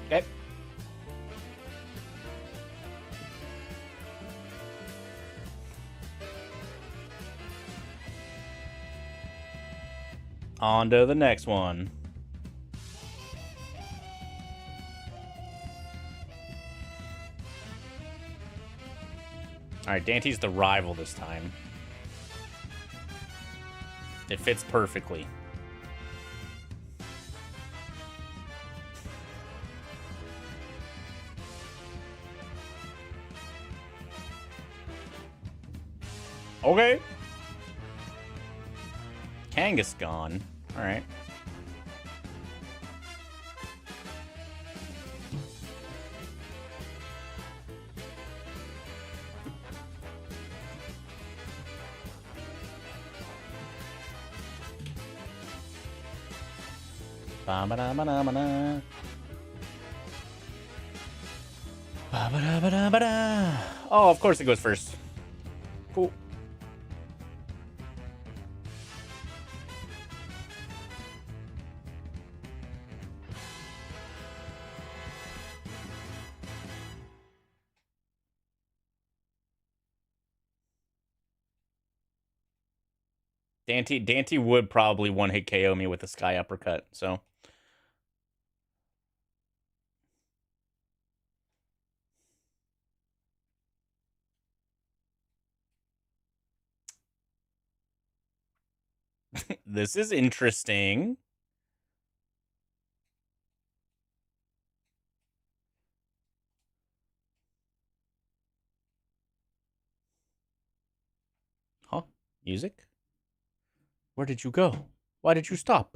Speaker 1: Okay. On to the next one. All right, Dante's the rival this time. It fits perfectly. Okay. Kangaskhan. All right. Ba-ba-da-ba-da-ba-da. Ba-ba-da-ba-da-ba-da. Oh, of course it goes first. Cool. Dante would probably one-hit KO me with a Sky Uppercut, so... This is interesting. Huh? Music? Where did you go? Why did you stop?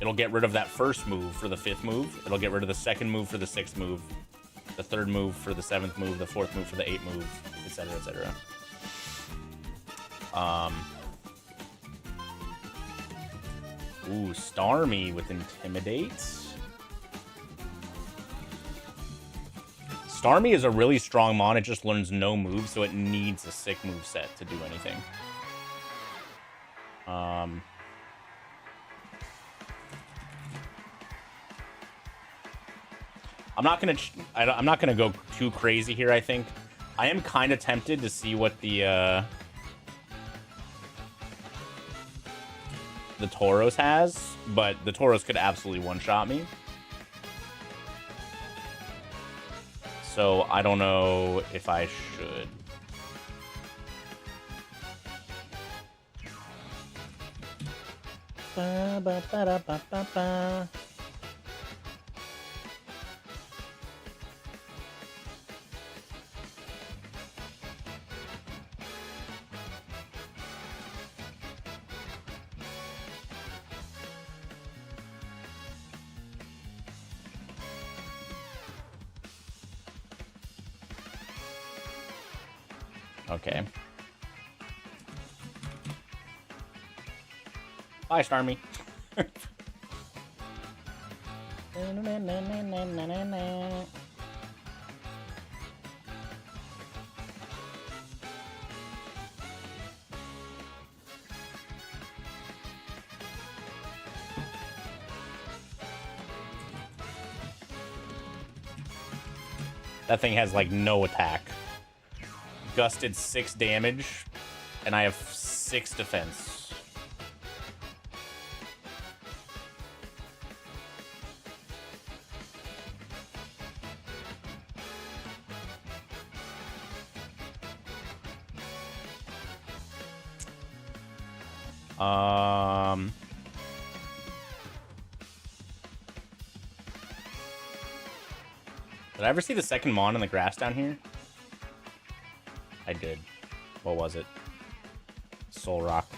Speaker 1: it'll get rid of that first move for the 5th move. It'll get rid of the 2nd move for the 6th move, the 3rd move for the 7th move, the 4th move for the 8th move, etc., etc. Ooh, Starmie with Intimidate. Starmie is a really strong mon. It just learns no moves, so it needs a sick move set to do anything. I'm not gonna go too crazy here. I think I am kind of tempted to see what the Tauros has, but the Tauros could absolutely one-shot me. So I don't know if I should. Ba, ba, ba, da, ba, ba, ba. Okay. Bye, Starmie. That thing has like no attack. Gusted 6 damage, and I have 6 defense. Did I ever see the 2nd mon in the grass down here? I did. What was it? Soul Rock.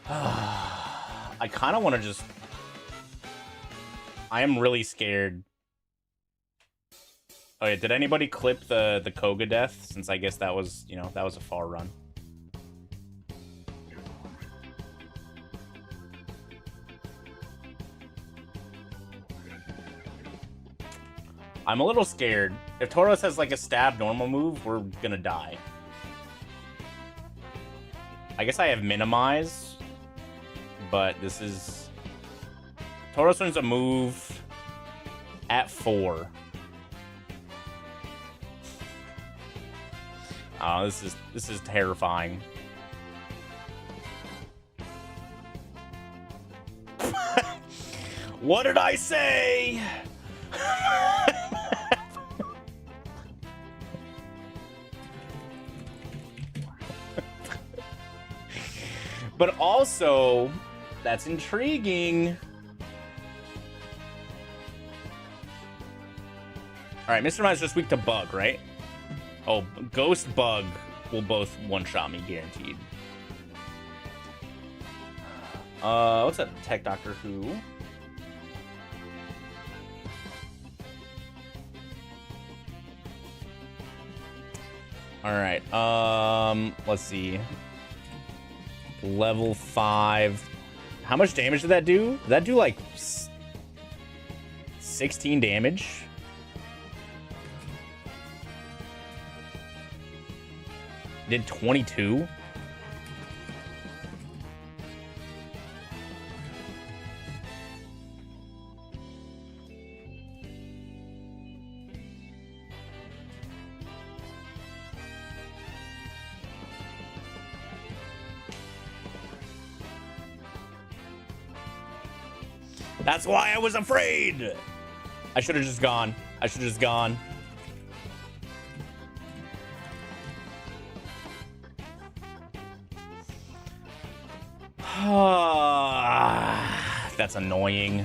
Speaker 1: I kind of want to just... I am really scared. Oh yeah, did anybody clip the Koga death? Since I guess that was, you know, that was a far run. I'm a little scared. If Tauros has like a stab normal move, we're gonna die. I guess I have minimize, but this is... Tauros learns a move at 4. Oh, this is terrifying. What did I say? But also, that's intriguing. Alright, Mr. Mine's just weak to Bug, right? Oh, Ghost Bug will both one-shot me, guaranteed. What's that? Tech Doctor Who? Alright, let's see. Level 5. How much damage did that do? Did that do like 16 damage? Did 22? That's why I was afraid. I should have just gone. I should have just gone. That's annoying.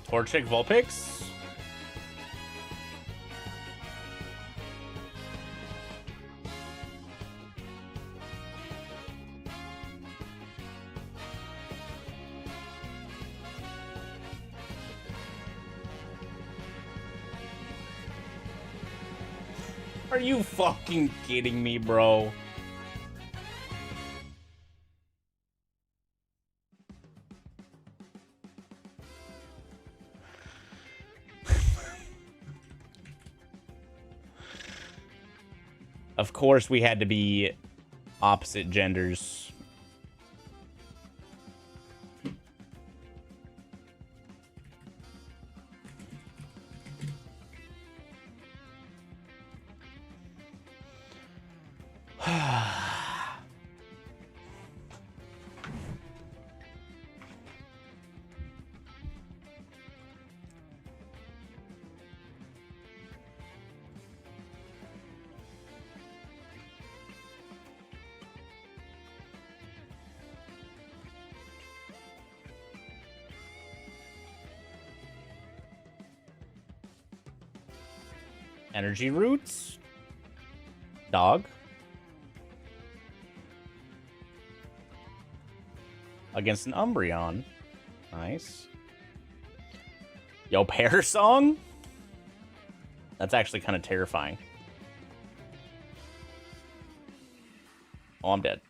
Speaker 1: Torchic Vulpix? Are you fucking kidding me, bro? Of course we had to be opposite genders. Energy Roots. Dog. Against an Umbreon. Nice. Yo, Pear Song? That's actually kind of terrifying. Oh, I'm dead.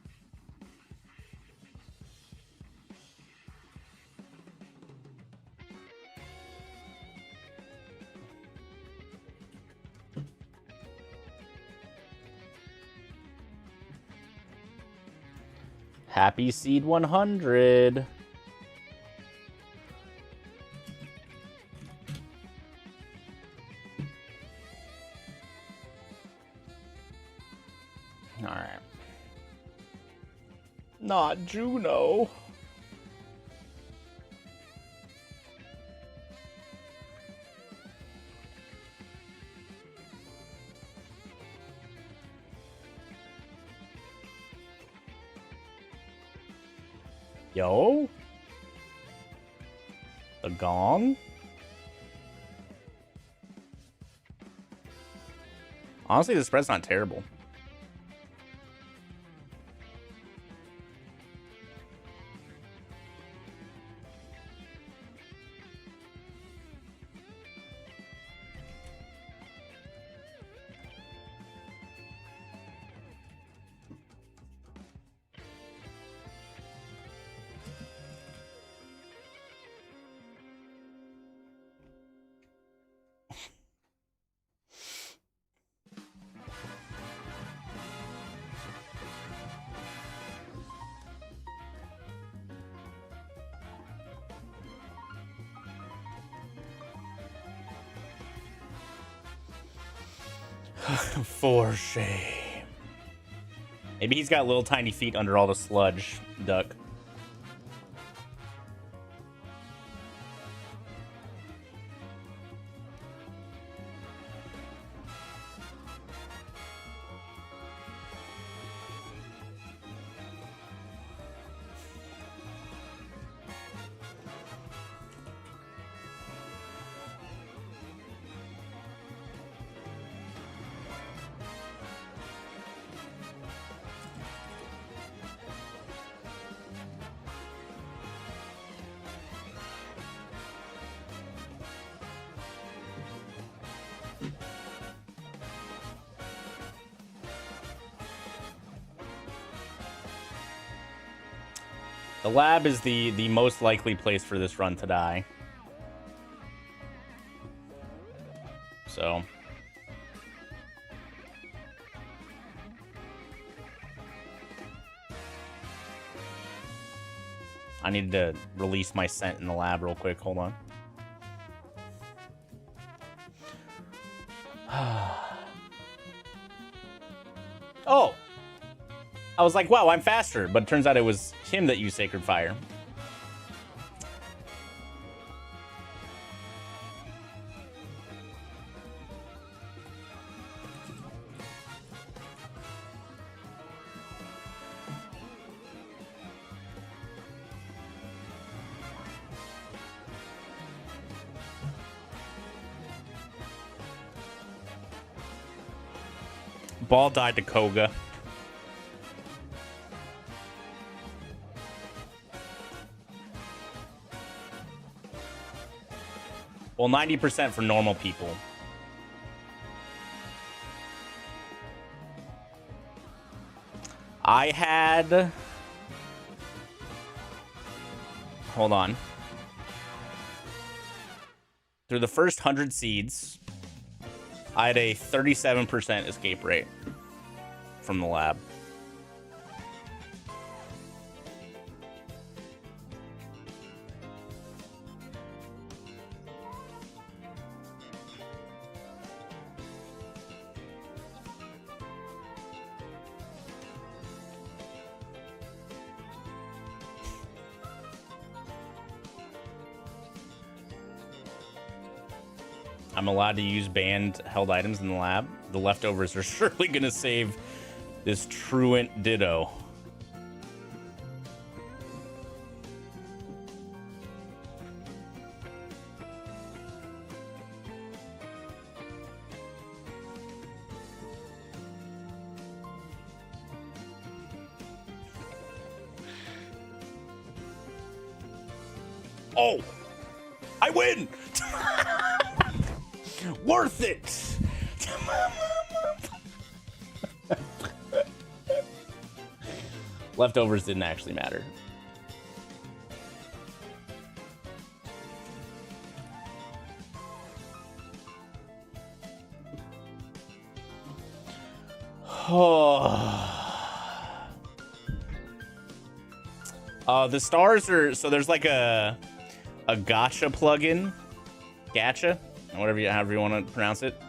Speaker 1: Happy Seed 100. All right. Not Juno. Yo. The Gong. Honestly, the spread's not terrible. For shame. Maybe he's got little tiny feet under all the sludge, Duck. The lab is the most likely place for this run to die. So. I need to release my scent in the lab real quick. Hold on. Oh! I was like, wow, I'm faster. But it turns out it was him that used Sacred Fire. Ball died to Koga. Well, 90% for normal people. I had... Hold on. Through the first 100 seeds, I had a 37% escape rate from the lab. I'm allowed to use banned held items in the lab. The leftovers are surely going to save this truant ditto. Oh, I win. Worth it. Leftovers didn't actually matter. The stars are, so there's like a gacha plugin, however you want to pronounce it,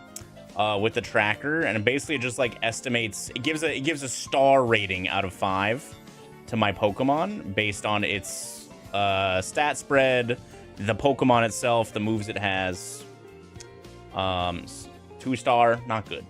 Speaker 1: with the tracker, and it basically just like estimates. It gives a star rating out of 5 to my Pokemon based on its stat spread, the Pokemon itself, the moves it has. 2-star, not good.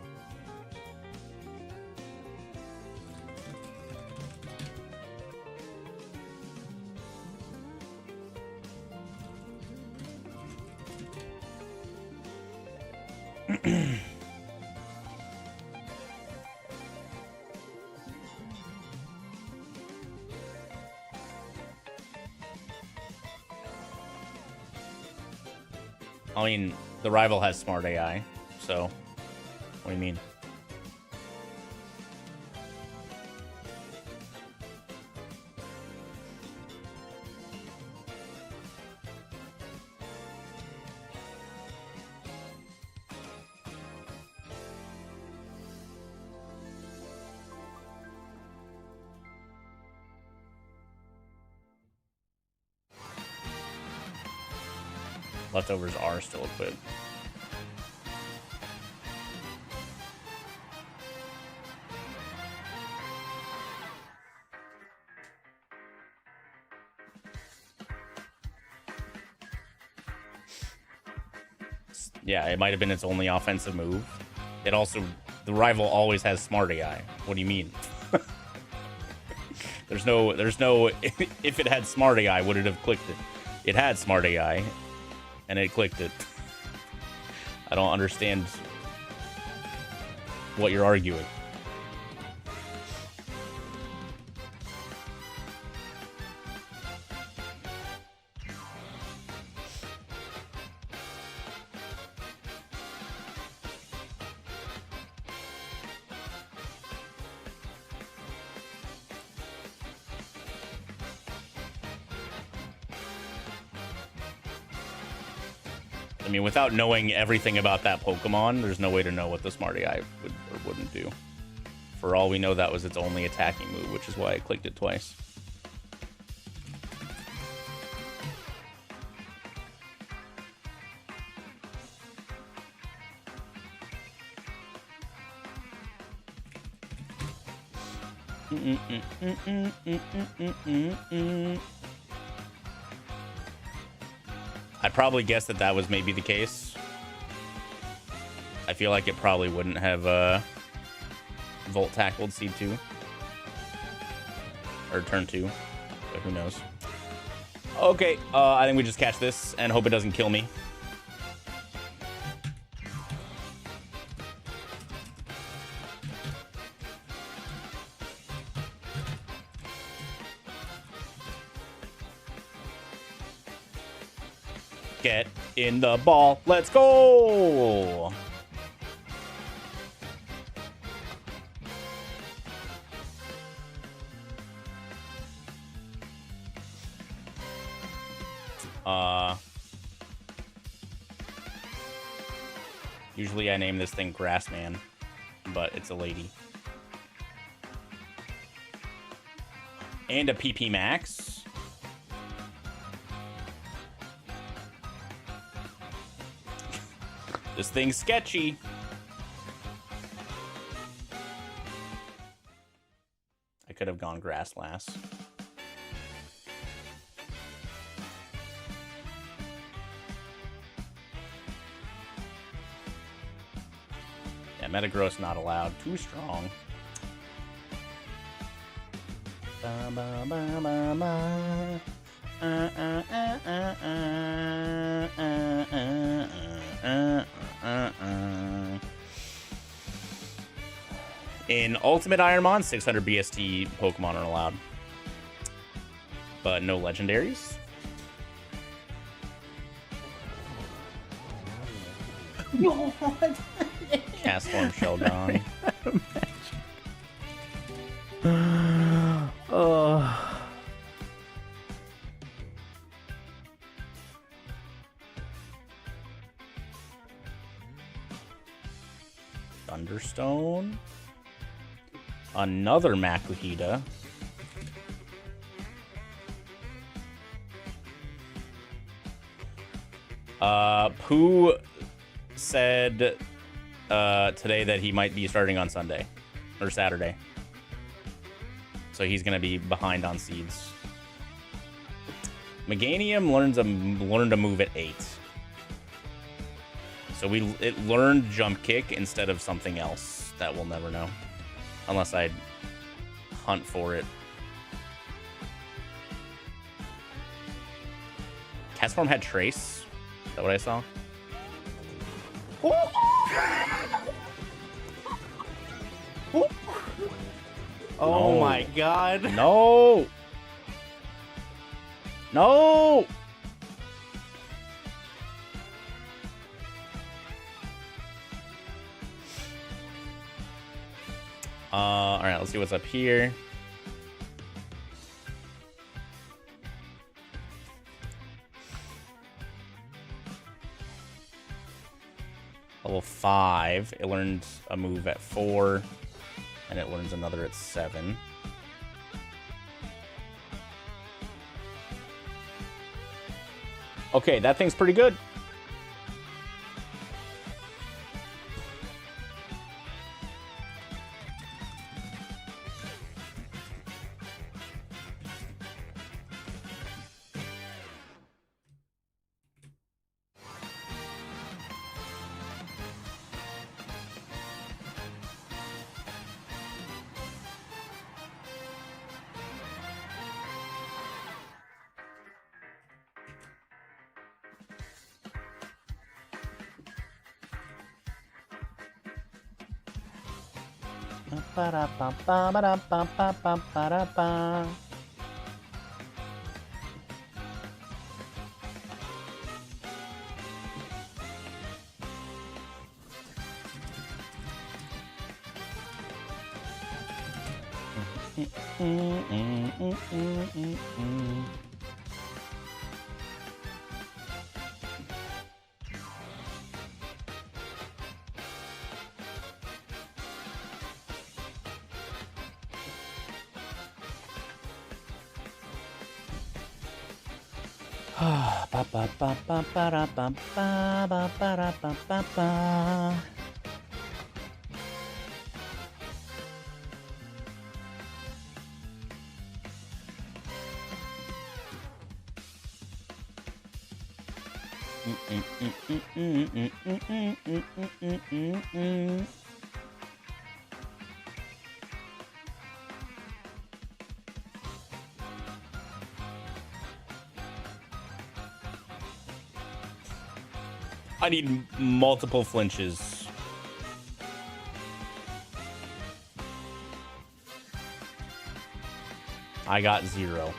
Speaker 1: I mean, the rival has smart AI, so what do you mean? Leftovers are still equipped. Yeah, it might have been its only offensive move. It also, the rival always has smart AI. What do you mean? there's no, if it had smart AI, would it have clicked it? It had smart AI, and it clicked it. I don't understand what you're arguing. I mean, without knowing everything about that Pokemon, there's no way to know what the Smart AI would or wouldn't do. For all we know, that was its only attacking move, which is why I clicked it twice. I'd probably guess that that was maybe the case. I feel like it probably wouldn't have Volt tackled Seed 2. Or turn 2. But who knows. Okay, I think we just catch this and hope it doesn't kill me. Get in the ball. Let's go. Usually I name this thing Grassman, but it's a lady. And a PP Max. This thing's sketchy. I could have gone grass last. Yeah, Metagross not allowed. Too strong. Ba, ba, ba, ba, ba. In Ultimate Ironmon, 600 BST Pokemon are allowed, but no legendaries. Castform Sheldon. Thunderstone. Another Makuhita. Pooh said today that he might be starting on Sunday or Saturday. So he's going to be behind on seeds. Meganium learned a move at 8. So it learned Jump Kick instead of something else that we'll never know. Unless I hunt for it. Castform had Trace. Is that what I saw?
Speaker 5: Oh
Speaker 1: No.
Speaker 5: my god.
Speaker 1: No! No! Alright, let's see what's up here. Level 5. It learned a move at 4. And it learns another at 7. Okay, that thing's pretty good. I need multiple flinches. I got 0.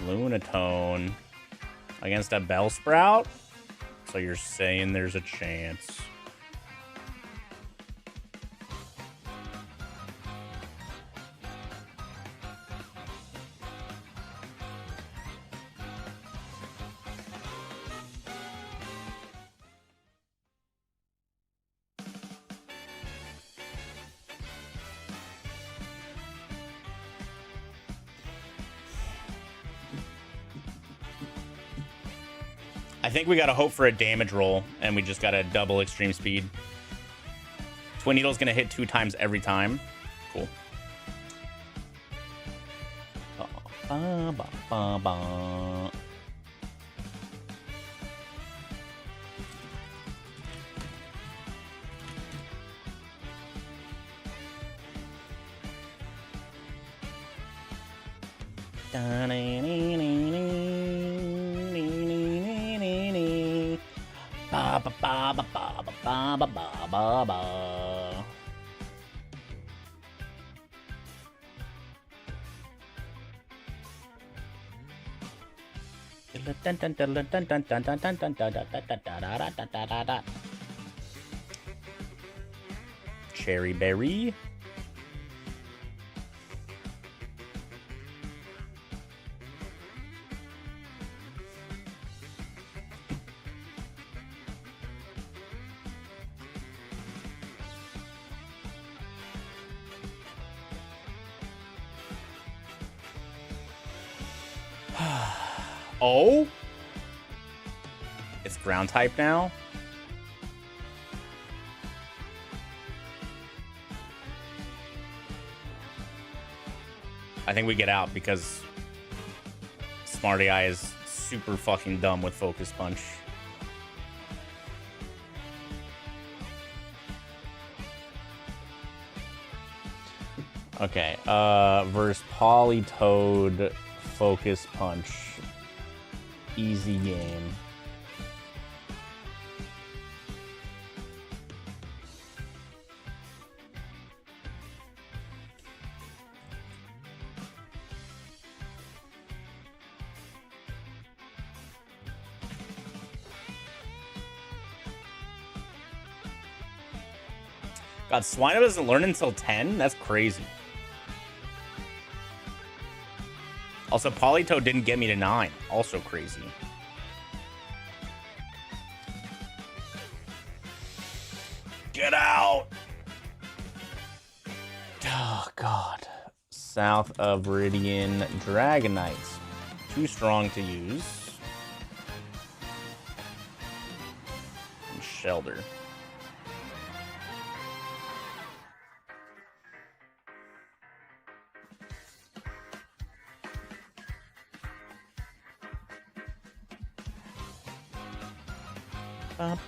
Speaker 1: Lunatone against a Bellsprout? So you're saying there's a chance. I think we gotta hope for a damage roll, and we just gotta double extreme speed. Twin Needle's gonna hit 2 times every time. Cool. Ba, ba, ba, ba. Ba ba ba ba ba ba ba ba ba ba. Cherry berry. Oh? It's ground type now? I think we get out because Smarty Eye is super fucking dumb with Focus Punch. Okay, versus Politoad Focus Punch. Easy game. God, Swino doesn't learn until 10? That's crazy. Also, Politoad didn't get me to 9. Also crazy. Get out! Oh, God. South of Viridian Dragonites. Too strong to use. And Shelter. I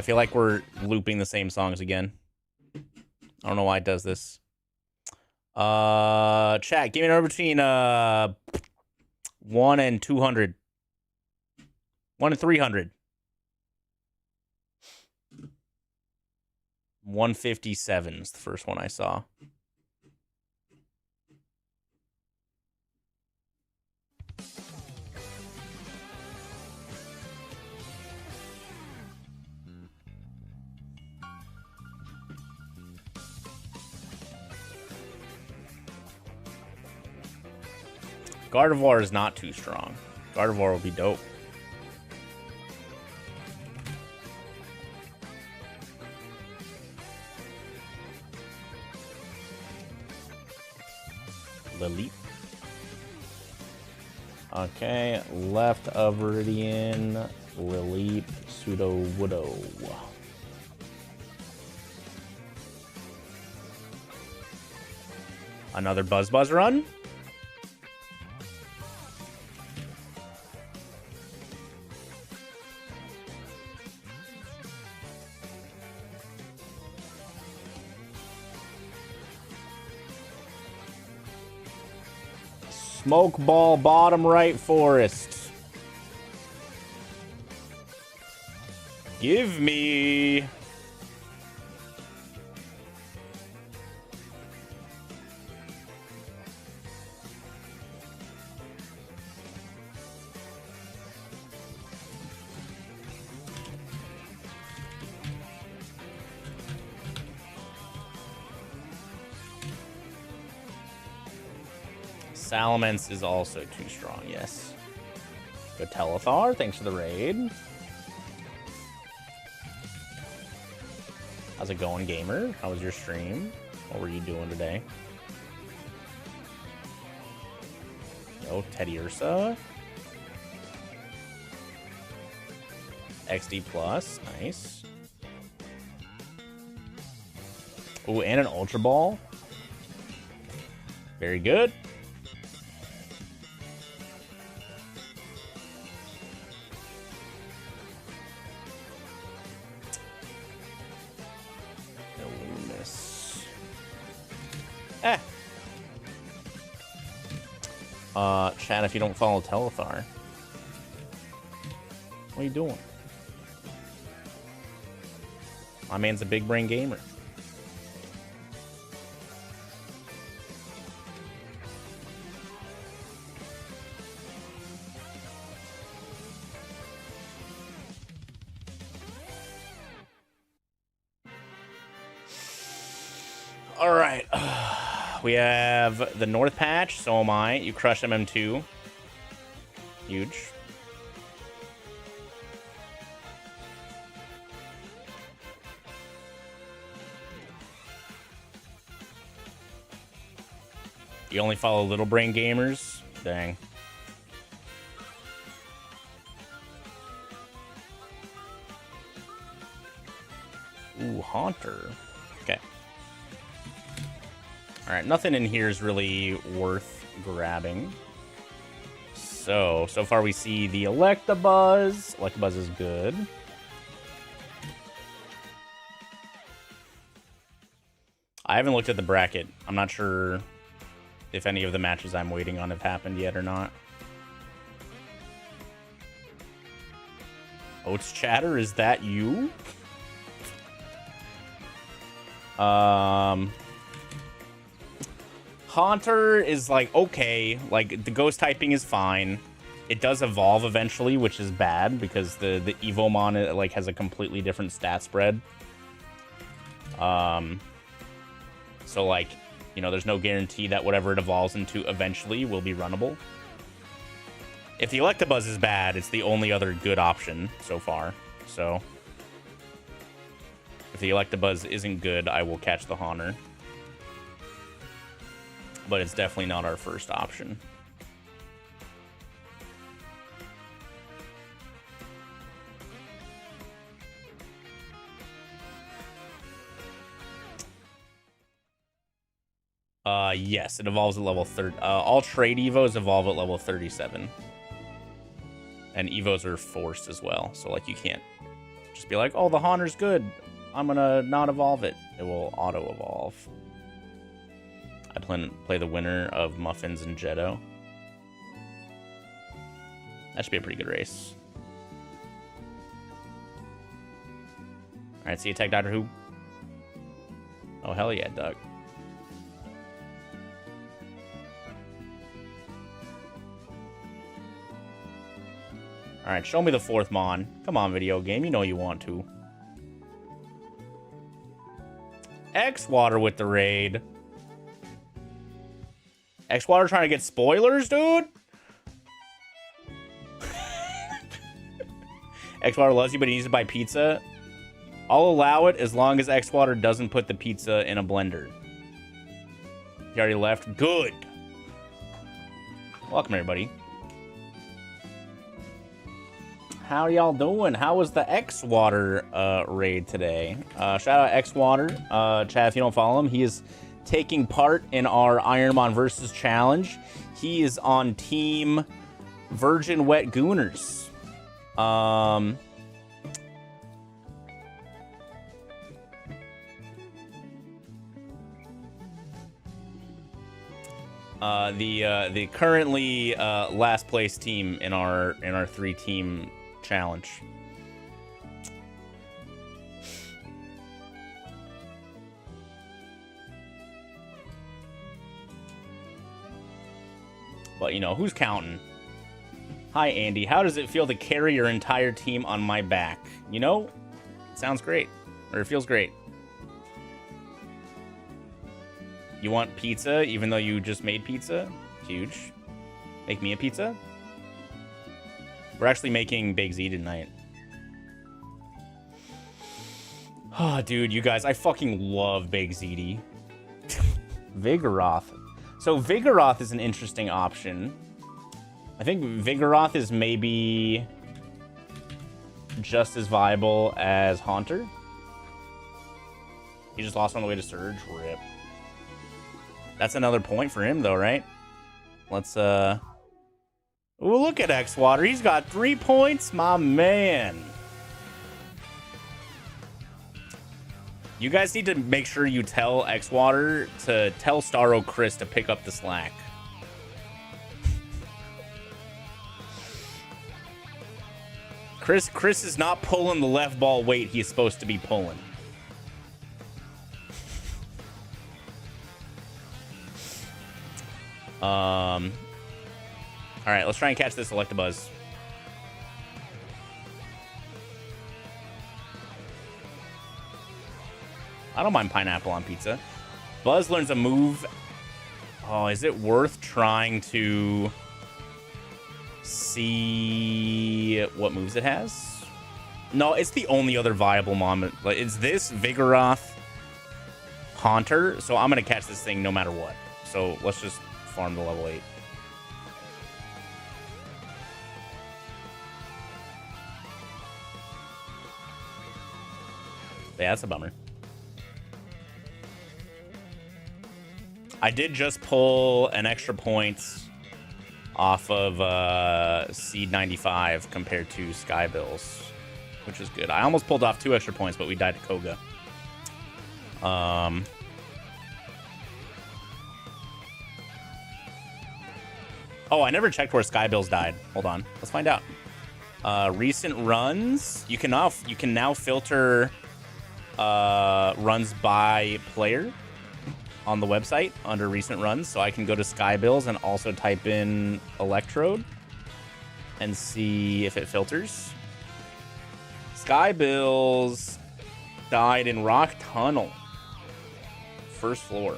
Speaker 1: feel like we're looping the same songs again. I don't know why it does this. Chat, give me a number between 1 and 200. 1 and 300. 157 is the first one I saw. Gardevoir is not too strong. Gardevoir will be dope. Lilip. Okay, left of Viridian, Lilip, Pseudo-Woodo. Another Buzz run? Smoke ball, bottom right forest. Give me... Salamence is also too strong, yes. Good Telethar, thanks for the raid. How's it going, gamer? How was your stream? What were you doing today? Yo, Teddy Ursa. XD Plus, nice. Ooh, and an Ultra Ball. Very good. Chat, if you don't follow Telethar. What are you doing? My man's a big brain gamer. All right. We have the North Patch, so am I. You crushed MM2. Huge. You only follow Little Brain Gamers? Dang. Ooh, Haunter. Okay. Alright, nothing in here is really worth grabbing. So far we see the Electabuzz. Electabuzz is good. I haven't looked at the bracket. I'm not sure if any of the matches I'm waiting on have happened yet or not. Oats Chatter, is that you? Haunter is like okay, like the ghost typing is fine. It does evolve eventually, which is bad because the Evomon like has a completely different stat spread. So like, you know, there's no guarantee that whatever it evolves into eventually will be runnable. If the Electabuzz is bad, it's the only other good option so far. So if the Electabuzz isn't good, I will catch the Haunter. But it's definitely not our first option. Yes, it evolves at level 30. All trade Evos evolve at level 37. And Evos are forced as well. So, like, you can't just be like, oh, the Haunter's good. I'm gonna not evolve it. It will auto-evolve. I play the winner of Muffins and Jetto. That should be a pretty good race. Alright, see you, Tech Doctor Who. Oh, hell yeah, Doug. Alright, show me the fourth Mon. Come on, video game. You know you want to. X-Water with the raid. X-Water trying to get spoilers, dude? X-Water loves you, but he needs to buy pizza. I'll allow it as long as X-Water doesn't put the pizza in a blender. He already left. Good. Welcome, everybody. How y'all doing? How was the X-Water raid today? Shout out X-Water. Chad, if you don't follow him, he is taking part in our IronmonVS challenge. He is on Team Virgin Wet Gooners. The currently last place team in our 3-team challenge. But you know, who's counting? Hi Andy, how does it feel to carry your entire team on my back? You know, it sounds great, or it feels great. You want pizza, even though you just made pizza? Huge. Make me a pizza? We're actually making Big Z tonight. Oh, dude, you guys, I fucking love Big ZD. Vigoroth. So Vigoroth is an interesting option. I think Vigoroth is maybe just as viable as Haunter. He just lost on the way to Surge. Rip. That's another point for him, though, right? Let's, Oh, look at X-Water. He's got 3 points, my man. You guys need to make sure you tell X-Water to tell Starro Chris to pick up the slack. Chris is not pulling the left ball weight he's supposed to be pulling. All right, let's try and catch this Electabuzz. I don't mind pineapple on pizza. Buzz learns a move. Oh, is it worth trying to see what moves it has? No, it's the only other viable moment. Like, it's this Vigoroth Haunter, so I'm gonna catch this thing no matter what. So let's just farm to level 8. Yeah, that's a bummer. I did just pull an extra points off of Seed 95 compared to Skybills, which is good. I almost pulled off 2 extra points, but we died to Koga. Oh, I never checked where Skybills died. Hold on, let's find out. Recent runs. You can now filter runs by player on the website under recent runs, so I can go to Skybills and also type in Electrode and see if it filters. Skybills died in Rock Tunnel, first floor,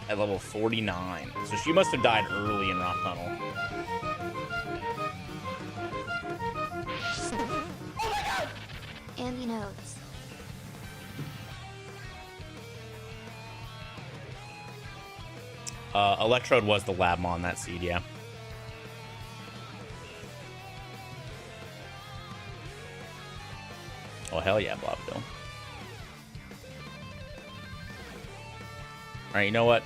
Speaker 1: at level 49. So she must have died early in Rock Tunnel.
Speaker 4: Andy knows.
Speaker 1: Electrode was the Labmon, that seed, yeah. Oh, hell yeah, Blobville. Alright, you know what?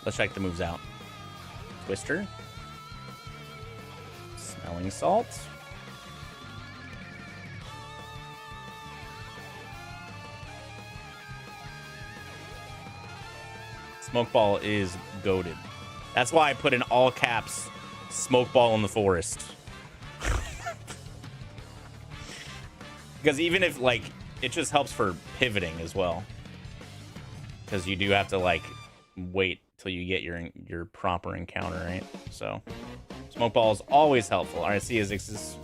Speaker 1: Let's check the moves out. Twister. Smelling Salt. Smokeball is goated. That's why I put in all caps Smokeball in the forest. Because even if, like, it just helps for pivoting as well. Because you do have to, like, wait till you get your proper encounter, right? So, Smokeball is always helpful. All right, see his X's.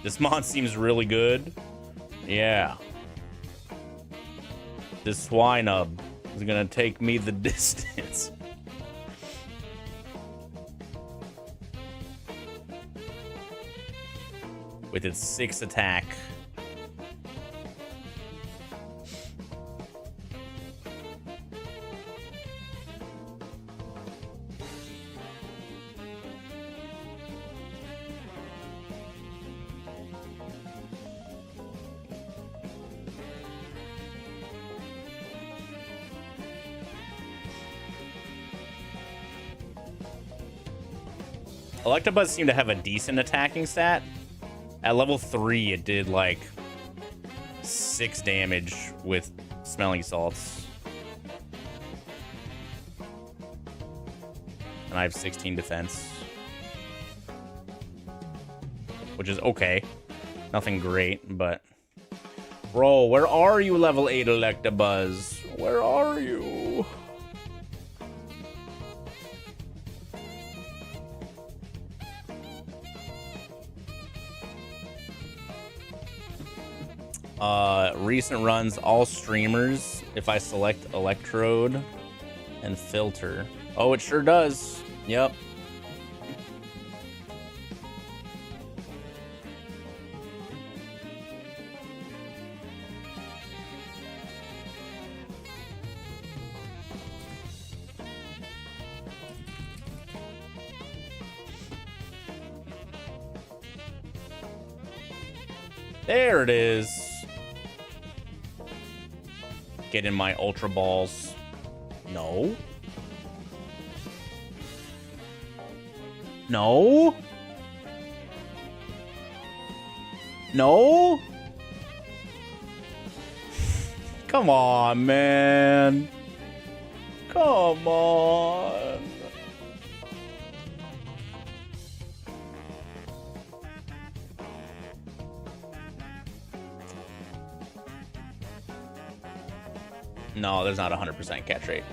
Speaker 1: This mod seems really good. Yeah. This Swinub is gonna take me the distance. With its 6 attack. Electabuzz seem to have a decent attacking stat. At level 3, it did like 6 damage with smelling salts. And I have 16 defense. Which is okay. Nothing great, but... Bro, where are you, level 8 Electabuzz? Where are you? Recent runs, all streamers, if I select Electrode and Filter. Oh, it sure does. Yep. There it is. Get in my Ultra Balls. No. No. No. Come on, man. Come on. No, there's not a 100% catch rate.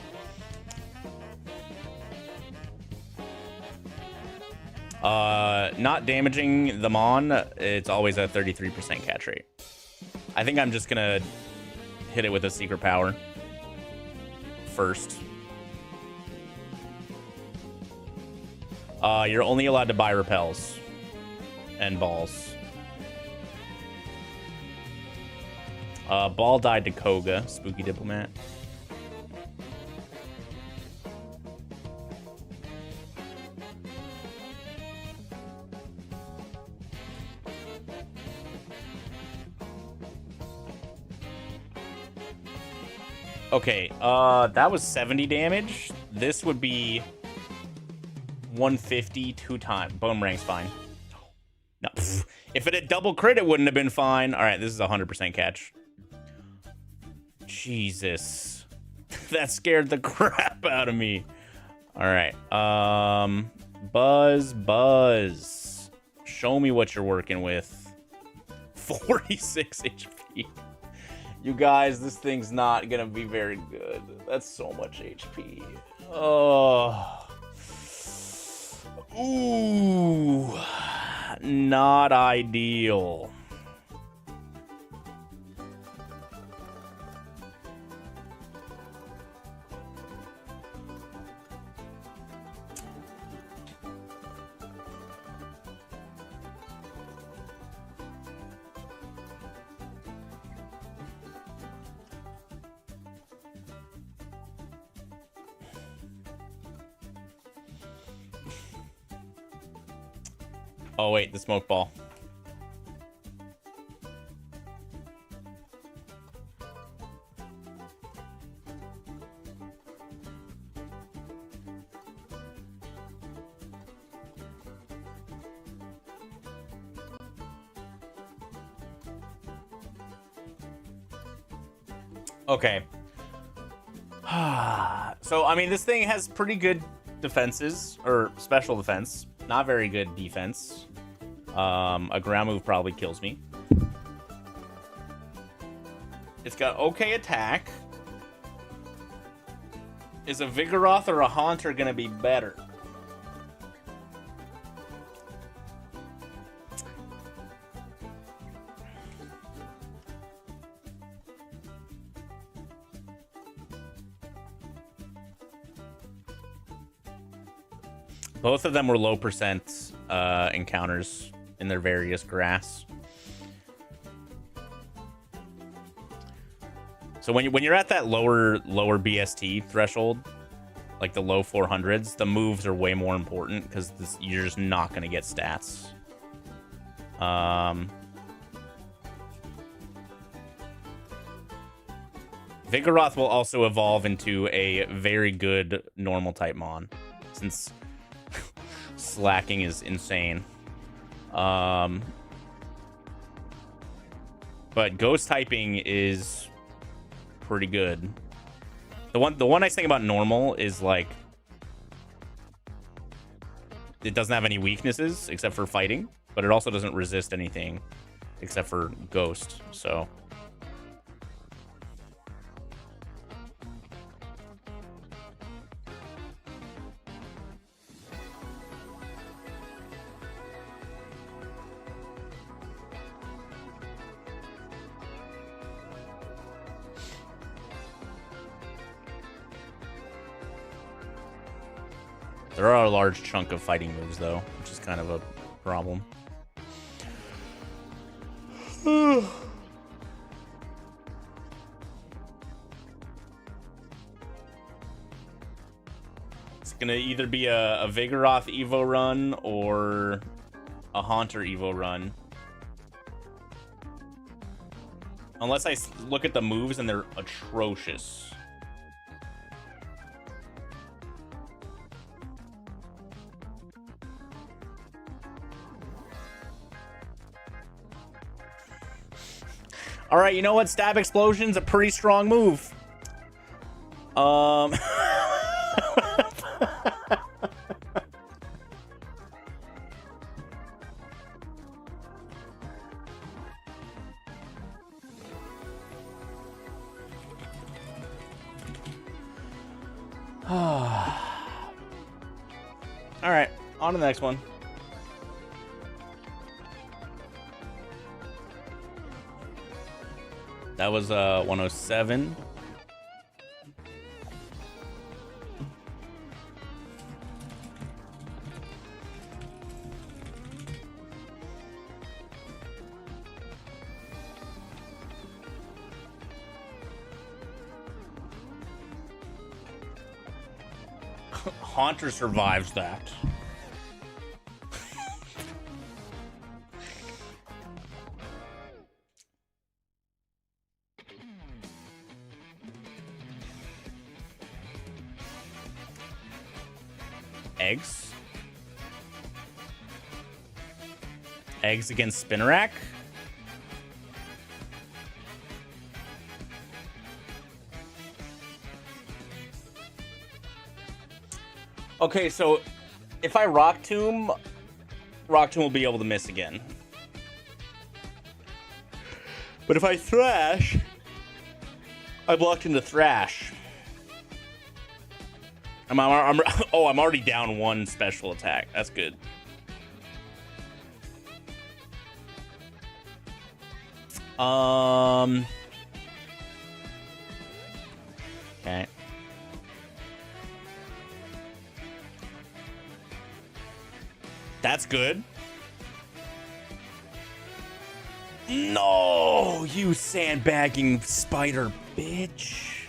Speaker 1: Not damaging the Mon, it's always a 33% catch rate. I think I'm just gonna hit it with a secret power first. You're only allowed to buy repels and balls. Ball died to Koga, Spooky Diplomat. Okay, that was 70 damage. This would be 150 2 times. Boomerang's fine. No, pff. If it had double crit, it wouldn't have been fine. All right, this is a 100% catch. Jesus. That scared the crap out of me. All right. Buzz. Show me what you're working with. 46 HP. You guys, this thing's not gonna be very good. That's so much HP. Oh. Ooh. Not ideal. Oh, wait, the smoke ball. Okay. So, I mean, this thing has pretty good defenses, or special defense. Not very good defense. A ground move probably kills me. It's got okay attack. Is a Vigoroth or a Haunter gonna be better? Both of them were low percent encounters in their various grass. So when you're at that lower BST threshold, like the low 400s, the moves are way more important because you're just not going to get stats. Vigoroth will also evolve into a very good normal type Mon, since slacking is insane. But ghost typing is pretty good. The one nice thing about normal is like it doesn't have any weaknesses except for fighting, but it also doesn't resist anything except for ghost. So there are a large chunk of fighting moves, though, which is kind of a problem. It's gonna either be a Vigoroth Evo run or a Haunter Evo run. Unless I look at the moves and they're atrocious. All right, you know what? Stab Explosion's a pretty strong move. All right, on to the next one. That was 107. Haunter survives that. Eggs. Eggs against Spinnerack. Okay, so if I Rock Tomb will be able to miss again. But if I Thrash, I blocked into Thrash. I'm already down one special attack. That's good. Okay. That's good. No, you sandbagging spider bitch.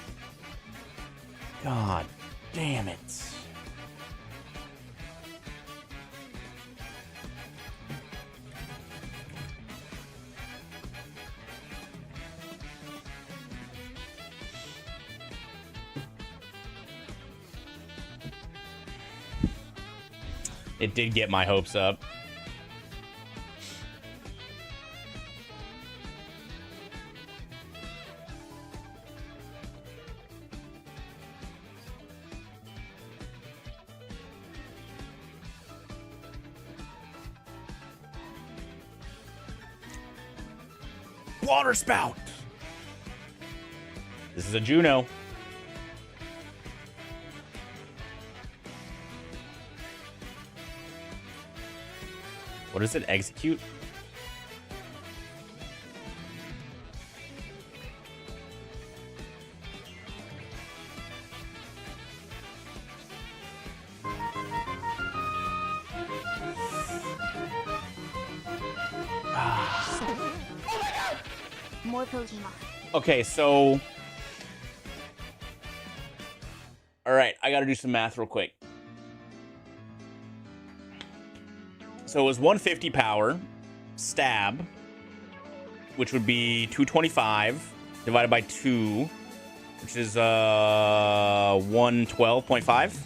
Speaker 1: God damn it. It did get my hopes up. Water spout. This is a Juno. What does it execute?
Speaker 4: More Pokemon.
Speaker 1: Okay, so... Alright, I gotta do some math real quick. So it was 150 power, stab, which would be 225 divided by 2, which is 112.5.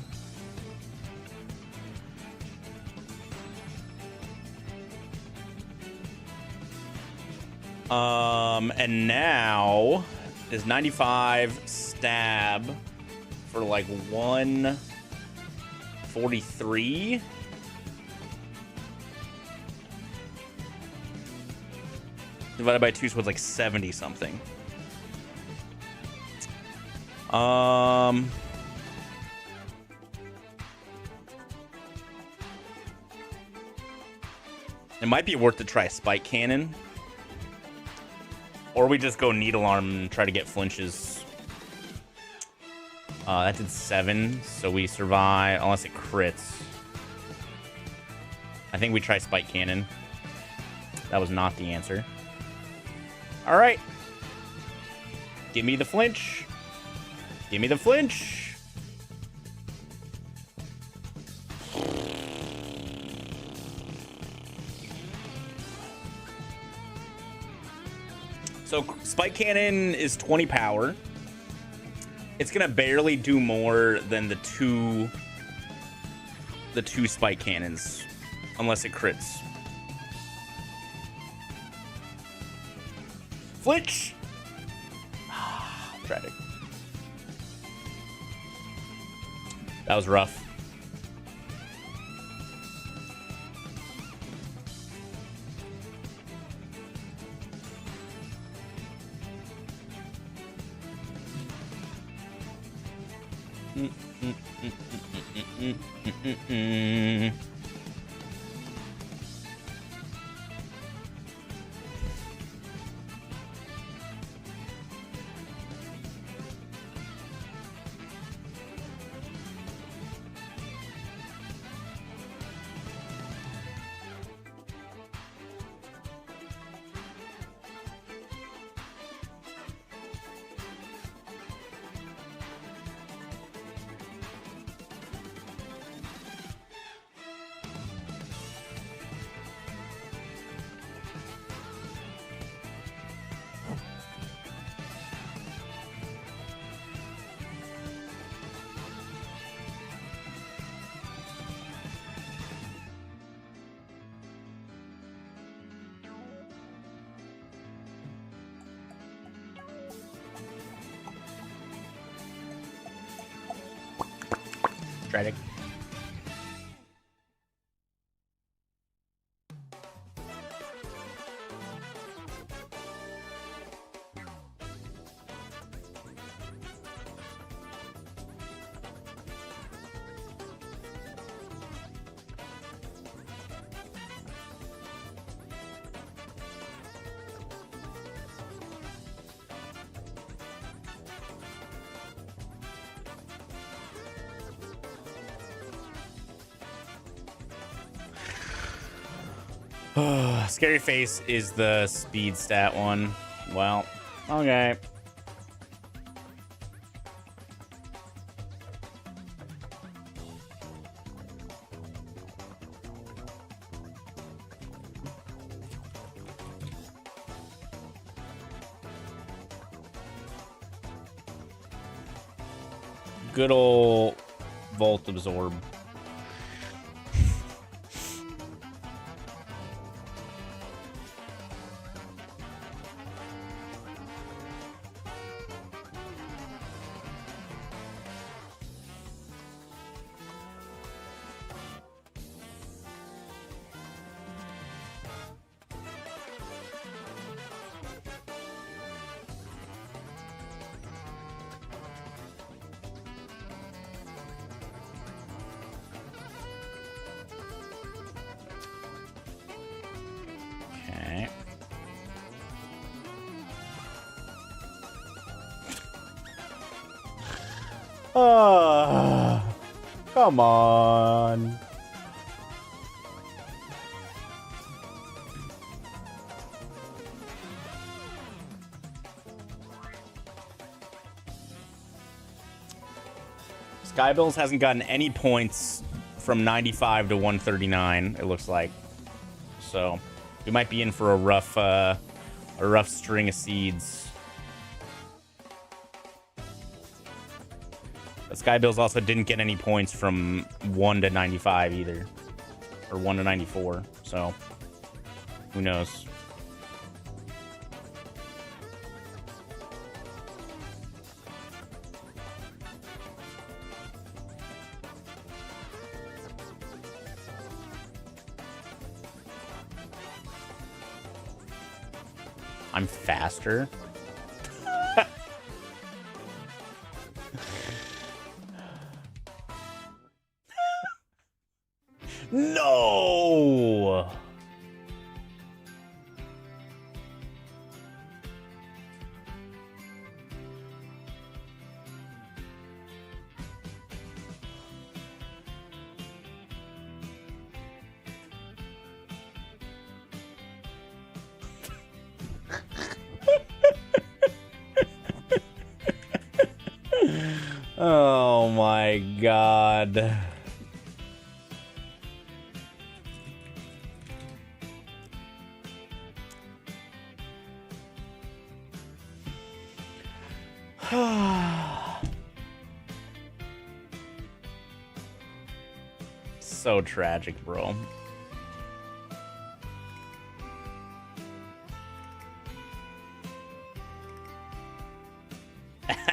Speaker 1: And now is 95 stab for like 143. Divided by 2, so it's like 70 something. It might be worth to try a spike cannon. Or we just go needle arm and try to get flinches. That did 7, so we survive unless it crits. I think we try spike cannon. That was not the answer. All right. Give me the flinch. Give me the flinch. So spike cannon is 20 power. It's gonna barely do more than the two spike cannons, unless it crits. Flinch. Tragic. That was rough. Tragic. Scary face is the speed stat one. Well, okay. Good old Volt Absorb. Come on. Skybills hasn't gotten any points from 95 to 139, it looks like. So we might be in for a rough string of seeds. Skybills also didn't get any points from 1 to 95 either. Or 1 to 94. So, who knows? I'm faster. No! Oh my god. So tragic, bro.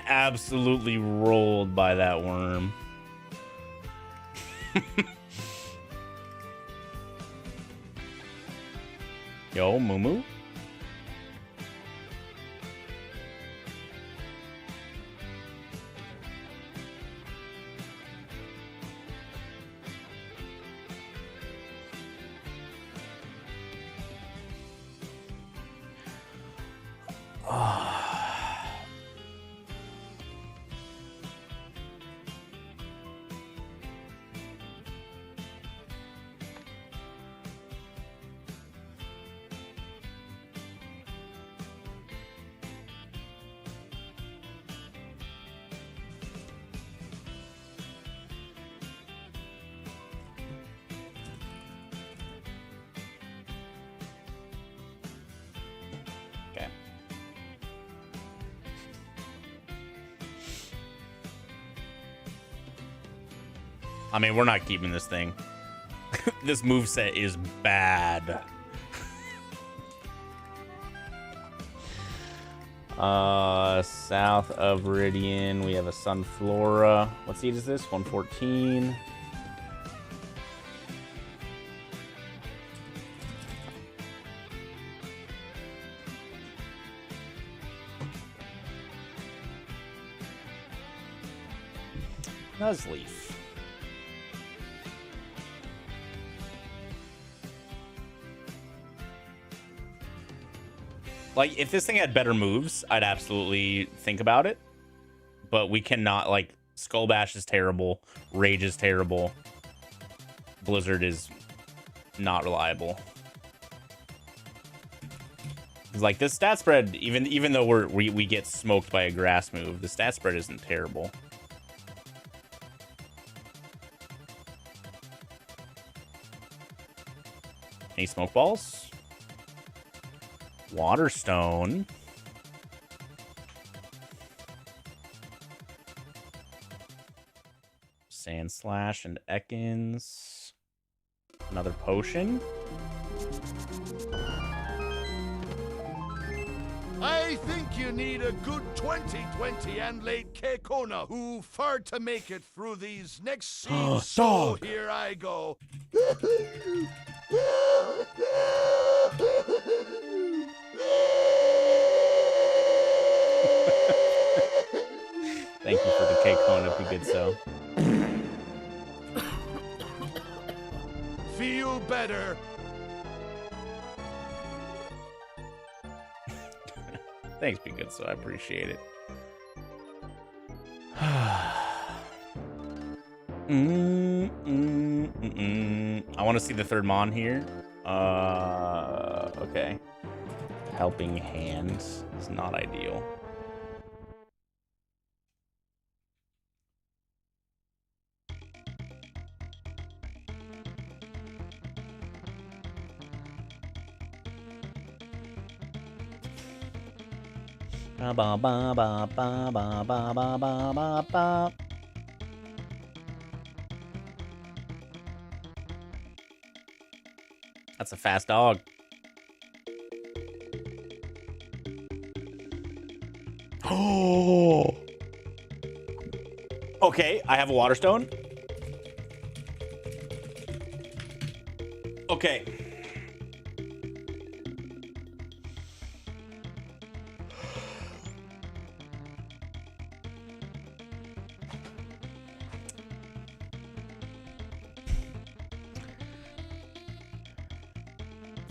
Speaker 1: Absolutely rolled by that worm. Yo, Moo. Okay. I mean, we're not keeping this thing. This moveset is bad. South of Viridian, we have a Sunflora. What seed is this? 114. Nuzleaf. Like, if this thing had better moves, I'd absolutely think about it. But we cannot, like, Skull Bash is terrible. Rage is terrible. Blizzard is not reliable. It's like, this stat spread, even though we get smoked by a grass move, the stat spread isn't terrible. Any smoke balls? Waterstone. Sand Slash and Ekans. Another potion.
Speaker 6: I think you need a good 2020 and late Kekona who far to make it through these next scenes. So here I go.
Speaker 1: Thank you for the cake cone if you did so.
Speaker 6: Feel better.
Speaker 1: Thanks, Be Good So. I appreciate it. I want to see the third Mon here. Okay. Helping Hand is not ideal. Ba ba ba ba ba ba ba ba ba ba. That's a fast dog. Oh. Okay, I have a Waterstone. Okay.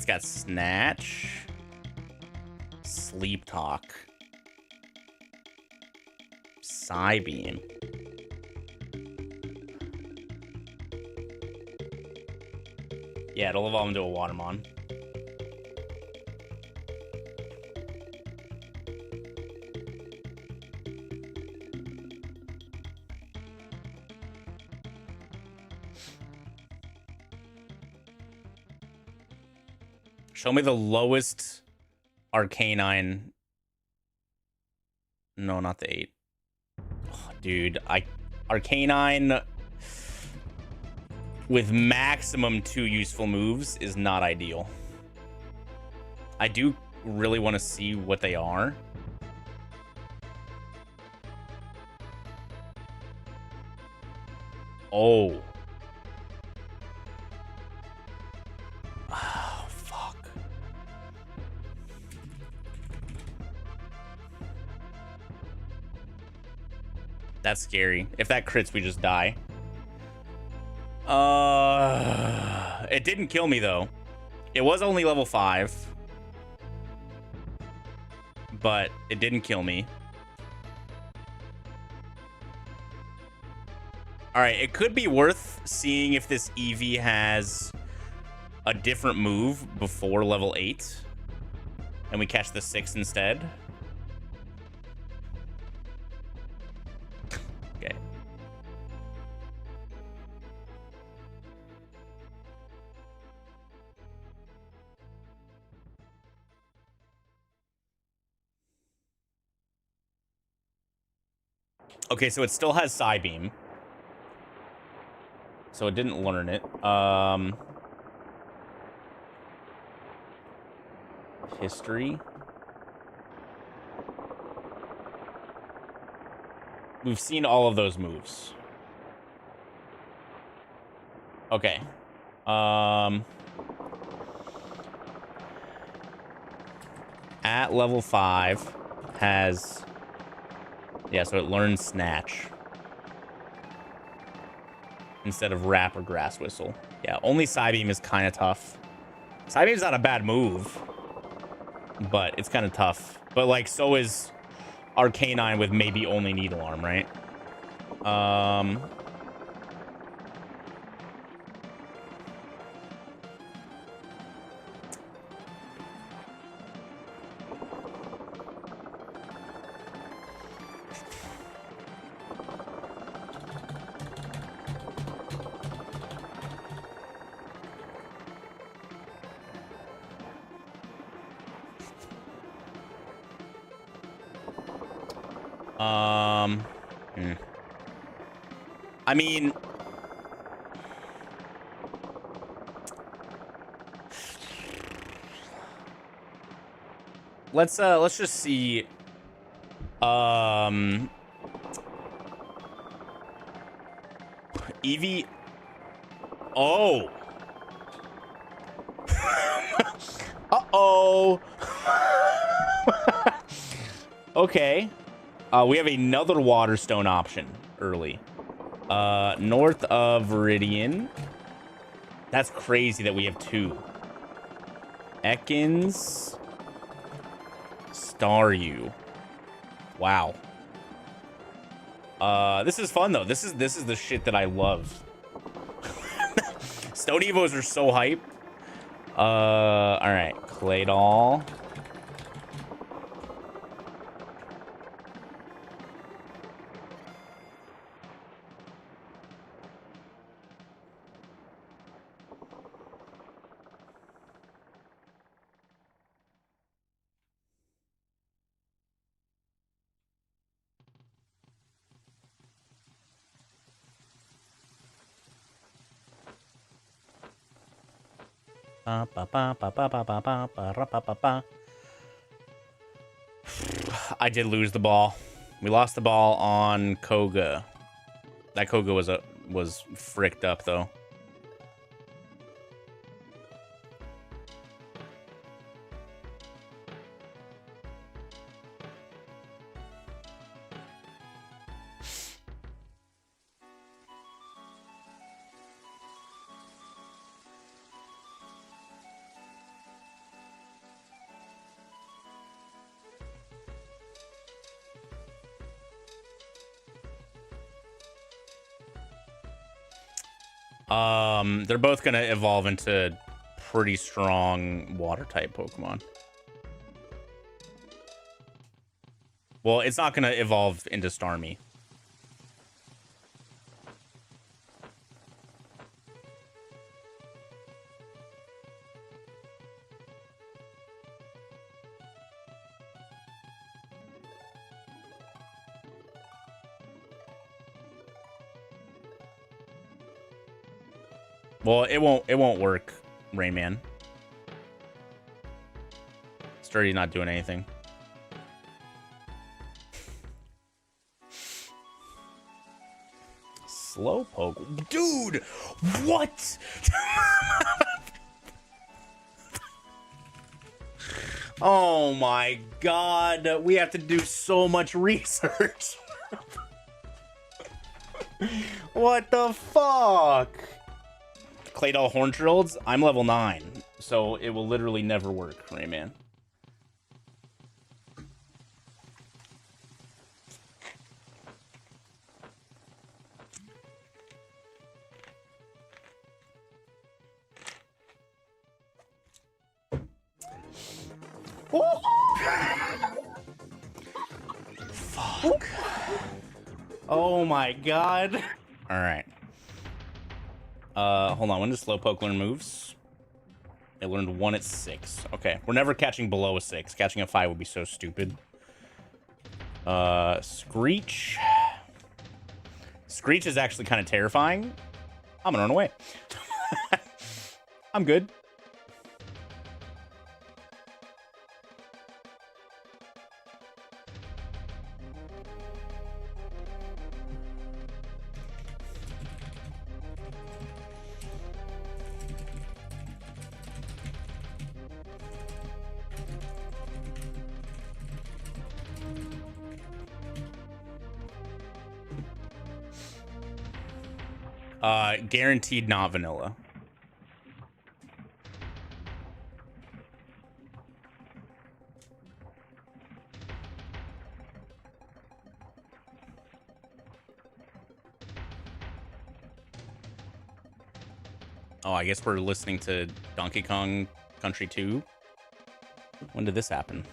Speaker 1: It's got Snatch, Sleep Talk, Psybeam. Yeah, it'll evolve into a Watermon. Show me the lowest Arcanine. No, not the 8. Oh, dude, Arcanine with maximum 2 useful moves is not ideal. I do really want to see what they are. Oh. Oh, fuck. That's scary. If that crits, we just die. It didn't kill me, though. It was only level 5. But it didn't kill me. Alright, it could be worth seeing if this Eevee has a different move before level 8. And we catch the 6 instead. Okay. Okay, so it still has Psybeam. So it didn't learn it. History. We've seen all of those moves. Okay. At level 5 has... Yeah, so it learns Snatch instead of Wrap or Grass Whistle. Yeah, only Psybeam is kind of tough. Psybeam's not a bad move, but it's kind of tough. But, like, so is Arcanine with maybe only Needle Arm, right? I mean, let's just see. Eevee. Oh. Uh-oh. Okay. We have another Waterstone option early. North of Viridian. That's crazy that we have 2. Ekans. Staryu. Wow. This is fun though. This is the shit that I love. Stone Evos are so hype. All right, Claydol. I did lose the ball. We lost the ball on Koga. That Koga was fricked up though. They're both gonna evolve into pretty strong water type Pokemon. Well, it's not gonna evolve into Starmie. Well, it won't work, Rayman. Sturdy's not doing anything. Slowpoke. Dude, what? Oh my god, we have to do so much research. What the fuck? Claydol Hornchilds, I'm level 9, so it will literally never work, Rayman. Fuck. Oh my god. All right. Hold on. When does Slowpoke learn moves? It learned 1 at 6. Okay, we're never catching below a 6. Catching a 5 would be so stupid. Screech. Screech is actually kind of terrifying. I'm gonna run away. I'm good. Guaranteed not vanilla. Oh, I guess we're listening to Donkey Kong Country 2. When did this happen?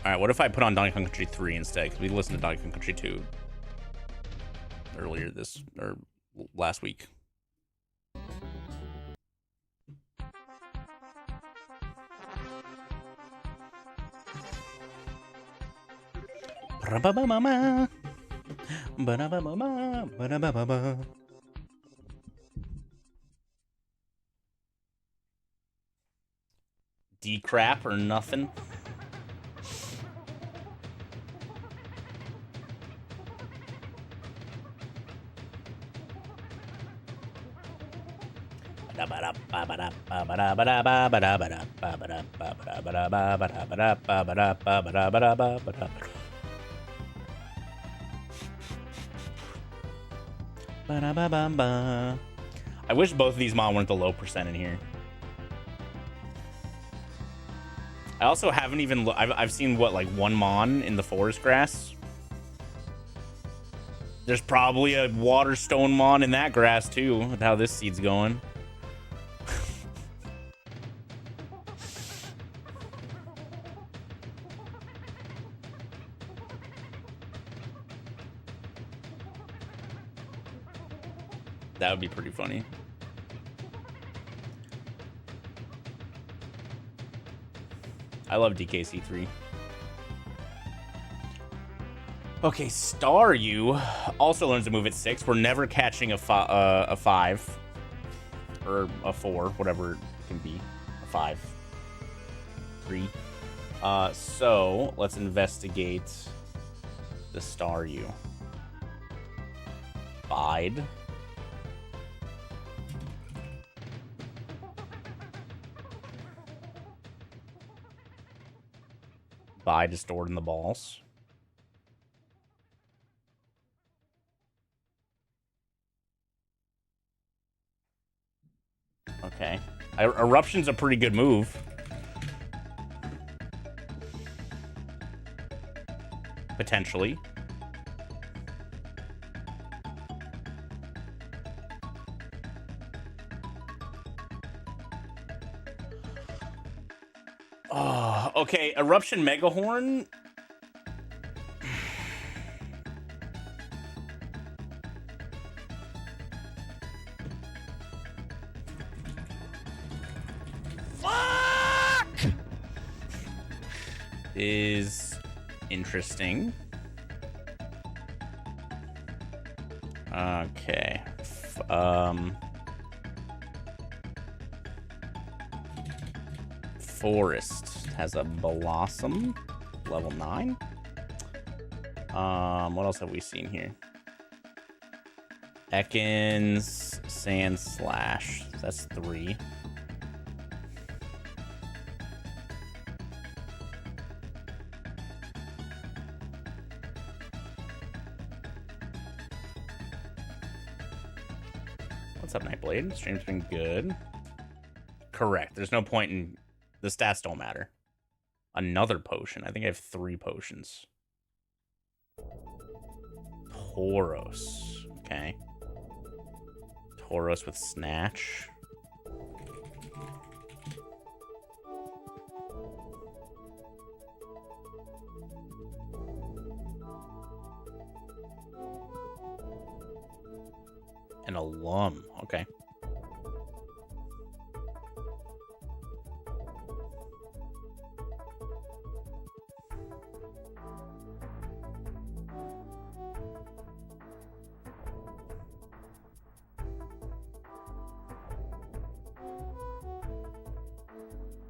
Speaker 1: Alright, what if I put on Donkey Kong Country 3 instead? Because we listened to Donkey Kong Country 2 earlier or last week. D-crap or nothing. I wish both of these mon weren't the low percent in here. I also haven't even I've seen what, like 1 mon in the forest grass. There's probably a water stone mon in that grass too, with how this seed's going. That would be pretty funny. I love DKC3. Okay, Staryu also learns to move at 6. We're never catching a 5 or a 4, whatever it can be. A 5, 3. So let's investigate the Staryu. Bide. Bide is stored in the balls. Okay. Eruption's a pretty good move. Potentially. Okay, Eruption Megahorn.
Speaker 2: Fuck!
Speaker 1: Is interesting. Okay. Forest has a Blossom, level 9. What else have we seen here? Ekans, Sand Slash. That's 3. What's up, Nightblade? Stream's been good. Correct. There's no point in... The stats don't matter. Another potion. I think I have 3 potions. Tauros. Okay. Tauros with Snatch. An Alum. Okay.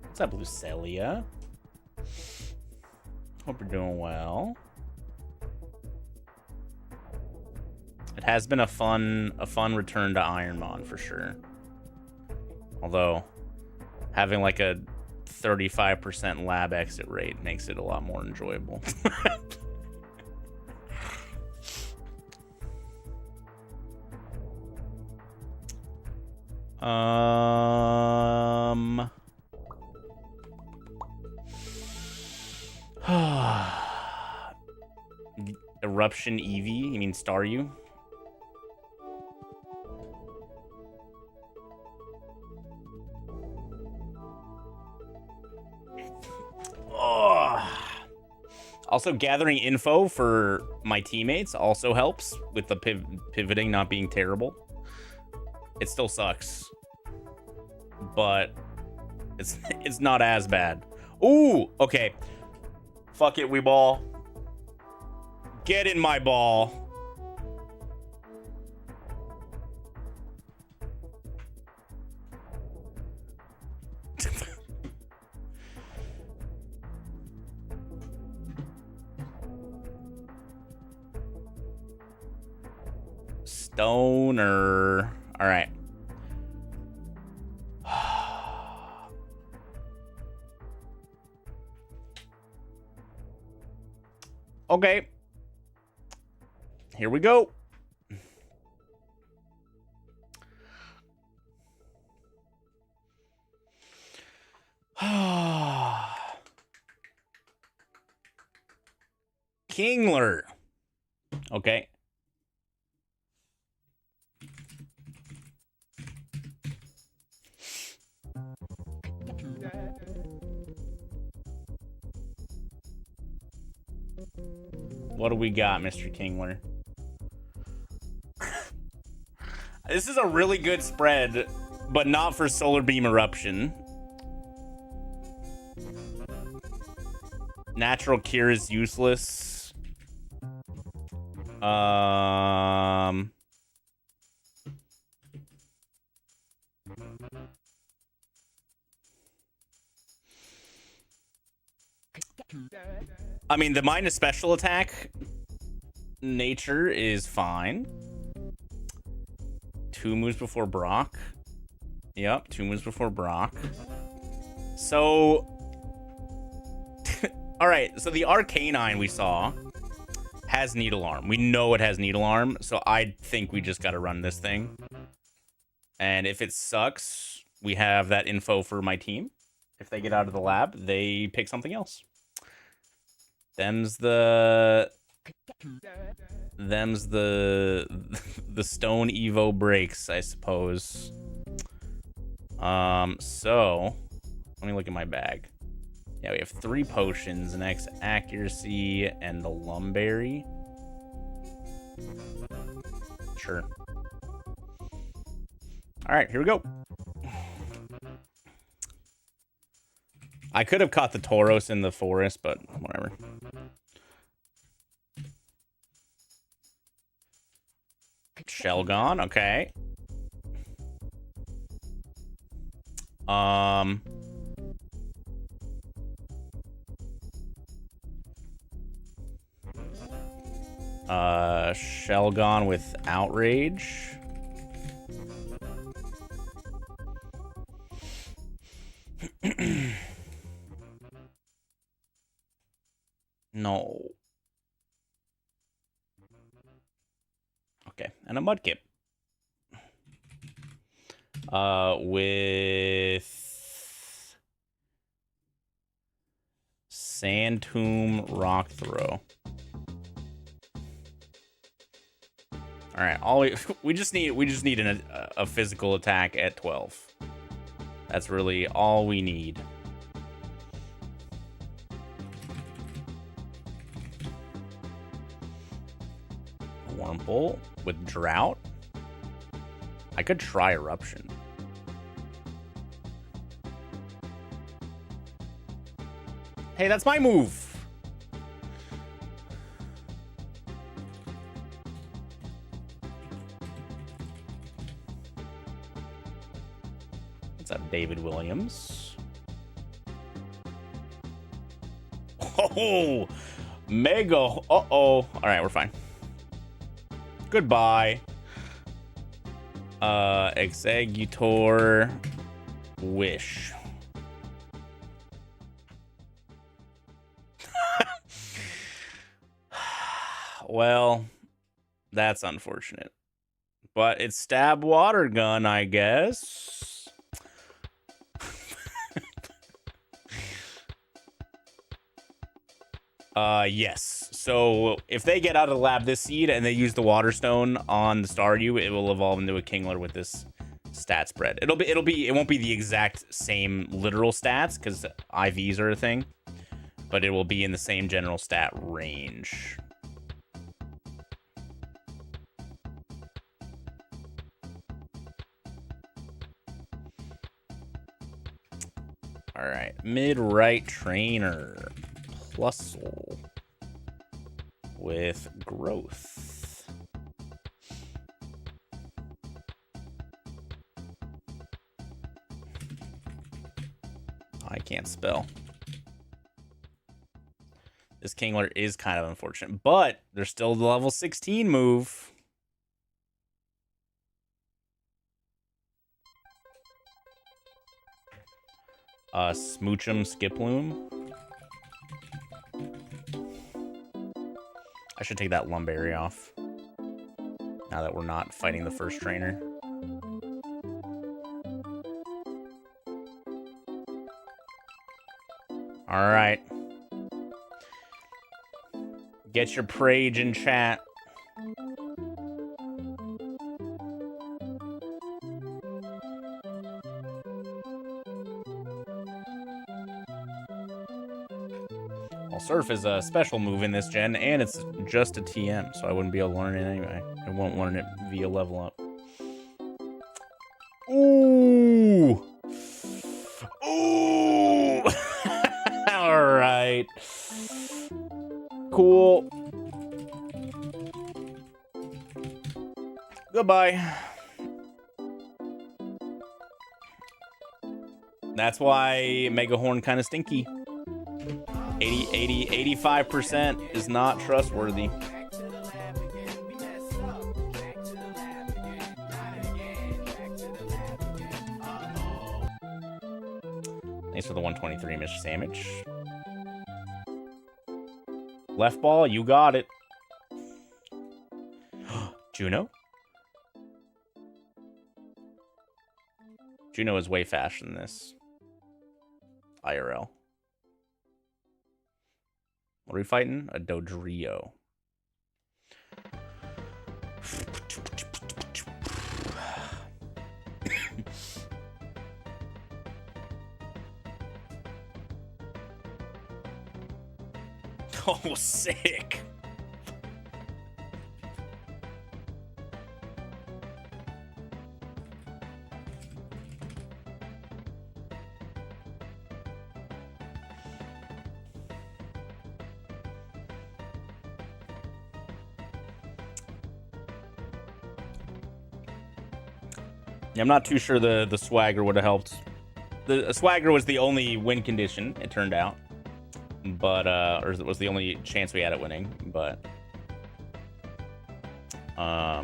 Speaker 1: What's up, Lucelia? Hope you're doing well. It has been a fun return to Ironmon for sure. Although having like a 35% lab exit rate makes it a lot more enjoyable. Eruption Eevee, you mean Staryu? Also, gathering info for my teammates also helps with the pivoting not being terrible. It still sucks, but it's not as bad. Ooh, okay. Fuck it, Weeball. Get in my ball. Stoner. All right. Okay. Here we go. Kingler. Okay. What do we got, Mr. Kingler? This is a really good spread, but not for Solar Beam Eruption. Natural Cure is useless. I mean, the minus special attack nature is fine. 2 moves before Brock. Yep, 2 moves before Brock. So, all right. So the Arcanine we saw has Needle Arm. We know it has Needle Arm. So I think we just got to run this thing. And if it sucks, we have that info for my team. If they get out of the lab, they pick something else. Them's the Stone Evo breaks, I suppose. So let me look at my bag. Yeah, we have 3 potions, an X accuracy, and the lumberry. Sure. All right, here we go. I could have caught the Tauros in the forest, but whatever. Shelgon, okay. Shelgon with outrage. No. Okay, and a Mudkip. With Sand Tomb Rock Throw. All right, we just need a physical attack at 12. That's really all we need. Wurmple with Drought. I could try Eruption. Hey, that's my move. What's up, David Williams? Oh, Mega. Uh-oh. All right, we're fine. Goodbye. Executor Wish. Well, that's unfortunate. But it's Stab Water Gun, I guess. Yes. So if they get out of the lab this seed and they use the Water Stone on the Staryu, it will evolve into a Kingler with this stat spread. It won't be the exact same literal stats because IVs are a thing, but it will be in the same general stat range. All right, mid-right trainer, Plusle with growth. I can't spell. This Kingler is kind of unfortunate, but there's still the level 16 move. Smoochum Skiploom. I should take that Lumberry off. Now that we're not fighting the first trainer. Alright. Get your Prage in chat. Surf is a special move in this gen, and it's just a TM, so I wouldn't be able to learn it anyway. I won't learn it via level up. Ooh! Ooh! Alright. Cool. Goodbye. That's why Mega Horn kind of stinky. 85% is not trustworthy. Thanks for the 123, Mr. Sandwich. Left ball, you got it. Juno? Juno is way faster than this. IRL. What are we fighting? A Dodrio. Oh, sick. Yeah, I'm not too sure the swagger would have helped. The swagger was the only win condition, it turned out. But, or it was the only chance we had at winning, but... Oh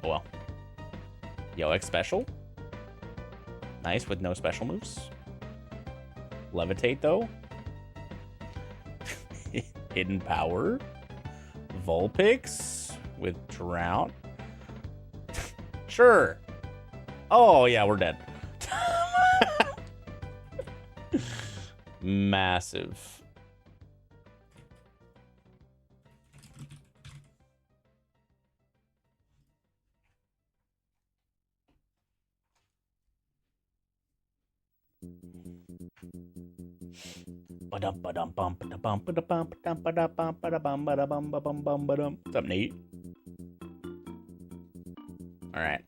Speaker 1: well. Yo, X special. Nice, with no special moves. Levitate, though. Hidden power. Vulpix with drought. Sure. Oh, yeah, we're dead. Massive. What's up, Nate? All right,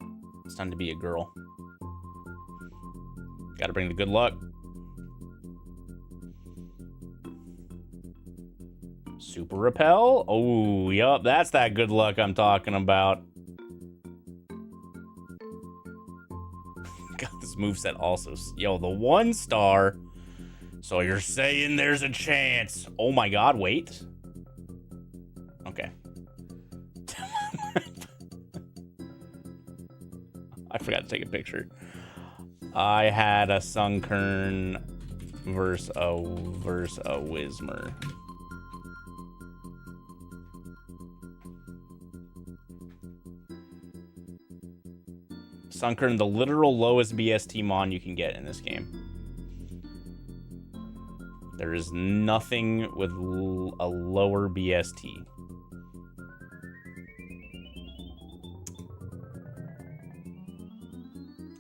Speaker 1: it's time to be a girl. Gotta bring the good luck. Super repel. Oh, yup, that's that good luck I'm talking about. God, this moveset also. Yo, the 1 star. So you're saying there's a chance. Oh my god, wait. Okay. I forgot to take a picture. I had a Sunkern versus a Whismer. Sunkern, the literal lowest BST mon you can get in this game. There is nothing with a lower BST.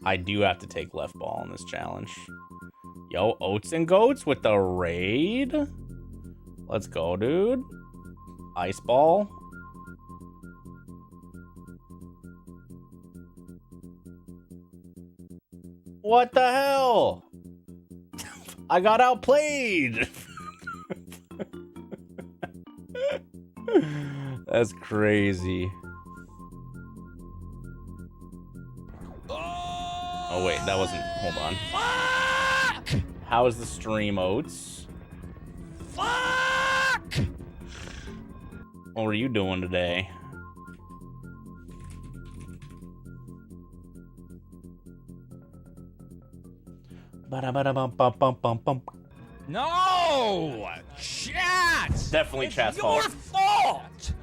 Speaker 1: I do have to take left ball in this challenge. Yo, Oats and Goats with the raid. Let's go, dude. Ice ball. What the hell? I got outplayed. That's crazy. Oh wait, that wasn't. Hold on.
Speaker 2: Fuck!
Speaker 1: How is the stream, Oats?
Speaker 2: Fuck!
Speaker 1: What were you doing today? Ba-da-ba-da-bum-bum-bum-bum.
Speaker 2: No! Chat!
Speaker 1: Definitely chat's
Speaker 2: Your
Speaker 1: fault.
Speaker 2: fault!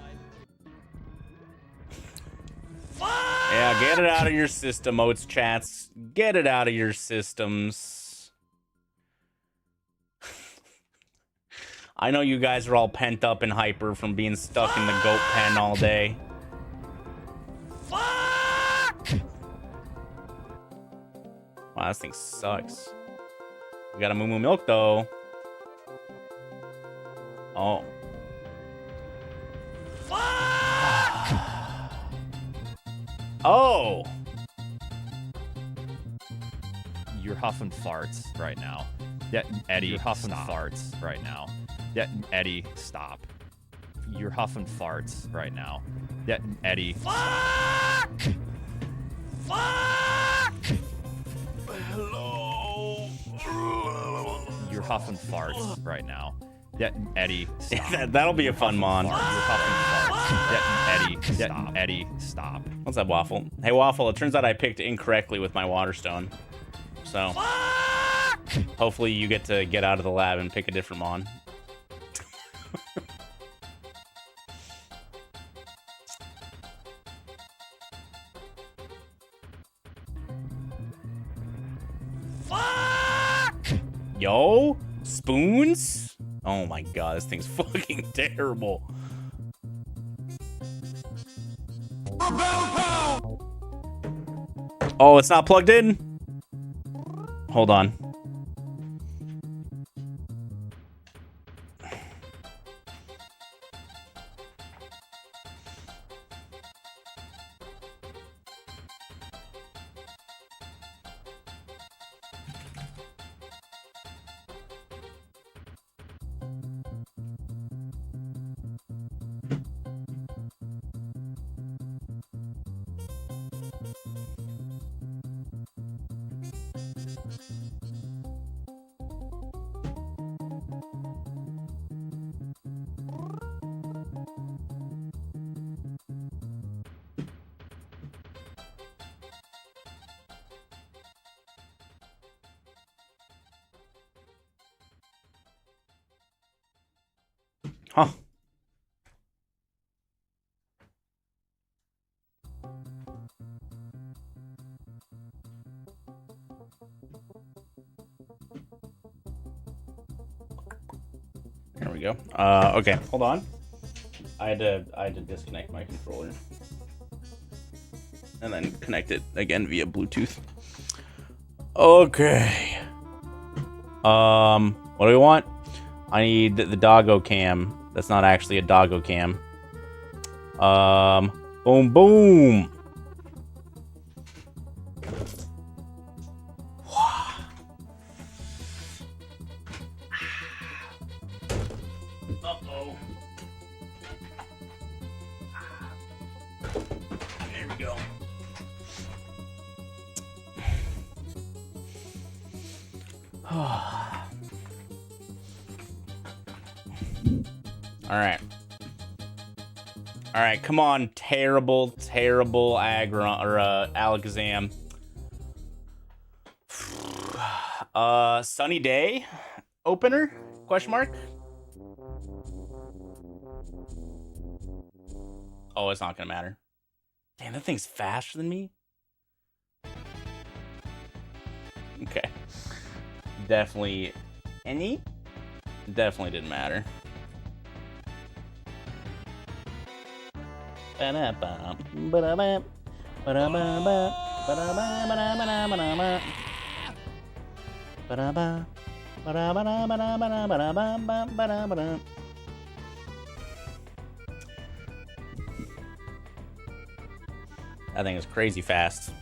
Speaker 2: Fuck!
Speaker 1: Yeah, get it out of your system, Oats chats. Get it out of your systems. I know you guys are all pent up and hyper from being stuck in the goat pen all day.
Speaker 2: Fuck!
Speaker 1: Wow, this thing sucks. We got a Moo Moo Milk, though. Oh.
Speaker 2: Fuck!
Speaker 1: Oh!
Speaker 3: You're huffing farts right now. Yeah, Eddie, you're huffing farts right now. Yeah, Eddie, stop. You're huffing farts right now. Yeah, Eddie.
Speaker 2: Fuck! Fuck!
Speaker 1: Hello.
Speaker 3: You're huffing farts right now. Yeah, Eddie, stop.
Speaker 1: That'll be a fun mon.
Speaker 3: You're huffing farts. Yeah, Eddie, stop. Eddie, stop.
Speaker 1: What's up, Waffle? Hey, Waffle, it turns out I picked incorrectly with my Waterstone. So, hopefully you get to get out of the lab and pick a different mon. Yo, spoons? Oh my god, this thing's fucking terrible. Oh, it's not plugged in? Hold on. Huh. There we go. Okay, hold on. I had to disconnect my controller and then connect it again via Bluetooth. Okay. What do we want? I need the doggo cam. That's not actually a doggo cam. Boom, boom. Uh-oh. There we go. All right. All right, come on, terrible aggro or Alakazam. Sunny day opener? Question mark? Oh, it's not gonna matter. Damn, that thing's faster than me. Okay. Definitely any? Definitely didn't matter. That thing is crazy fast.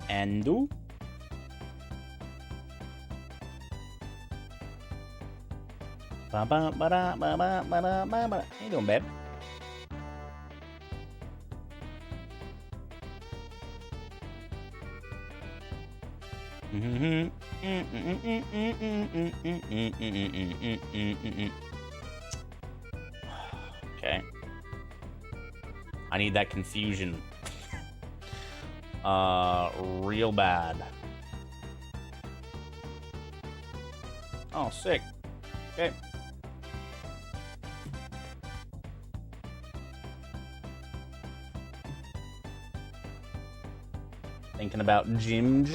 Speaker 1: Andu. How you doing, babe? Okay. I need that confusion. Real bad. Oh, sick. Okay. Thinking about gyms.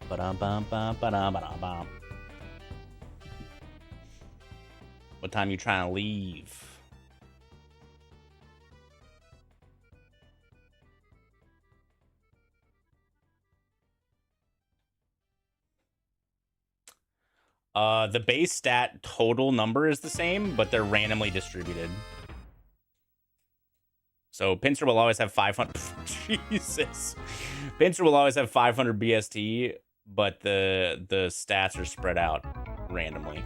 Speaker 1: Ba-dum-bum-bum, what time you trying to leave? The base stat total number is the same, but they're randomly distributed. So Pinsir will always have 500. Jesus. Pinsir will always have 500 BST, but the stats are spread out randomly.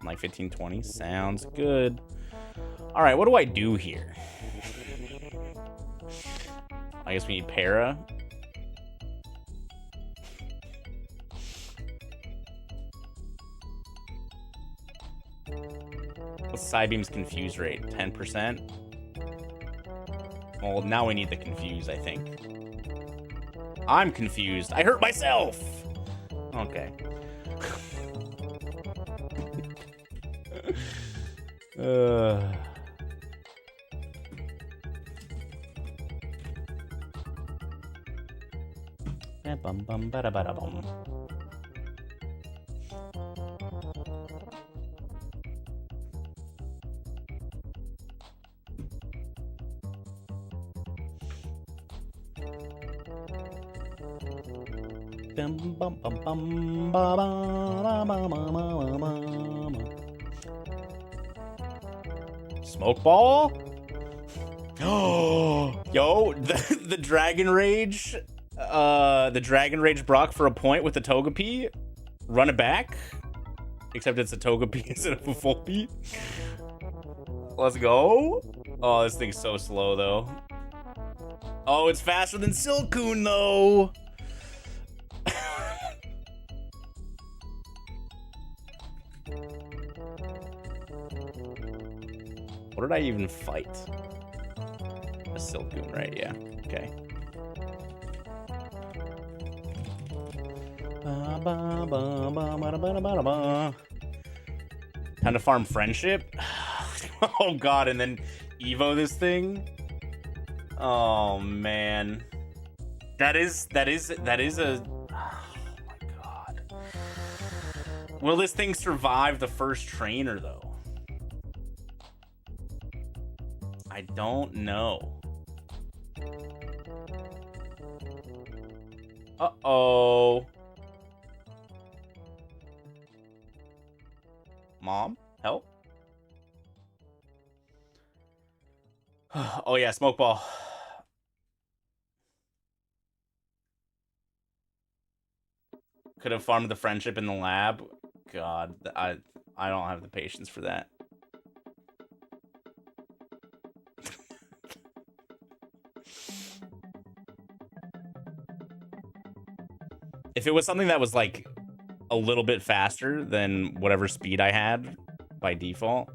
Speaker 1: Like 1520 sounds good. All right, what do I do here? I guess we need para. What's Psybeam's confuse rate? 10%? Well, now we need the confuse, I think. I'm confused. I hurt myself! Okay. Bum bum bada bada bum. Bum bum bum bum ba ba ba ba ba ba ba. Smoke ball? Oh, yo, the Dragon Rage. The Dragon Rage Brock for a point with the Togepi. Run it back. Except it's a Togepi instead of a Volbeat. Let's go. Oh, this thing's so slow, though. Oh, it's faster than Silcoon, though. What did I even fight? A Silcoon, right? Yeah. Okay. Time to farm friendship. Oh god, and then Evo this thing. Oh man. That is a oh my god. Will this thing survive the first trainer though? I don't know. Uh-oh. Mom, help. Oh yeah, smoke ball. Could have farmed the friendship in the lab. God, I don't have the patience for that. If it was something that was like a little bit faster than whatever speed I had by default.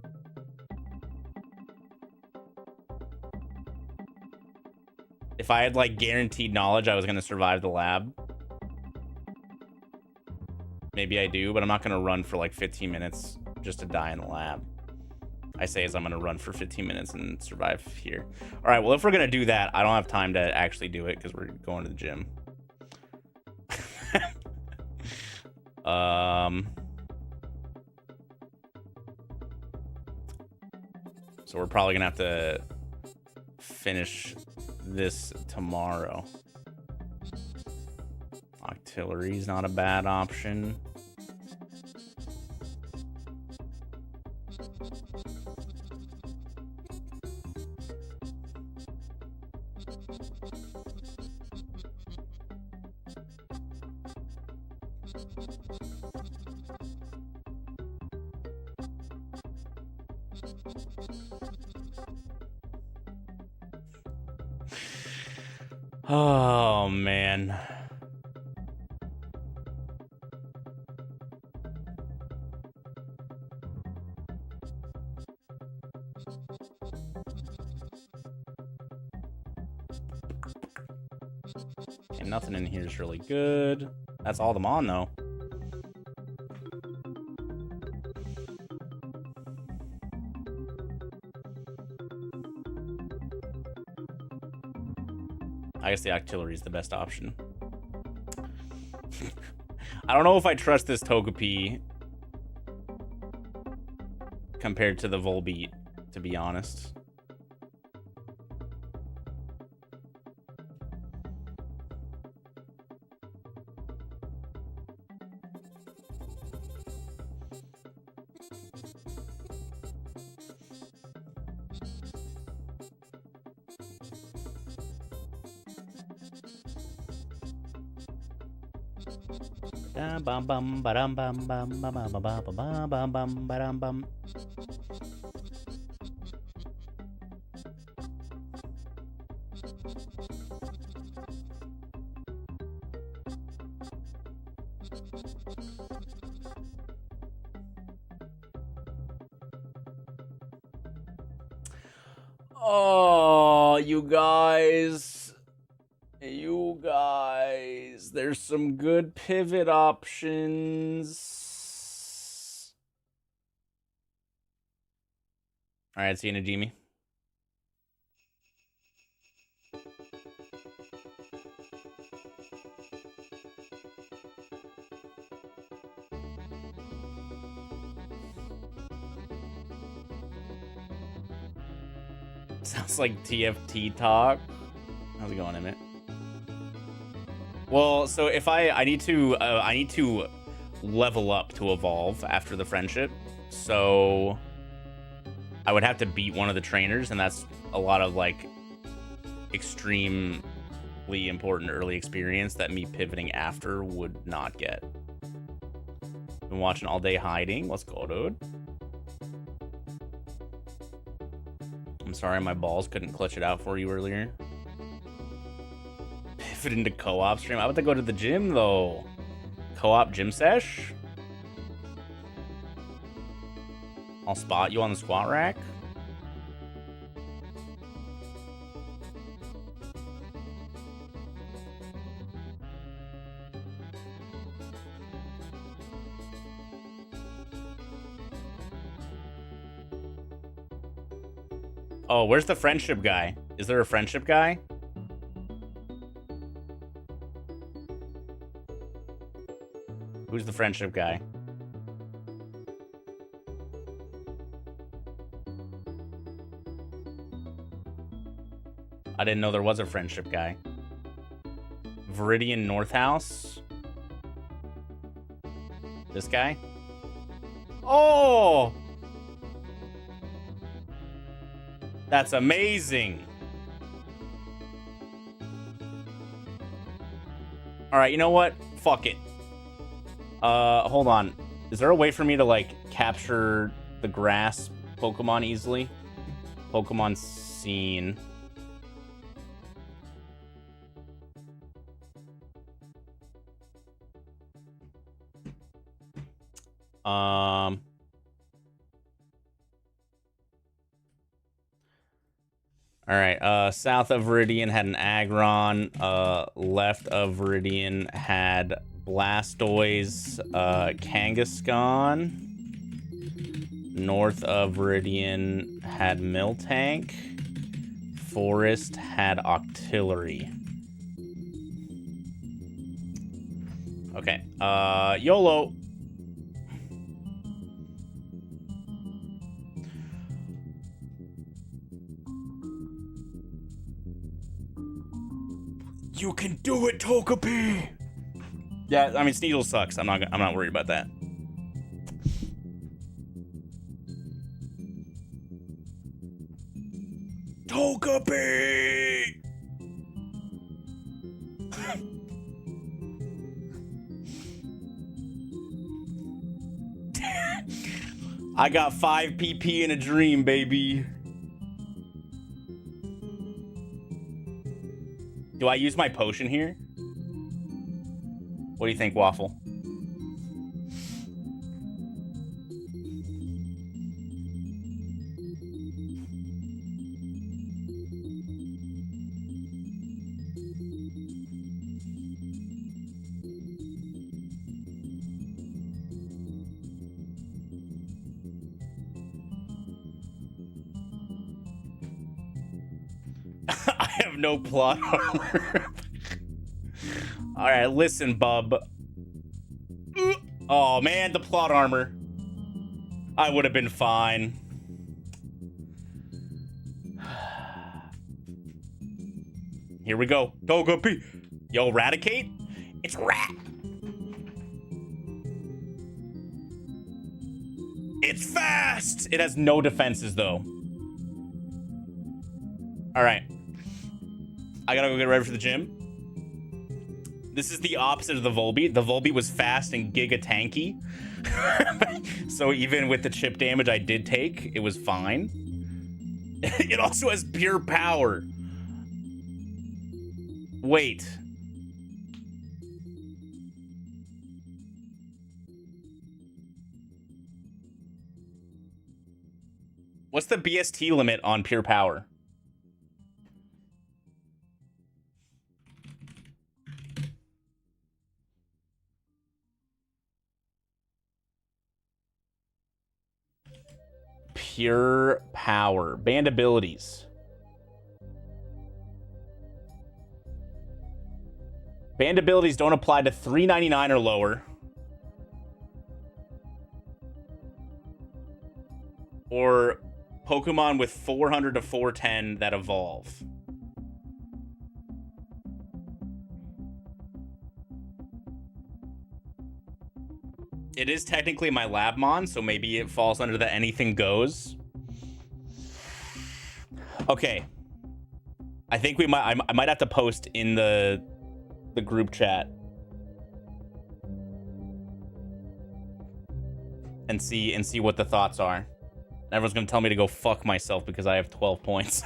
Speaker 1: If I had like guaranteed knowledge I was going to survive the lab. Maybe I do, but I'm not going to run for like 15 minutes just to die in the lab. I say as I'm going to run for 15 minutes and survive here. All right, well, if we're going to do that, I don't have time to actually do it because we're going to the gym. So we're probably going to have to finish this tomorrow. Artillery's not a bad option. Oh, man. Okay, nothing in here is really good. That's all them on, though. I guess the artillery is the best option. I don't know if I trust this Togepi compared to the Volbeat, to be honest. Bum bum ba-dum bum bum bum bum bum bum bum bum ba-dum bum. Oh, you guys. You guys, there's some good pivot options. All right, see you in a Najimi. Sounds like TFT talk. How's it going, Emmett? Well, so if I need to level up to evolve after the friendship, so I would have to beat one of the trainers, and that's a lot of like extremely important early experience that me pivoting after would not get. Been watching all day hiding. Let's go, dude. I'm sorry my balls couldn't clutch it out for you earlier. Pivot into co-op stream. I want to go to the gym though. Co-op gym sesh. I'll spot you on the squat rack. Oh, where's the friendship guy? Is there a friendship guy? Who's the friendship guy? I didn't know there was a friendship guy. Viridian North House. This guy? Oh! That's amazing. All right, you know what? Fuck it. Hold on. Is there a way for me to, like, capture the grass Pokemon easily? Pokemon scene. All right, south of Viridian had an Aggron. Left of Viridian had Blastoise, Kangaskhan. North of Viridian had Miltank. Forest had Octillery. Okay, YOLO. You can do it, Togepi! Yeah, I mean, Sneasel sucks. I'm not worried about that. Togepi! I got 5 PP in a dream, baby. Do I use my potion here? What do you think, Waffle? I have no plot armor. All right, listen, bub. Oh, man, the plot armor. I would have been fine. Here we go. Togepi. Yo, Raticate? It's Rat. It's fast. It has no defenses, though. All right. I gotta go get ready for the gym. This is the opposite of the Volbeat. The Volbeat was fast and giga tanky. So even with the chip damage I did take, it was fine. It also has pure power. Wait. What's the BST limit on pure power? Pure power. Banned abilities. Banned abilities don't apply to 399 or lower. Or Pokemon with 400 to 410 that evolve. It is technically my Labmon, so maybe it falls under the anything goes. Okay. I think I might have to post in the group chat and see what the thoughts are. Everyone's gonna tell me to go fuck myself because I have 12 points.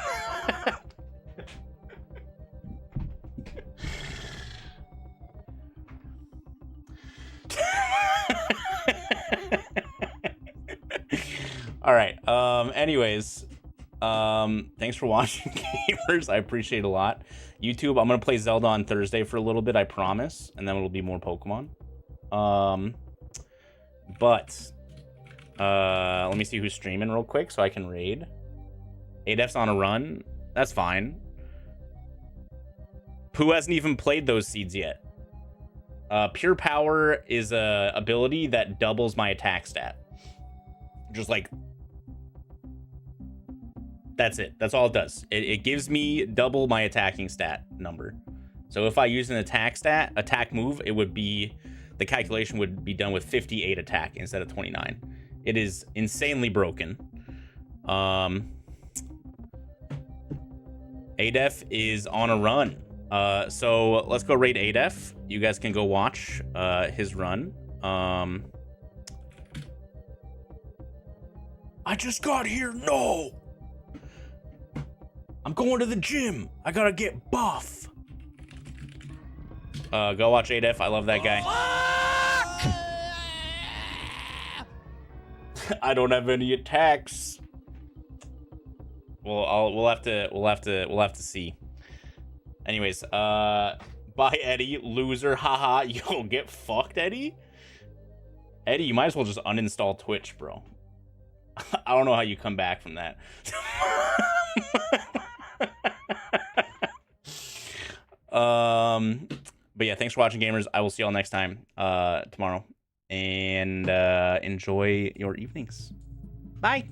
Speaker 1: All right. Anyways, thanks for watching, gamers. I appreciate it a lot. YouTube, I'm gonna play Zelda on Thursday for a little bit, I promise, and then it'll be more Pokemon. But let me see who's streaming real quick so I can raid. ADEF's on a run. That's fine. Pooh hasn't even played those seeds yet. Pure Power is a ability that doubles my attack stat. Just like, that's it. That's all it does. It gives me double my attacking stat number. So if I use an attack move, it would be, the calculation would be done with 58 attack instead of 29. It is insanely broken. ADEF is on a run. So let's go raid ADEF. You guys can go watch his run. I just got here. No. I'm going to the gym. I gotta get buff. Go watch ADEF. I love that guy. I don't have any attacks. Well, we'll have to see. Anyways, bye, Eddie, loser. Haha, you'll get fucked, Eddie. Eddie, you might as well just uninstall Twitch, bro. I don't know how you come back from that. But yeah, thanks for watching, gamers. I will see y'all next time, tomorrow, and enjoy your evenings. Bye.